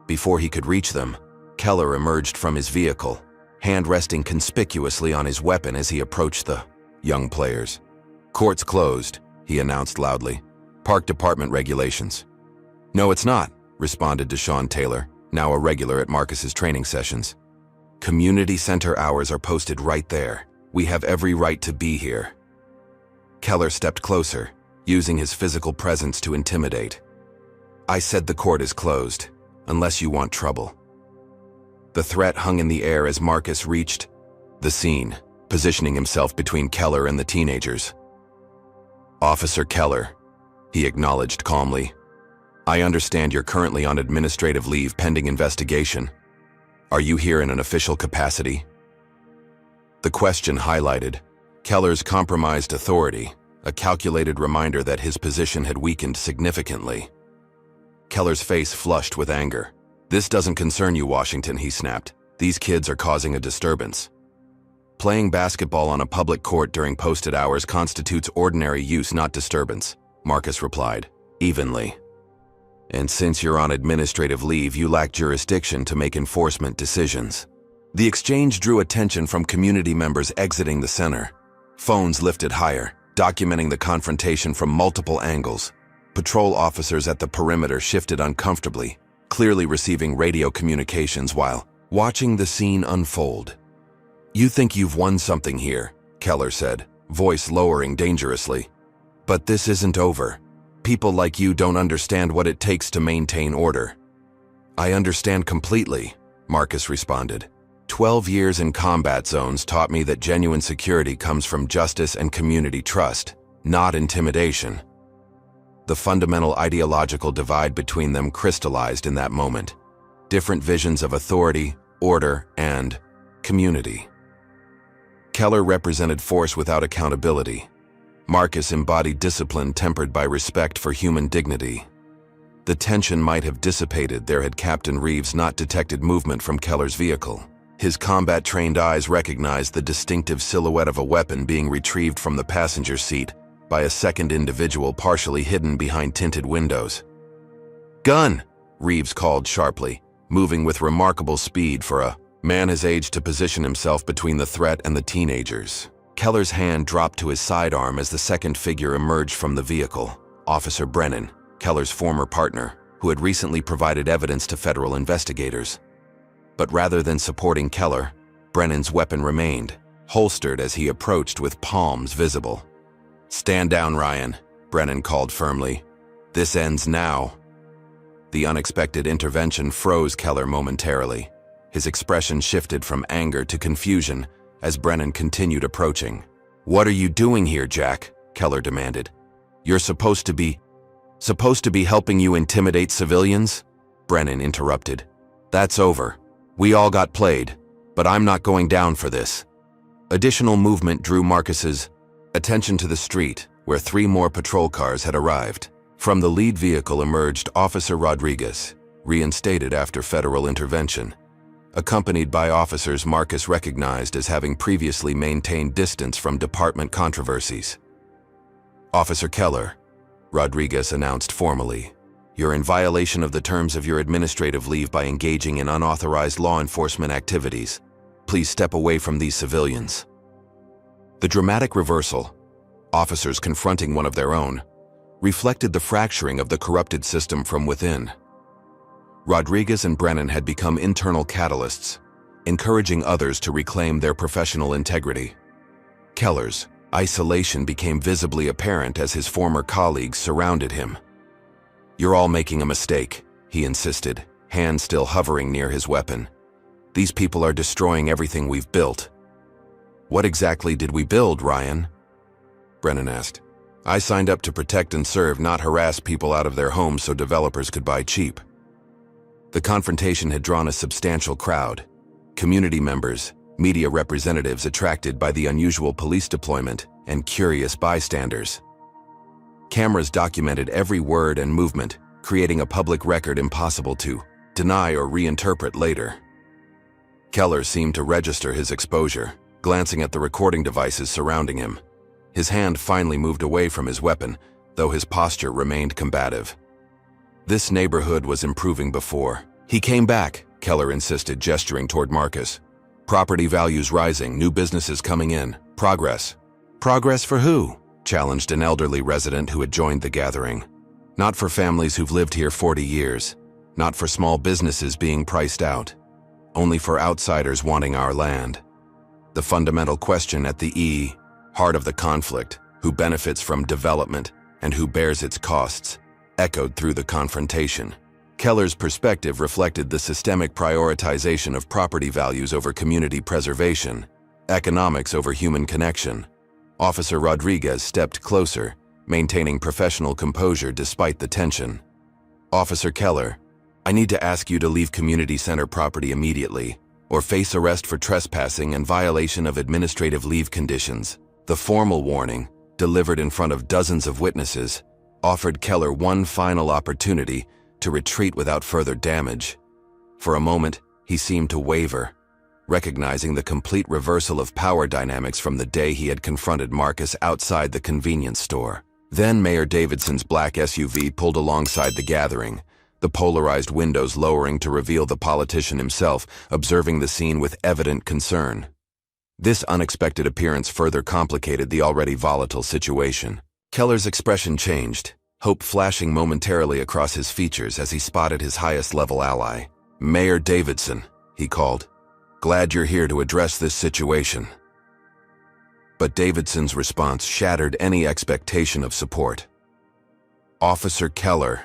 Before he could reach them, Keller emerged from his vehicle, hand resting conspicuously on his weapon as he approached the young players. "Court's closed," he announced loudly. "Park department regulations." "No, it's not," responded Deshaun Taylor, now a regular at Marcus's training sessions. "Community center hours are posted right there. We have every right to be here." Keller stepped closer, using his physical presence to intimidate. "I said the court is closed, unless you want trouble." The threat hung in the air as Marcus reached the scene, positioning himself between Keller and the teenagers. "Officer Keller," he acknowledged calmly, "I understand you're currently on administrative leave pending investigation. Are you here in an official capacity?" The question highlighted Keller's compromised authority, a calculated reminder that his position had weakened significantly. Keller's face flushed with anger. "This doesn't concern you, Washington," he snapped. "These kids are causing a disturbance." Playing basketball on a public court during posted hours constitutes ordinary use, not disturbance, Marcus replied, evenly. And since you're on administrative leave, you lack jurisdiction to make enforcement decisions. The exchange drew attention from community members exiting the center. Phones lifted higher, documenting the confrontation from multiple angles. Patrol officers at the perimeter shifted uncomfortably, clearly receiving radio communications while watching the scene unfold. You think you've won something here, Keller said, voice lowering dangerously. But this isn't over. People like you don't understand what it takes to maintain order. I understand completely, Marcus responded. 12 years in combat zones taught me that genuine security comes from justice and community trust, not intimidation. The fundamental ideological divide between them crystallized in that moment. Different visions of authority, order, and community. Keller represented force without accountability. Marcus embodied discipline tempered by respect for human dignity. The tension might have dissipated there had Captain Reeves not detected movement from Keller's vehicle. His combat-trained eyes recognized the distinctive silhouette of a weapon being retrieved from the passenger seat by a second individual partially hidden behind tinted windows. "Gun!" Reeves called sharply, moving with remarkable speed for a man his age to position himself between the threat and the teenagers. Keller's hand dropped to his sidearm as the second figure emerged from the vehicle. Officer Brennan, Keller's former partner, who had recently provided evidence to federal investigators. But rather than supporting Keller, Brennan's weapon remained, holstered as he approached with palms visible. "Stand down, Ryan," Brennan called firmly. "This ends now." The unexpected intervention froze Keller momentarily. His expression shifted from anger to confusion as Brennan continued approaching. "What are you doing here, Jack?" Keller demanded. "You're supposed to be helping you intimidate civilians?" Brennan interrupted. "That's over. We all got played, but I'm not going down for this." Additional movement drew Marcus's attention to the street, where 3 more patrol cars had arrived. From the lead vehicle emerged Officer Rodriguez, reinstated after federal intervention. Accompanied by officers Marcus recognized as having previously maintained distance from department controversies. "Officer Keller," Rodriguez announced formally, "you're in violation of the terms of your administrative leave by engaging in unauthorized law enforcement activities. Please step away from these civilians." The dramatic reversal, officers confronting one of their own, reflected the fracturing of the corrupted system from within. Rodriguez and Brennan had become internal catalysts, encouraging others to reclaim their professional integrity. Keller's isolation became visibly apparent as his former colleagues surrounded him. "You're all making a mistake," he insisted, hand still hovering near his weapon. "These people are destroying everything we've built." "What exactly did we build, Ryan?" Brennan asked. "I signed up to protect and serve, not harass people out of their homes so developers could buy cheap." The confrontation had drawn a substantial crowd. Community members, media representatives attracted by the unusual police deployment, and curious bystanders. Cameras documented every word and movement, creating a public record impossible to deny or reinterpret later. Keller seemed to register his exposure, glancing at the recording devices surrounding him. His hand finally moved away from his weapon, though his posture remained combative. This neighborhood was improving before. "He came back," Keller insisted, gesturing toward Marcus. "Property values rising, new businesses coming in. Progress." "Progress for who?" challenged an elderly resident who had joined the gathering. "Not for families who've lived here 40 years. Not for small businesses being priced out. Only for outsiders wanting our land. The fundamental question at the heart of the conflict, who benefits from development and who bears its costs, echoed through the confrontation. Keller's perspective reflected the systemic prioritization of property values over community preservation, economics over human connection. Officer Rodriguez stepped closer, maintaining professional composure despite the tension. "Officer Keller, I need to ask you to leave community center property immediately, or face arrest for trespassing and violation of administrative leave conditions." The formal warning, delivered in front of dozens of witnesses, offered Keller one final opportunity to retreat without further damage. For a moment, he seemed to waver. recognizing the complete reversal of power dynamics from the day he had confronted Marcus outside the convenience store. Then Mayor Davidson's black SUV pulled alongside the gathering, the polarized windows lowering to reveal the politician himself, observing the scene with evident concern. This unexpected appearance further complicated the already volatile situation. Keller's expression changed, hope flashing momentarily across his features as he spotted his highest-level ally. "Mayor Davidson," he called. "Glad you're here to address this situation." But Davidson's response shattered any expectation of support. "Officer Keller,"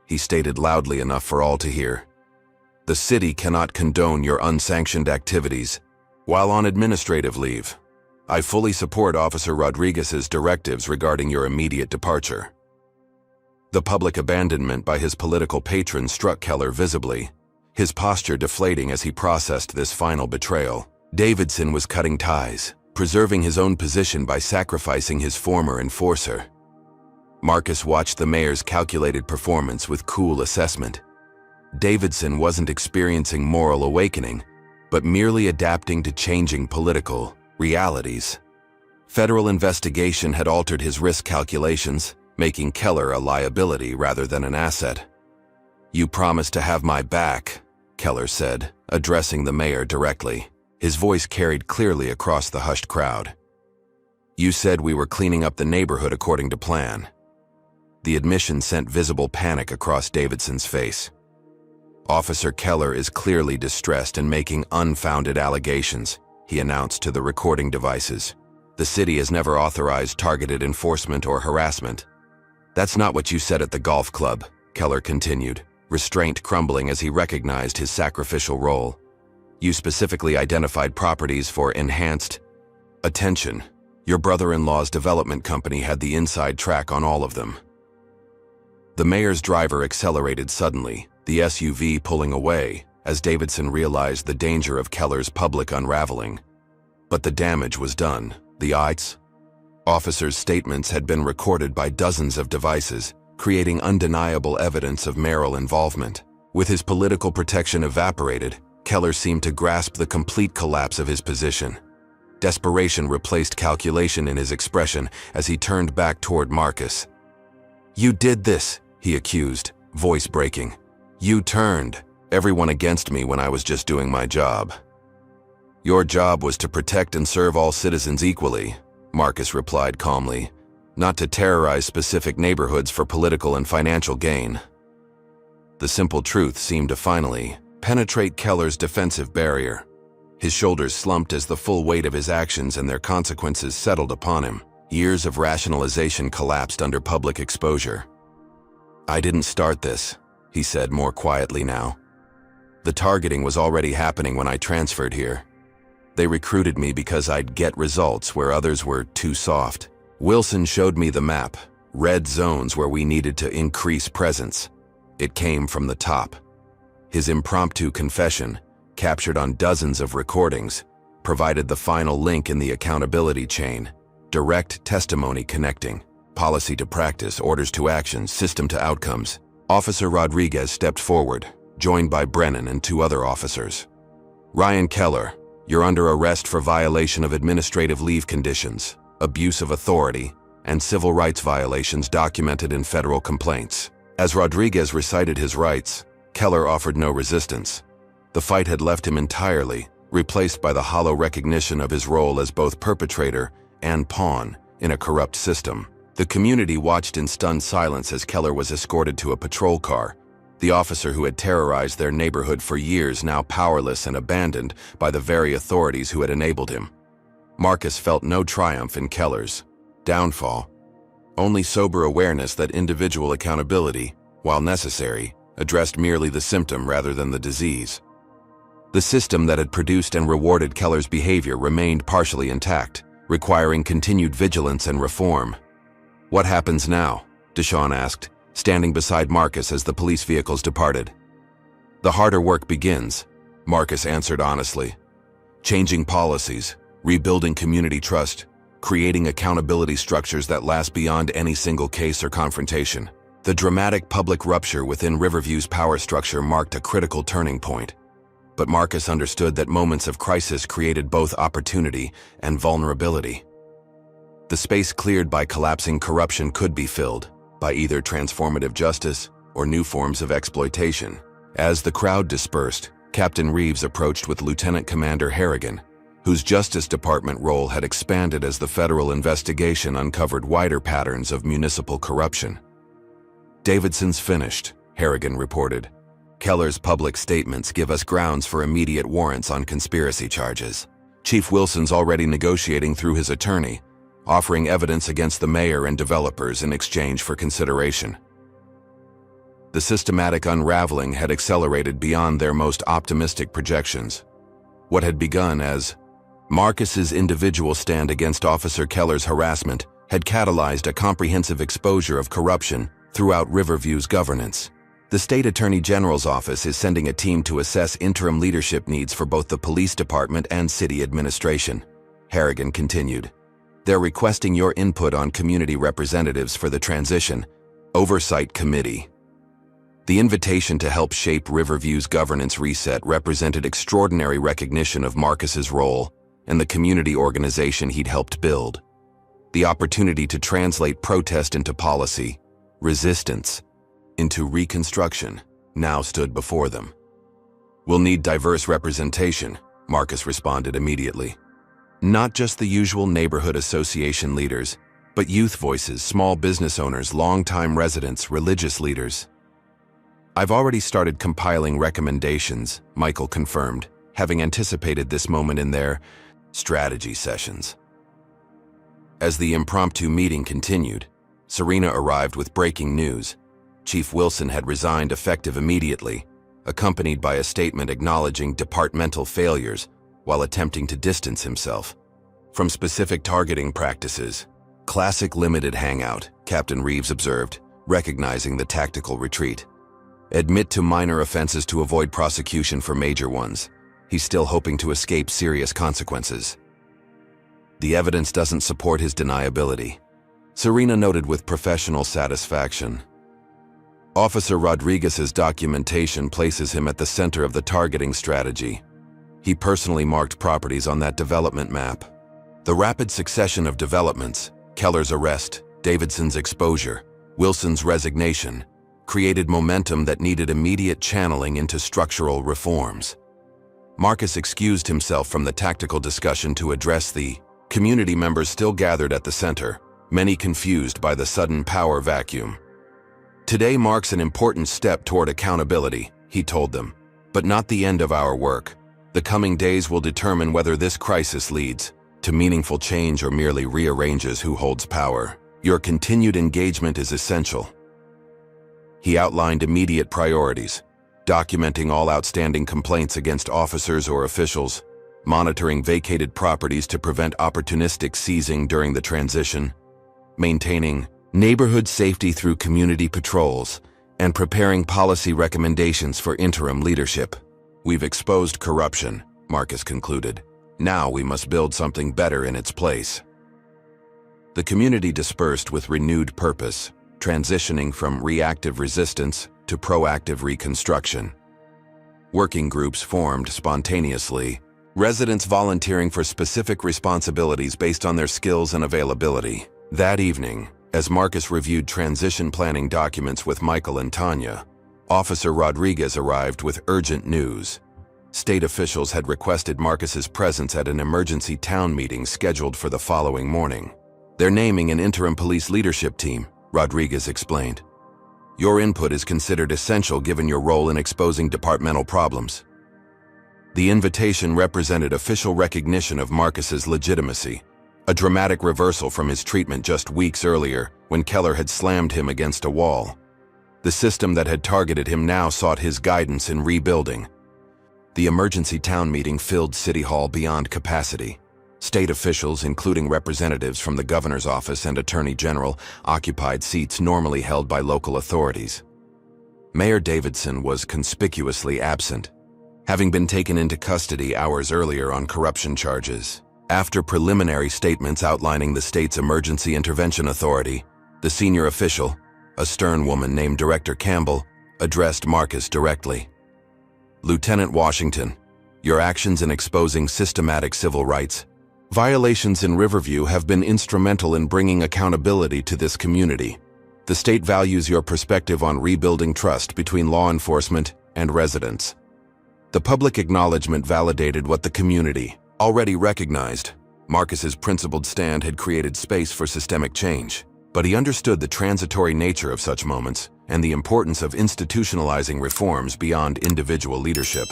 he stated loudly enough for all to hear, "the city cannot condone your unsanctioned activities while on administrative leave. I fully support Officer Rodriguez's directives regarding your immediate departure." The public abandonment by his political patron struck Keller visibly, his posture deflating as he processed this final betrayal. Davidson was cutting ties, preserving his own position by sacrificing his former enforcer. Marcus watched the mayor's calculated performance with cool assessment. Davidson wasn't experiencing moral awakening, but merely adapting to changing political realities. Federal investigation had altered his risk calculations, making Keller a liability rather than an asset. "You promised to have my back," Keller said, addressing the mayor directly. His voice carried clearly across the hushed crowd. "You said we were cleaning up the neighborhood according to plan." The admission sent visible panic across Davidson's face. "Officer Keller is clearly distressed and making unfounded allegations," he announced to the recording devices. "The city has never authorized targeted enforcement or harassment." "That's not what you said at the golf club," Keller continued, restraint crumbling as he recognized his sacrificial role. "You specifically identified properties for enhanced attention. Your brother-in-law's development company had the inside track on all of them." The mayor's driver accelerated suddenly, the SUV pulling away, as Davidson realized the danger of Keller's public unraveling. But the damage was done. The officers' statements had been recorded by dozens of devices, creating undeniable evidence of mayoral involvement. With his political protection evaporated, Keller seemed to grasp the complete collapse of his position. Desperation replaced calculation in his expression as he turned back toward Marcus. "You did this," he accused, voice breaking. "You turned everyone against me when I was just doing my job." "Your job was to protect and serve all citizens equally," Marcus replied calmly, "not to terrorize specific neighborhoods for political and financial gain." The simple truth seemed to finally penetrate Keller's defensive barrier. His shoulders slumped as the full weight of his actions and their consequences settled upon him. Years of rationalization collapsed under public exposure. "I didn't start this," he said more quietly now. "The targeting was already happening when I transferred here. They recruited me because I'd get results where others were too soft. Wilson showed me the map, red zones where we needed to increase presence. It came from the top." His impromptu confession, captured on dozens of recordings, provided the final link in the accountability chain, direct testimony connecting policy to practice, orders to action, system to outcomes. Officer Rodriguez stepped forward, joined by Brennan and 2 other officers. "Ryan Keller, you're under arrest for violation of administrative leave conditions, abuse of authority, and civil rights violations documented in federal complaints." As Rodriguez recited his rights, Keller offered no resistance. The fight had left him entirely, replaced by the hollow recognition of his role as both perpetrator and pawn in a corrupt system. The community watched in stunned silence as Keller was escorted to a patrol car, the officer who had terrorized their neighborhood for years now powerless and abandoned by the very authorities who had enabled him. Marcus felt no triumph in Keller's downfall, only sober awareness that individual accountability, while necessary, addressed merely the symptom rather than the disease. The system that had produced and rewarded Keller's behavior remained partially intact, requiring continued vigilance and reform. "What happens now?" Deshawn asked, standing beside Marcus as the police vehicles departed. "The harder work begins," Marcus answered honestly. "Changing policies, rebuilding community trust, creating accountability structures that last beyond any single case or confrontation." The dramatic public rupture within Riverview's power structure marked a critical turning point. but Marcus understood that moments of crisis created both opportunity and vulnerability. The space cleared by collapsing corruption could be filled by either transformative justice or new forms of exploitation. As the crowd dispersed, Captain Reeves approached with Lieutenant Commander Harrigan, whose Justice Department role had expanded as the federal investigation uncovered wider patterns of municipal corruption. "Davidson's finished," Harrigan reported. "Keller's public statements give us grounds for immediate warrants on conspiracy charges. Chief Wilson's already negotiating through his attorney, offering evidence against the mayor and developers in exchange for consideration." The systematic unraveling had accelerated beyond their most optimistic projections. What had begun as Marcus's individual stand against Officer Keller's harassment had catalyzed a comprehensive exposure of corruption throughout Riverview's governance. The State Attorney General's office is sending a team to assess interim leadership needs for both the police department and city administration, Harrigan continued. They're requesting your input on community representatives for the Transition Oversight Committee. The invitation to help shape Riverview's governance reset represented extraordinary recognition of Marcus's role and the community organization he'd helped build. The opportunity to translate protest into policy, resistance into reconstruction, now stood before them. "We'll need diverse representation," Marcus responded immediately. "Not just the usual neighborhood association leaders, but youth voices, small business owners, longtime residents, religious leaders." "I've already started compiling recommendations," Michael confirmed, having anticipated this moment in their strategy sessions. As the impromptu meeting continued, Serena arrived with breaking news. Chief Wilson had resigned effective immediately, accompanied by a statement acknowledging departmental failures while attempting to distance himself from specific targeting practices. "Classic limited hangout," Captain Reeves observed, recognizing the tactical retreat. "Admit to minor offenses to avoid prosecution for major ones. He's still hoping to escape serious consequences." "The evidence doesn't support his deniability," Serena noted with professional satisfaction. "Officer Rodriguez's documentation places him at the center of the targeting strategy. He personally marked properties on that development map. The rapid succession of developments, Keller's arrest, Davidson's exposure, Wilson's resignation, created momentum that needed immediate channeling into structural reforms." Marcus excused himself from the tactical discussion to address the community members still gathered at the center, many confused by the sudden power vacuum. "Today marks an important step toward accountability," he told them, "but not the end of our work. The coming days will determine whether this crisis leads to meaningful change or merely rearranges who holds power. Your continued engagement is essential." He outlined immediate priorities, documenting all outstanding complaints against officers or officials, monitoring vacated properties to prevent opportunistic seizing during the transition, maintaining neighborhood safety through community patrols, and preparing policy recommendations for interim leadership. "We've exposed corruption," Marcus concluded. "Now we must build something better in its place." The community dispersed with renewed purpose, transitioning from reactive resistance to proactive reconstruction. Working groups formed spontaneously, residents volunteering for specific responsibilities based on their skills and availability. That evening, as Marcus reviewed transition planning documents with Michael and Tanya, Officer Rodriguez arrived with urgent news. State officials had requested Marcus's presence at an emergency town meeting scheduled for the following morning. "They're naming an interim police leadership team," Rodriguez explained. "Your input is considered essential given your role in exposing departmental problems." The invitation represented official recognition of Marcus's legitimacy, a dramatic reversal from his treatment just weeks earlier when Keller had slammed him against a wall. The system that had targeted him now sought his guidance in rebuilding. The emergency town meeting filled City Hall beyond capacity. State officials, including representatives from the governor's office and attorney general, occupied seats normally held by local authorities. Mayor Davidson was conspicuously absent, having been taken into custody hours earlier on corruption charges. After preliminary statements outlining the state's emergency intervention authority, the senior official, a stern woman named Director Campbell, addressed Marcus directly. "Lieutenant Washington, Your actions in exposing systematic civil rights violations in Riverview have been instrumental in bringing accountability to this community. The state values your perspective on rebuilding trust between law enforcement and residents. The public acknowledgement validated what the community already recognized. Marcus's principled stand had created space for systemic change, but he understood the transitory nature of such moments and the importance of institutionalizing reforms beyond individual leadership.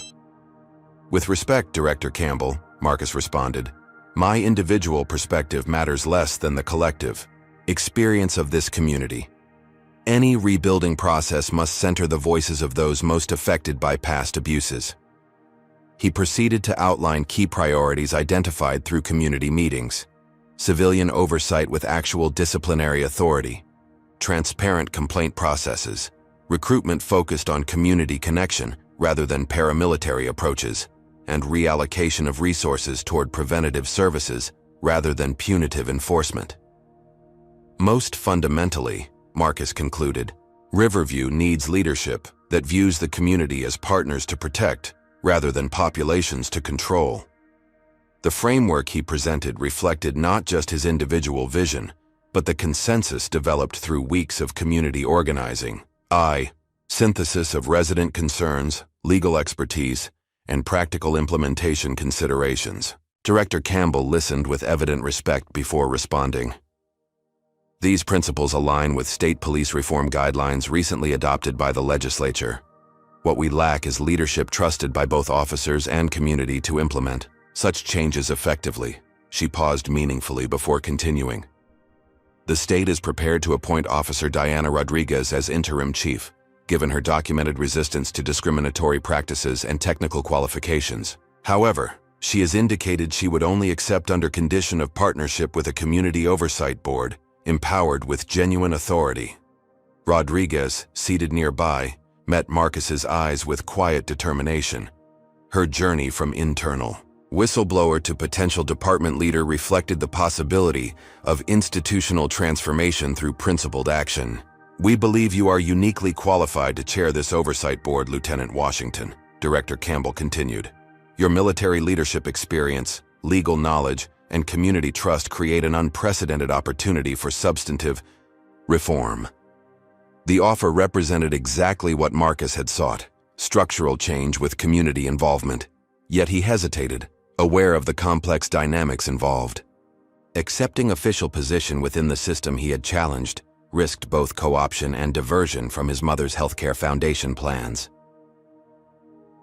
"With respect, Director Campbell," Marcus responded, "my individual perspective matters less than the collective experience of this community. Any rebuilding process must center the voices of those most affected by past abuses." He proceeded to outline key priorities identified through community meetings: civilian oversight with actual disciplinary authority, transparent complaint processes, recruitment focused on community connection rather than paramilitary approaches, and reallocation of resources toward preventative services rather than punitive enforcement. Most fundamentally, Marcus concluded, Riverview needs leadership that views the community as partners to protect rather than populations to control. The framework he presented reflected not just his individual vision, but the consensus developed through weeks of community organizing, synthesis of resident concerns, legal expertise, and practical implementation considerations. Director Campbell listened with evident respect before responding. These principles align with state police reform guidelines recently adopted by the legislature. What we lack is leadership trusted by both officers and community to implement such changes effectively. She paused meaningfully before continuing. The state is prepared to appoint Officer Diana Rodriguez as interim chief, given her documented resistance to discriminatory practices and technical qualifications. However, she has indicated she would only accept under condition of partnership with a community oversight board, empowered with genuine authority. Rodriguez, seated nearby, met Marcus's eyes with quiet determination. Her journey from internal whistleblower to potential department leader reflected the possibility of institutional transformation through principled action. "We believe you are uniquely qualified to chair this oversight board, Lieutenant Washington," Director Campbell continued. "Your military leadership experience, legal knowledge, and community trust create an unprecedented opportunity for substantive reform." The offer represented exactly what Marcus had sought: structural change with community involvement. Yet he hesitated, aware of the complex dynamics involved. Accepting official position within the system he had challenged risked both co-option and diversion from his mother's healthcare foundation plans.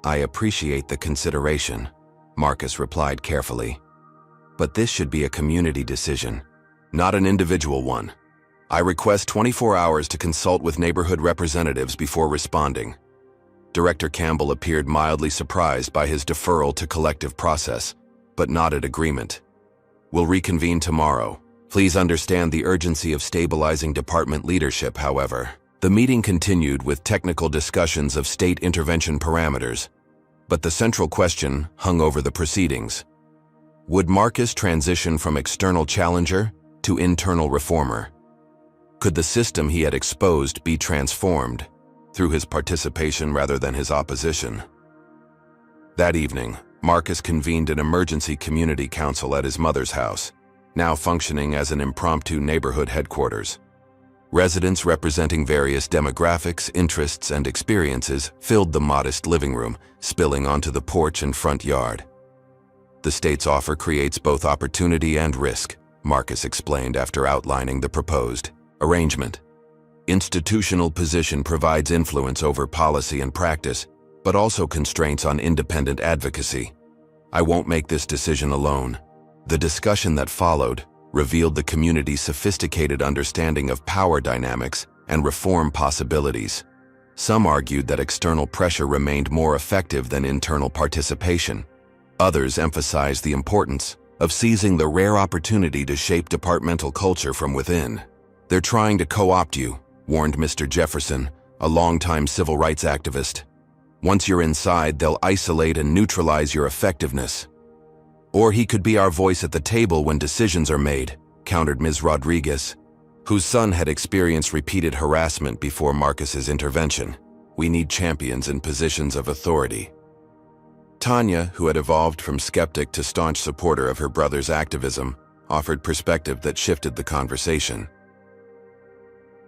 "I appreciate the consideration," Marcus replied carefully. "But this should be a community decision, not an individual one. I request 24 hours to consult with neighborhood representatives before responding." Director Campbell appeared mildly surprised by his deferral to collective process, but nodded agreement. "We'll reconvene tomorrow. Please understand the urgency of stabilizing department leadership, however." The meeting continued with technical discussions of state intervention parameters, but the central question hung over the proceedings. Would Marcus transition from external challenger to internal reformer? Could the system he had exposed be transformed through his participation rather than his opposition? That evening, Marcus convened an emergency community council at his mother's house, now functioning as an impromptu neighborhood headquarters. Residents representing various demographics, interests, and experiences filled the modest living room, spilling onto the porch and front yard. "The state's offer creates both opportunity and risk," Marcus explained after outlining the proposed arrangement. "Institutional position provides influence over policy and practice, but also constraints on independent advocacy. I won't make this decision alone." The discussion that followed revealed the community's sophisticated understanding of power dynamics and reform possibilities. Some argued that external pressure remained more effective than internal participation. Others emphasized the importance of seizing the rare opportunity to shape departmental culture from within. "They're trying to co-opt you," warned Mr. Jefferson, a longtime civil rights activist. "Once you're inside, they'll isolate and neutralize your effectiveness." "Or he could be our voice at the table when decisions are made," countered Ms. Rodriguez, whose son had experienced repeated harassment before Marcus's intervention. "We need champions in positions of authority." Tanya, who had evolved from skeptic to staunch supporter of her brother's activism, offered perspective that shifted the conversation.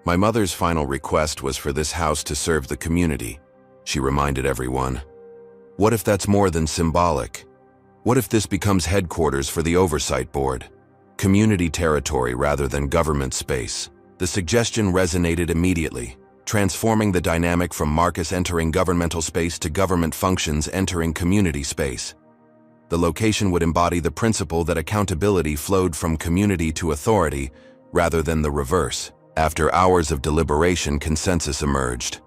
"My mother's final request was for this house to serve the community," she reminded everyone. "What if that's more than symbolic? What if this becomes headquarters for the oversight board? Community territory rather than government space?" The suggestion resonated immediately, transforming the dynamic from Marcus entering governmental space to government functions entering community space. The location would embody the principle that accountability flowed from community to authority rather than the reverse. After hours of deliberation, consensus emerged.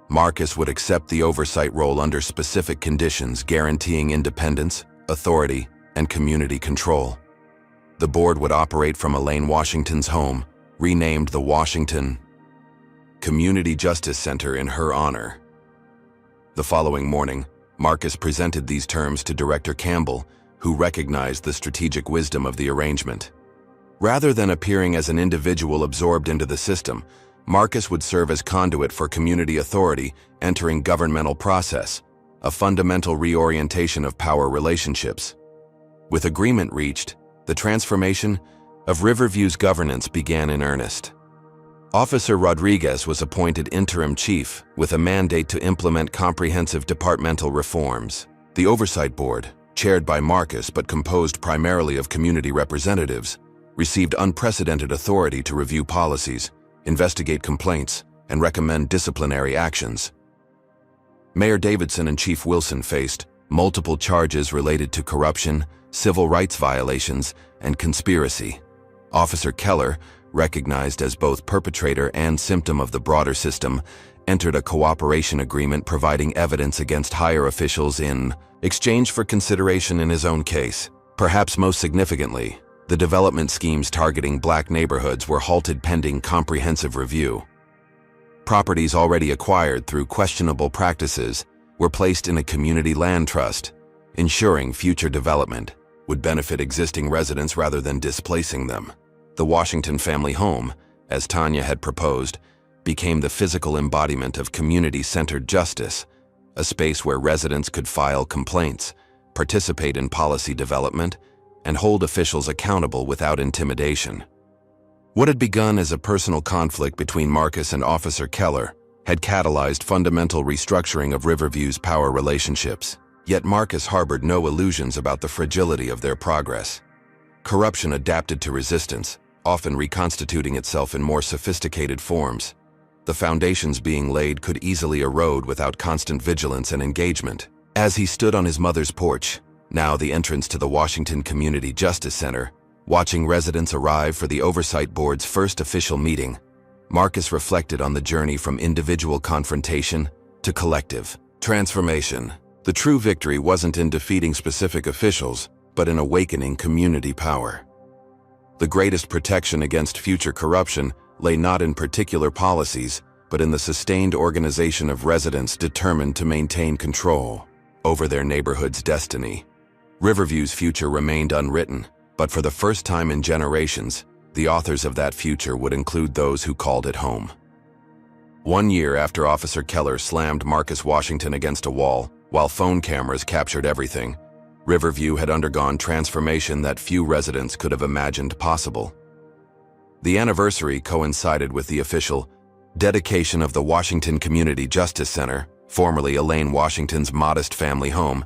Marcus would accept the oversight role under specific conditions, guaranteeing independence, authority, and community control. The board would operate from Elaine Washington's home, renamed the Washington Community Justice Center in her honor. The following morning, Marcus presented these terms to Director Campbell, who recognized the strategic wisdom of the arrangement. Rather than appearing as an individual absorbed into the system, Marcus would serve as conduit for community authority entering governmental process, a fundamental reorientation of power relationships. With agreement reached, the transformation of Riverview's governance began in earnest. Officer Rodriguez was appointed interim chief with a mandate to implement comprehensive departmental reforms. The Oversight Board, chaired by Marcus but composed primarily of community representatives, received unprecedented authority to review policies, investigate complaints, and recommend disciplinary actions. Mayor Davidson and Chief Wilson faced multiple charges related to corruption, civil rights violations, and conspiracy. Officer Keller, recognized as both perpetrator and symptom of the broader system, entered a cooperation agreement providing evidence against higher officials in exchange for consideration in his own case. Perhaps most significantly, the development schemes targeting black neighborhoods were halted pending comprehensive review. Properties already acquired through questionable practices were placed in a community land trust, ensuring future development would benefit existing residents rather than displacing them. The Washington family home, as Tanya had proposed, became the physical embodiment of community-centered justice, a space where residents could file complaints, participate in policy development, and hold officials accountable without intimidation. What had begun as a personal conflict between Marcus and Officer Keller had catalyzed fundamental restructuring of Riverview's power relationships. Yet Marcus harbored no illusions about the fragility of their progress. Corruption adapted to resistance, often reconstituting itself in more sophisticated forms. The foundations being laid could easily erode without constant vigilance and engagement. As he stood on his mother's porch, now the entrance to the Washington Community Justice Center, watching residents arrive for the Oversight Board's first official meeting, Marcus reflected on the journey from individual confrontation to collective transformation. The true victory wasn't in defeating specific officials, but in awakening community power. The greatest protection against future corruption lay not in particular policies, but in the sustained organization of residents determined to maintain control over their neighborhood's destiny. Riverview's future remained unwritten, but for the first time in generations, the authors of that future would include those who called it home. 1 year after Officer Keller slammed Marcus Washington against a wall, while phone cameras captured everything, Riverview had undergone transformation that few residents could have imagined possible. The anniversary coincided with the official dedication of the Washington Community Justice Center, formerly Elaine Washington's modest family home,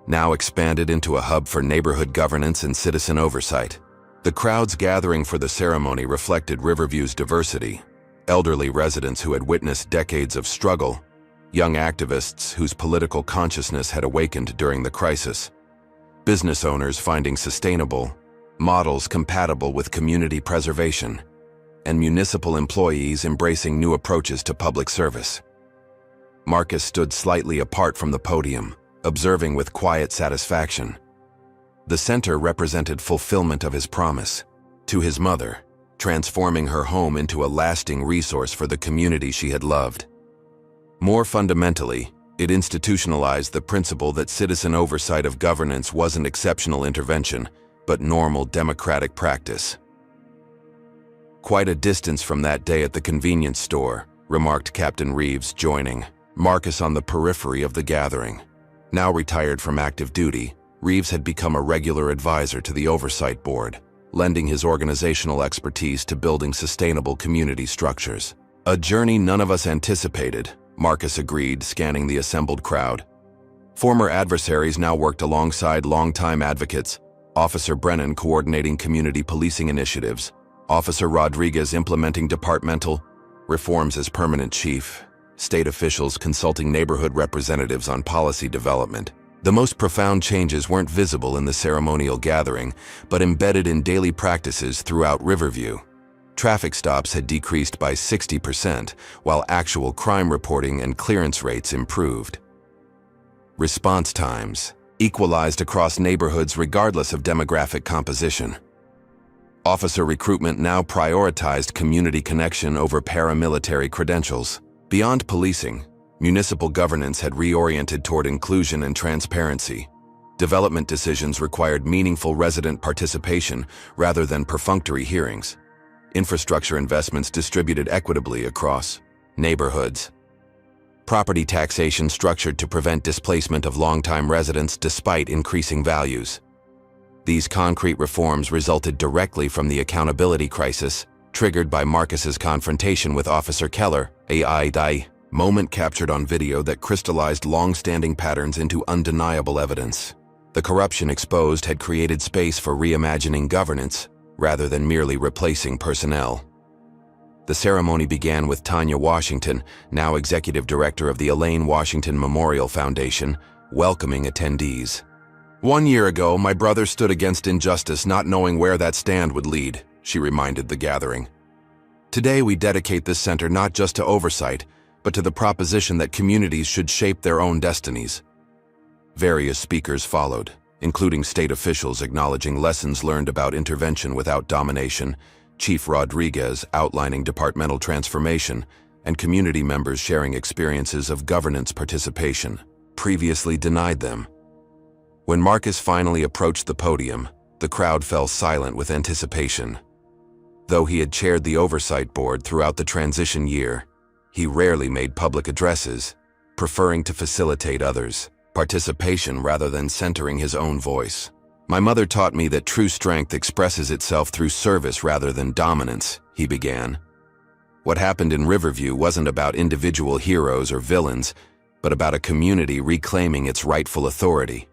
now expanded into a hub for neighborhood governance and citizen oversight. The crowds gathering for the ceremony reflected Riverview's diversity: elderly residents who had witnessed decades of struggle, young activists whose political consciousness had awakened during the crisis, business owners finding sustainable models compatible with community preservation, and municipal employees embracing new approaches to public service. Marcus stood slightly apart from the podium, observing with quiet satisfaction. The center represented fulfillment of his promise to his mother, transforming her home into a lasting resource for the community she had loved. More fundamentally, it institutionalized the principle that citizen oversight of governance wasn't exceptional intervention, but normal democratic practice. "Quite a distance from that day at the convenience store," remarked Captain Reeves, joining Marcus on the periphery of the gathering. Now retired from active duty, Reeves had become a regular advisor to the Oversight Board, lending his organizational expertise to building sustainable community structures. A journey none of us anticipated, Marcus agreed, scanning the assembled crowd. Former adversaries now worked alongside longtime advocates, Officer Brennan coordinating community policing initiatives, Officer Rodriguez implementing departmental reforms as permanent chief, state officials consulting neighborhood representatives on policy development. The most profound changes weren't visible in the ceremonial gathering, but embedded in daily practices throughout Riverview. Traffic stops had decreased by 60%, while actual crime reporting and clearance rates improved. Response times equalized across neighborhoods regardless of demographic composition. Officer recruitment now prioritized community connection over paramilitary credentials. Beyond policing, municipal governance had reoriented toward inclusion and transparency. Development decisions required meaningful resident participation rather than perfunctory hearings. Infrastructure investments distributed equitably across neighborhoods. Property taxation structured to prevent displacement of longtime residents despite increasing values. These concrete reforms resulted directly from the accountability crisis triggered by Marcus's confrontation with Officer Keller, a moment captured on video that crystallized long-standing patterns into undeniable evidence. The corruption exposed had created space for reimagining governance rather than merely replacing personnel. The ceremony began with Tanya Washington, now executive director of the Elaine Washington Memorial Foundation, welcoming attendees. "1 year ago, my brother stood against injustice, not knowing where that stand would lead," she reminded the gathering. "Today, we dedicate this center not just to oversight, but to the proposition that communities should shape their own destinies." Various speakers followed, including state officials acknowledging lessons learned about intervention without domination, Chief Rodriguez outlining departmental transformation, and community members sharing experiences of governance participation, previously denied them. When Marcus finally approached the podium, the crowd fell silent with anticipation. Though he had chaired the Oversight Board throughout the transition year, he rarely made public addresses, preferring to facilitate others' participation rather than centering his own voice. "My mother taught me that true strength expresses itself through service rather than dominance," he began. What happened in Riverview wasn't about individual heroes or villains, but about a community reclaiming its rightful authority.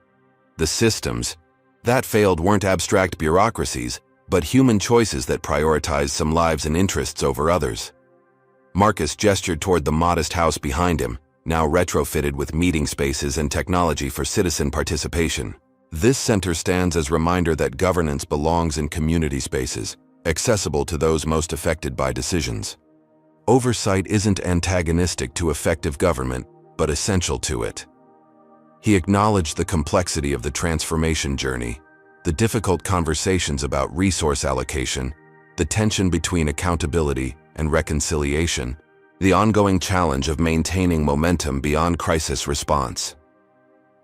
The systems that failed weren't abstract bureaucracies, but human choices that prioritized some lives and interests over others. Marcus gestured toward the modest house behind him, now retrofitted with meeting spaces and technology for citizen participation. This center stands as a reminder that governance belongs in community spaces, accessible to those most affected by decisions. Oversight isn't antagonistic to effective government, but essential to it. He acknowledged the complexity of the transformation journey, the difficult conversations about resource allocation, the tension between accountability and reconciliation, the ongoing challenge of maintaining momentum beyond crisis response.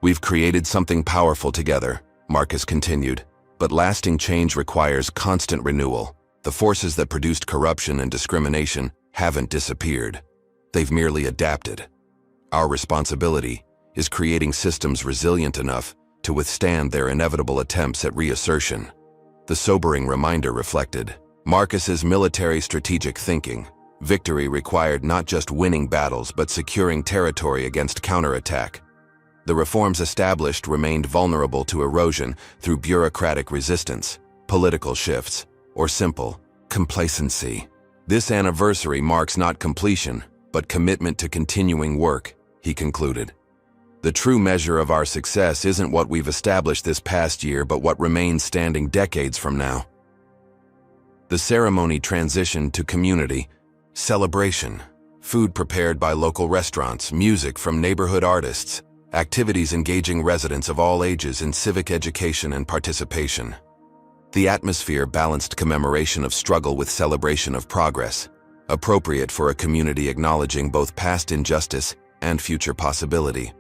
"We've created something powerful together," Marcus continued, "but lasting change requires constant renewal. The forces that produced corruption and discrimination haven't disappeared. They've merely adapted. Our responsibility is creating systems resilient enough to withstand their inevitable attempts at reassertion." The sobering reminder reflected Marcus's military strategic thinking. Victory required not just winning battles but securing territory against counterattack. The reforms established remained vulnerable to erosion through bureaucratic resistance, political shifts, or simple complacency. "This anniversary marks not completion, but commitment to continuing work," he concluded. "The true measure of our success isn't what we've established this past year, but what remains standing decades from now." The ceremony transitioned to community celebration. Food prepared by local restaurants, music from neighborhood artists, activities engaging residents of all ages in civic education and participation. The atmosphere balanced commemoration of struggle with celebration of progress, appropriate for a community acknowledging both past injustice and future possibility.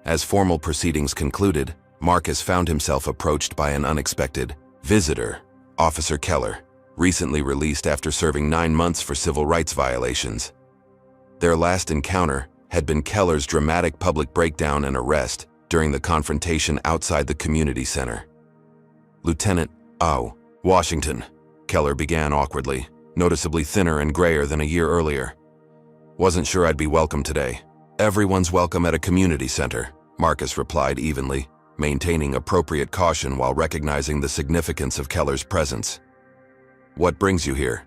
As formal proceedings concluded, Marcus found himself approached by an unexpected visitor, Officer Keller, recently released after serving 9 months for civil rights violations. Their last encounter had been Keller's dramatic public breakdown and arrest, during the confrontation outside the community center. Lieutenant, Washington, Keller began awkwardly, noticeably thinner and grayer than a year earlier. Wasn't sure I'd be welcome today. Everyone's welcome at a community center, Marcus replied evenly, maintaining appropriate caution while recognizing the significance of Keller's presence. What brings you here?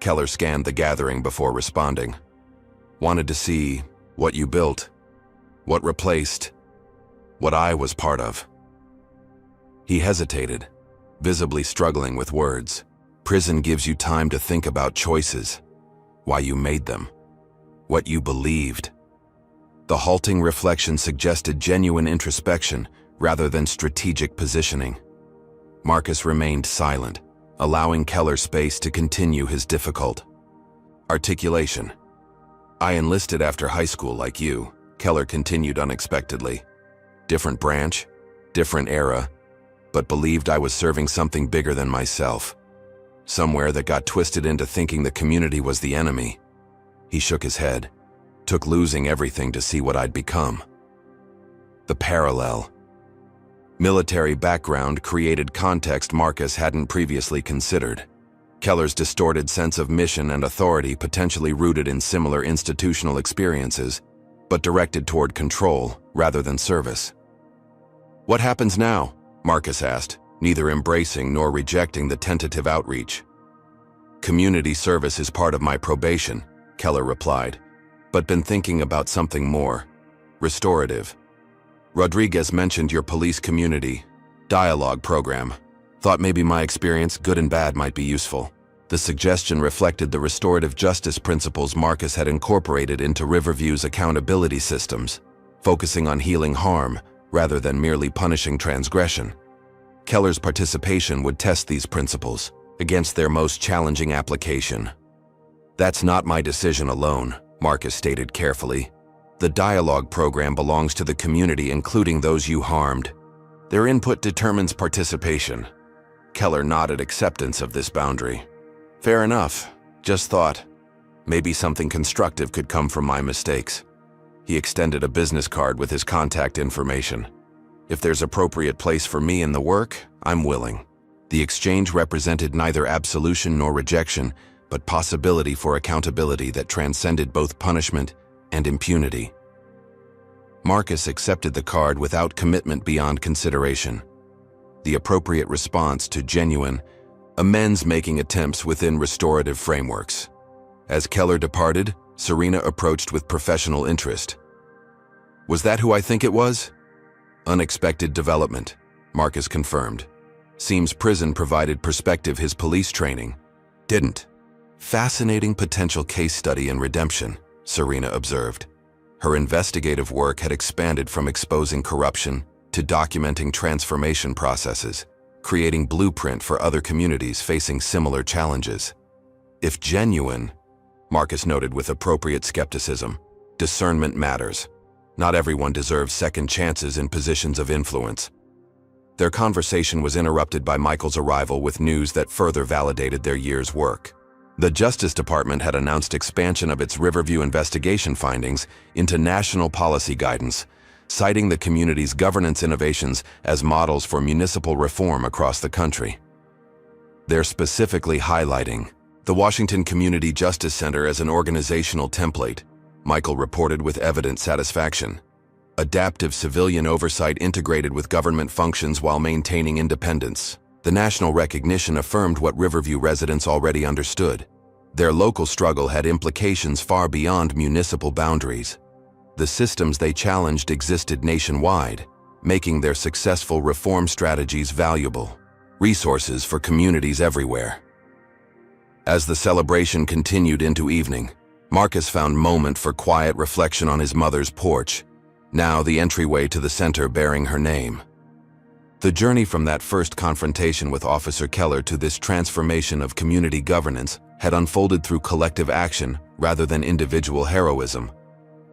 Keller scanned the gathering before responding. Wanted to see what you built, what replaced, what I was part of. He hesitated, visibly struggling with words. Prison gives you time to think about choices, why you made them, what you believed. The halting reflection suggested genuine introspection rather than strategic positioning. Marcus remained silent, allowing Keller space to continue his difficult articulation. I enlisted after high school like you, Keller continued unexpectedly. Different branch, different era, but believed I was serving something bigger than myself. Somewhere that got twisted into thinking the community was the enemy. He shook his head. Took losing everything to see what I'd become. The parallel. Military background created context Marcus hadn't previously considered. Keller's distorted sense of mission and authority potentially rooted in similar institutional experiences, but directed toward control rather than service. What happens now? Marcus asked, neither embracing nor rejecting the tentative outreach. Community service is part of my probation, Keller replied, but been thinking about something more. Restorative. Rodriguez mentioned your police community dialogue program. Thought maybe my experience, good and bad, might be useful. The suggestion reflected the restorative justice principles Marcus had incorporated into Riverview's accountability systems, focusing on healing harm rather than merely punishing transgression. Keller's participation would test these principles against their most challenging application. That's not my decision alone, Marcus stated carefully. The dialogue program belongs to the community, including those you harmed. Their input determines participation. Keller nodded acceptance of this boundary. Fair enough. Just thought, maybe something constructive could come from my mistakes. He extended a business card with his contact information. If there's appropriate place for me in the work, I'm willing. The exchange represented neither absolution nor rejection, but possibility for accountability that transcended both punishment and impunity. Marcus accepted the card without commitment beyond consideration. The appropriate response to genuine, amends-making attempts within restorative frameworks. As Keller departed, Serena approached with professional interest. Was that who I think it was? Unexpected development, Marcus confirmed. Seems prison provided perspective his police training didn't. Fascinating potential case study in redemption, Serena observed. Her investigative work had expanded from exposing corruption to documenting transformation processes, creating blueprint for other communities facing similar challenges. If genuine, Marcus noted with appropriate skepticism, discernment matters. Not everyone deserves second chances in positions of influence. Their conversation was interrupted by Michael's arrival with news that further validated their year's work. The Justice Department had announced expansion of its Riverview investigation findings into national policy guidance, citing the community's governance innovations as models for municipal reform across the country. They're specifically highlighting the Washington Community Justice Center as an organizational template, Michael reported with evident satisfaction. Adaptive civilian oversight integrated with government functions while maintaining independence. The national recognition affirmed what Riverview residents already understood. Their local struggle had implications far beyond municipal boundaries. The systems they challenged existed nationwide, making their successful reform strategies valuable resources for communities everywhere. As the celebration continued into evening, Marcus found moment for quiet reflection on his mother's porch, now the entryway to the center bearing her name. The journey from that first confrontation with Officer Keller to this transformation of community governance had unfolded through collective action rather than individual heroism.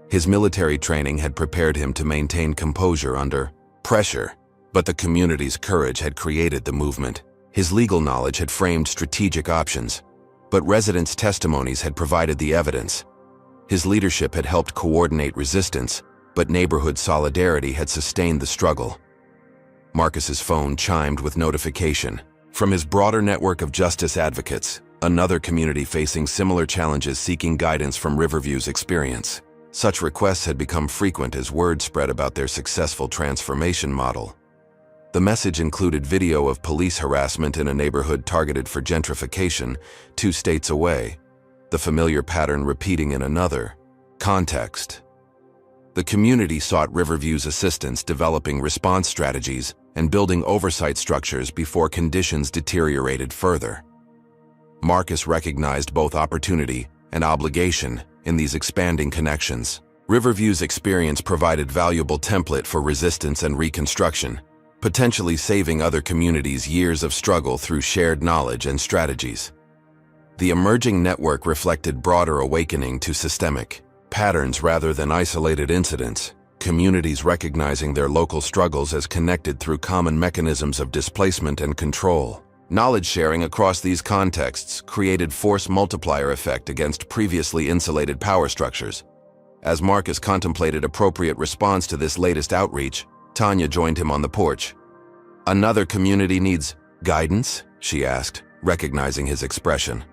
His military training had prepared him to maintain composure under pressure, but the community's courage had created the movement. His legal knowledge had framed strategic options, but residents' testimonies had provided the evidence. His leadership had helped coordinate resistance, but neighborhood solidarity had sustained the struggle. Marcus's phone chimed with notification from his broader network of justice advocates, another community facing similar challenges seeking guidance from Riverview's experience. Such requests had become frequent as word spread about their successful transformation model. The message included video of police harassment in a neighborhood targeted for gentrification 2 states away, the familiar pattern repeating in another context. The community sought Riverview's assistance developing response strategies and building oversight structures before conditions deteriorated further. Marcus recognized both opportunity and obligation in these expanding connections. Riverview's experience provided valuable template for resistance and reconstruction, potentially saving other communities years of struggle through shared knowledge and strategies. The emerging network reflected broader awakening to systemic patterns rather than isolated incidents, communities recognizing their local struggles as connected through common mechanisms of displacement and control. Knowledge sharing across these contexts created force multiplier effect against previously insulated power structures. As Marcus contemplated appropriate response to this latest outreach, Tanya joined him on the porch. "Another community needs guidance?" she asked, recognizing his expression.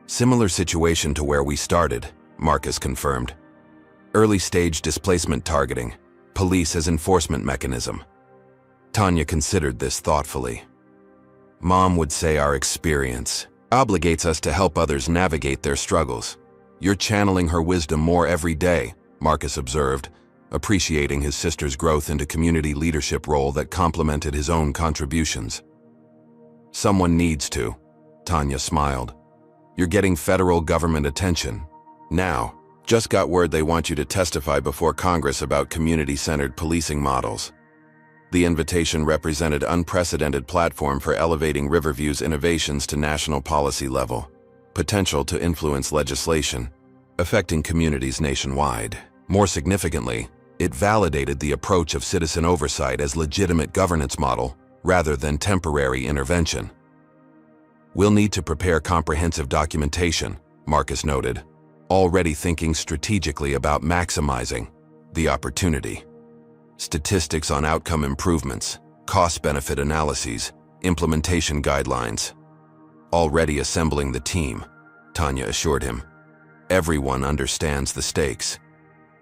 "Similar situation to where we started," Marcus confirmed. "Early-stage displacement targeting, police as enforcement mechanism." Tanya considered this thoughtfully. "Mom would say our experience obligates us to help others navigate their struggles. You're channeling her wisdom more every day," Marcus observed, appreciating his sister's growth into community leadership role that complemented his own contributions. "Someone needs to," Tanya smiled. "You're getting federal government attention. Now, just got word they want you to testify before Congress about community-centered policing models." The invitation represented unprecedented platform for elevating Riverview's innovations to national policy level, potential to influence legislation, affecting communities nationwide. More significantly, it validated the approach of citizen oversight as legitimate governance model rather than temporary intervention. "We'll need to prepare comprehensive documentation," Marcus noted, already thinking strategically about maximizing the opportunity. Statistics on outcome improvements, cost-benefit analyses, implementation guidelines. "Already assembling the team," Tanya assured him. "Everyone understands the stakes."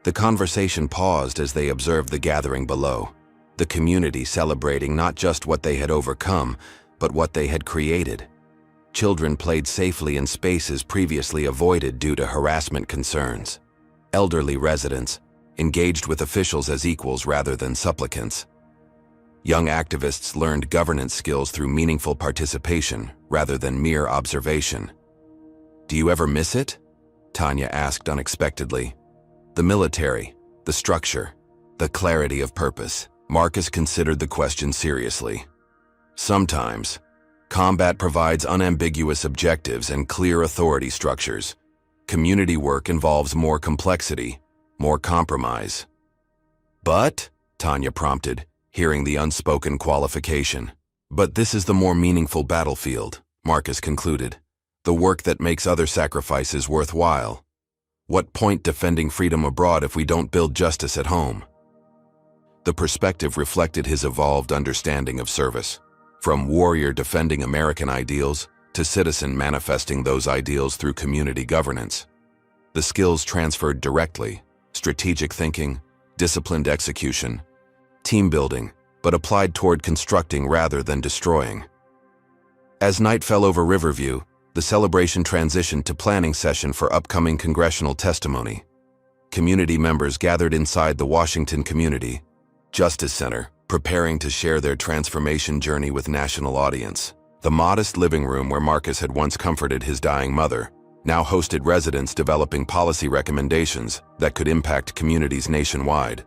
The conversation paused as they observed the gathering below, the community celebrating not just what they had overcome, but what they had created. Children played safely in spaces previously avoided due to harassment concerns. Elderly residents engaged with officials as equals rather than supplicants. Young activists learned governance skills through meaningful participation rather than mere observation. "Do you ever miss it?" Tanya asked unexpectedly. "The military, the structure, the clarity of purpose." Marcus considered the question seriously. "Sometimes. Combat provides unambiguous objectives and clear authority structures. Community work involves more complexity, more compromise." "But," Tanya prompted, hearing the unspoken qualification. "But this is the more meaningful battlefield," Marcus concluded. "The work that makes other sacrifices worthwhile. What point defending freedom abroad if we don't build justice at home?" The perspective reflected his evolved understanding of service, from warrior defending American ideals to citizen manifesting those ideals through community governance. The skills transferred directly: strategic thinking, disciplined execution, team building, but applied toward constructing rather than destroying. As night fell over Riverview, the celebration transitioned to planning session for upcoming congressional testimony. Community members gathered inside the Washington Community Justice Center, preparing to share their transformation journey with national audience. The modest living room where Marcus had once comforted his dying mother now hosted residents developing policy recommendations that could impact communities nationwide.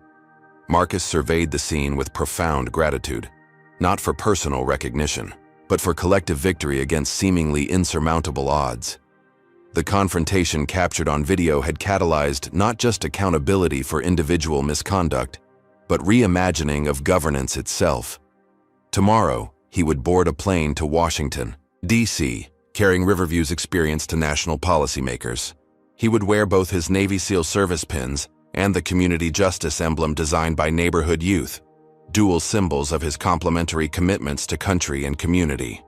Marcus surveyed the scene with profound gratitude, not for personal recognition, but for collective victory against seemingly insurmountable odds. The confrontation captured on video had catalyzed not just accountability for individual misconduct, but reimagining of governance itself. Tomorrow, he would board a plane to Washington, D.C., carrying Riverview's experience to national policymakers. He would wear both his Navy SEAL service pins and the community justice emblem designed by neighborhood youth, dual symbols of his complementary commitments to country and community.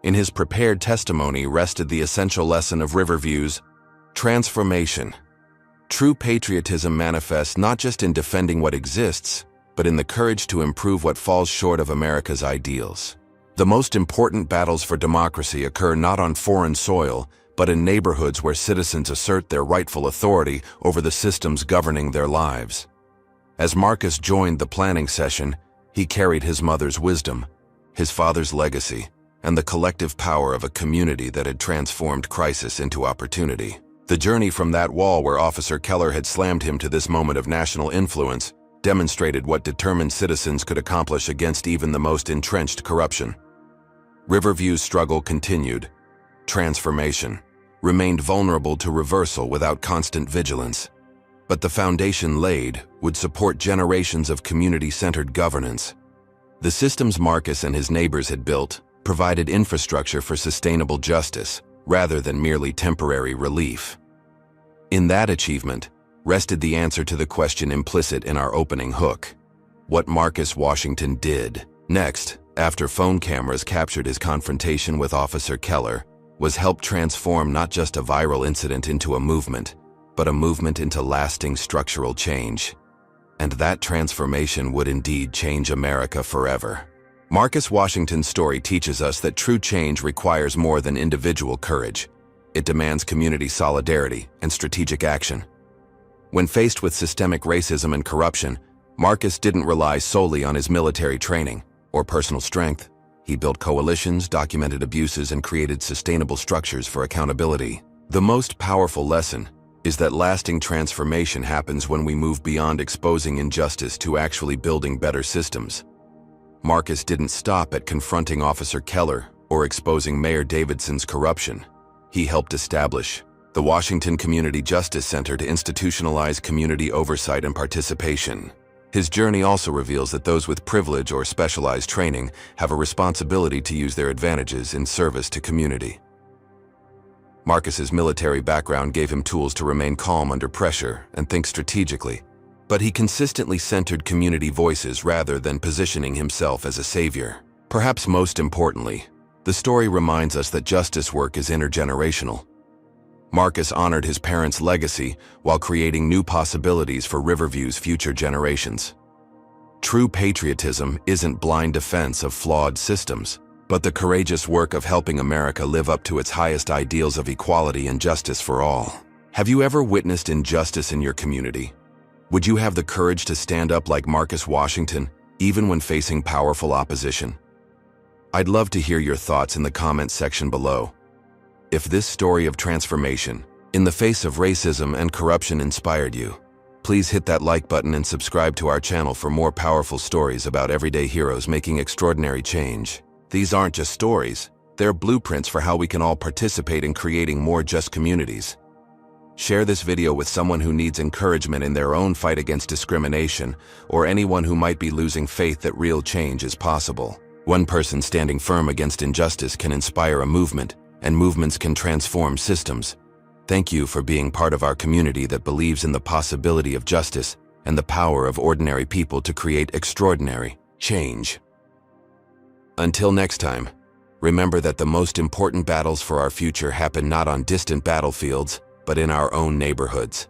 In his prepared testimony rested the essential lesson of Riverview's transformation. True patriotism manifests not just in defending what exists, but in the courage to improve what falls short of America's ideals. The most important battles for democracy occur not on foreign soil, but in neighborhoods where citizens assert their rightful authority over the systems governing their lives. As Marcus joined the planning session, he carried his mother's wisdom, his father's legacy, and the collective power of a community that had transformed crisis into opportunity. The journey from that wall where Officer Keller had slammed him to this moment of national influence demonstrated what determined citizens could accomplish against even the most entrenched corruption. Riverview's struggle continued. Transformation remained vulnerable to reversal without constant vigilance. But the foundation laid would support generations of community-centered governance. The systems Marcus and his neighbors had built provided infrastructure for sustainable justice rather than merely temporary relief. In that achievement rested the answer to the question implicit in our opening hook: what Marcus Washington did. Next, after phone cameras captured his confrontation with Officer Keller, was help transform not just a viral incident into a movement, but a movement into lasting structural change. And that transformation would indeed change America forever. Marcus Washington's story teaches us that true change requires more than individual courage. It demands community solidarity and strategic action. When faced with systemic racism and corruption, Marcus didn't rely solely on his military training or personal strength. He built coalitions, documented abuses, and created sustainable structures for accountability. The most powerful lesson is that lasting transformation happens when we move beyond exposing injustice to actually building better systems. Marcus didn't stop at confronting Officer Keller or exposing Mayor Davidson's corruption. He helped establish the Washington Community Justice Center to institutionalize community oversight and participation. His journey also reveals that those with privilege or specialized training have a responsibility to use their advantages in service to community. Marcus's military background gave him tools to remain calm under pressure and think strategically, but he consistently centered community voices rather than positioning himself as a savior. Perhaps most importantly, the story reminds us that justice work is intergenerational. Marcus honored his parents' legacy while creating new possibilities for Riverview's future generations. True patriotism isn't blind defense of flawed systems, but the courageous work of helping America live up to its highest ideals of equality and justice for all. Have you ever witnessed injustice in your community? Would you have the courage to stand up like Marcus Washington, even when facing powerful opposition? I'd love to hear your thoughts in the comments section below. If this story of transformation, in the face of racism and corruption, inspired you, please hit that like button and subscribe to our channel for more powerful stories about everyday heroes making extraordinary change. These aren't just stories, they're blueprints for how we can all participate in creating more just communities. Share this video with someone who needs encouragement in their own fight against discrimination, or anyone who might be losing faith that real change is possible. One person standing firm against injustice can inspire a movement, and movements can transform systems. Thank you for being part of our community that believes in the possibility of justice and the power of ordinary people to create extraordinary change. Until next time, remember that the most important battles for our future happen not on distant battlefields, but in our own neighborhoods.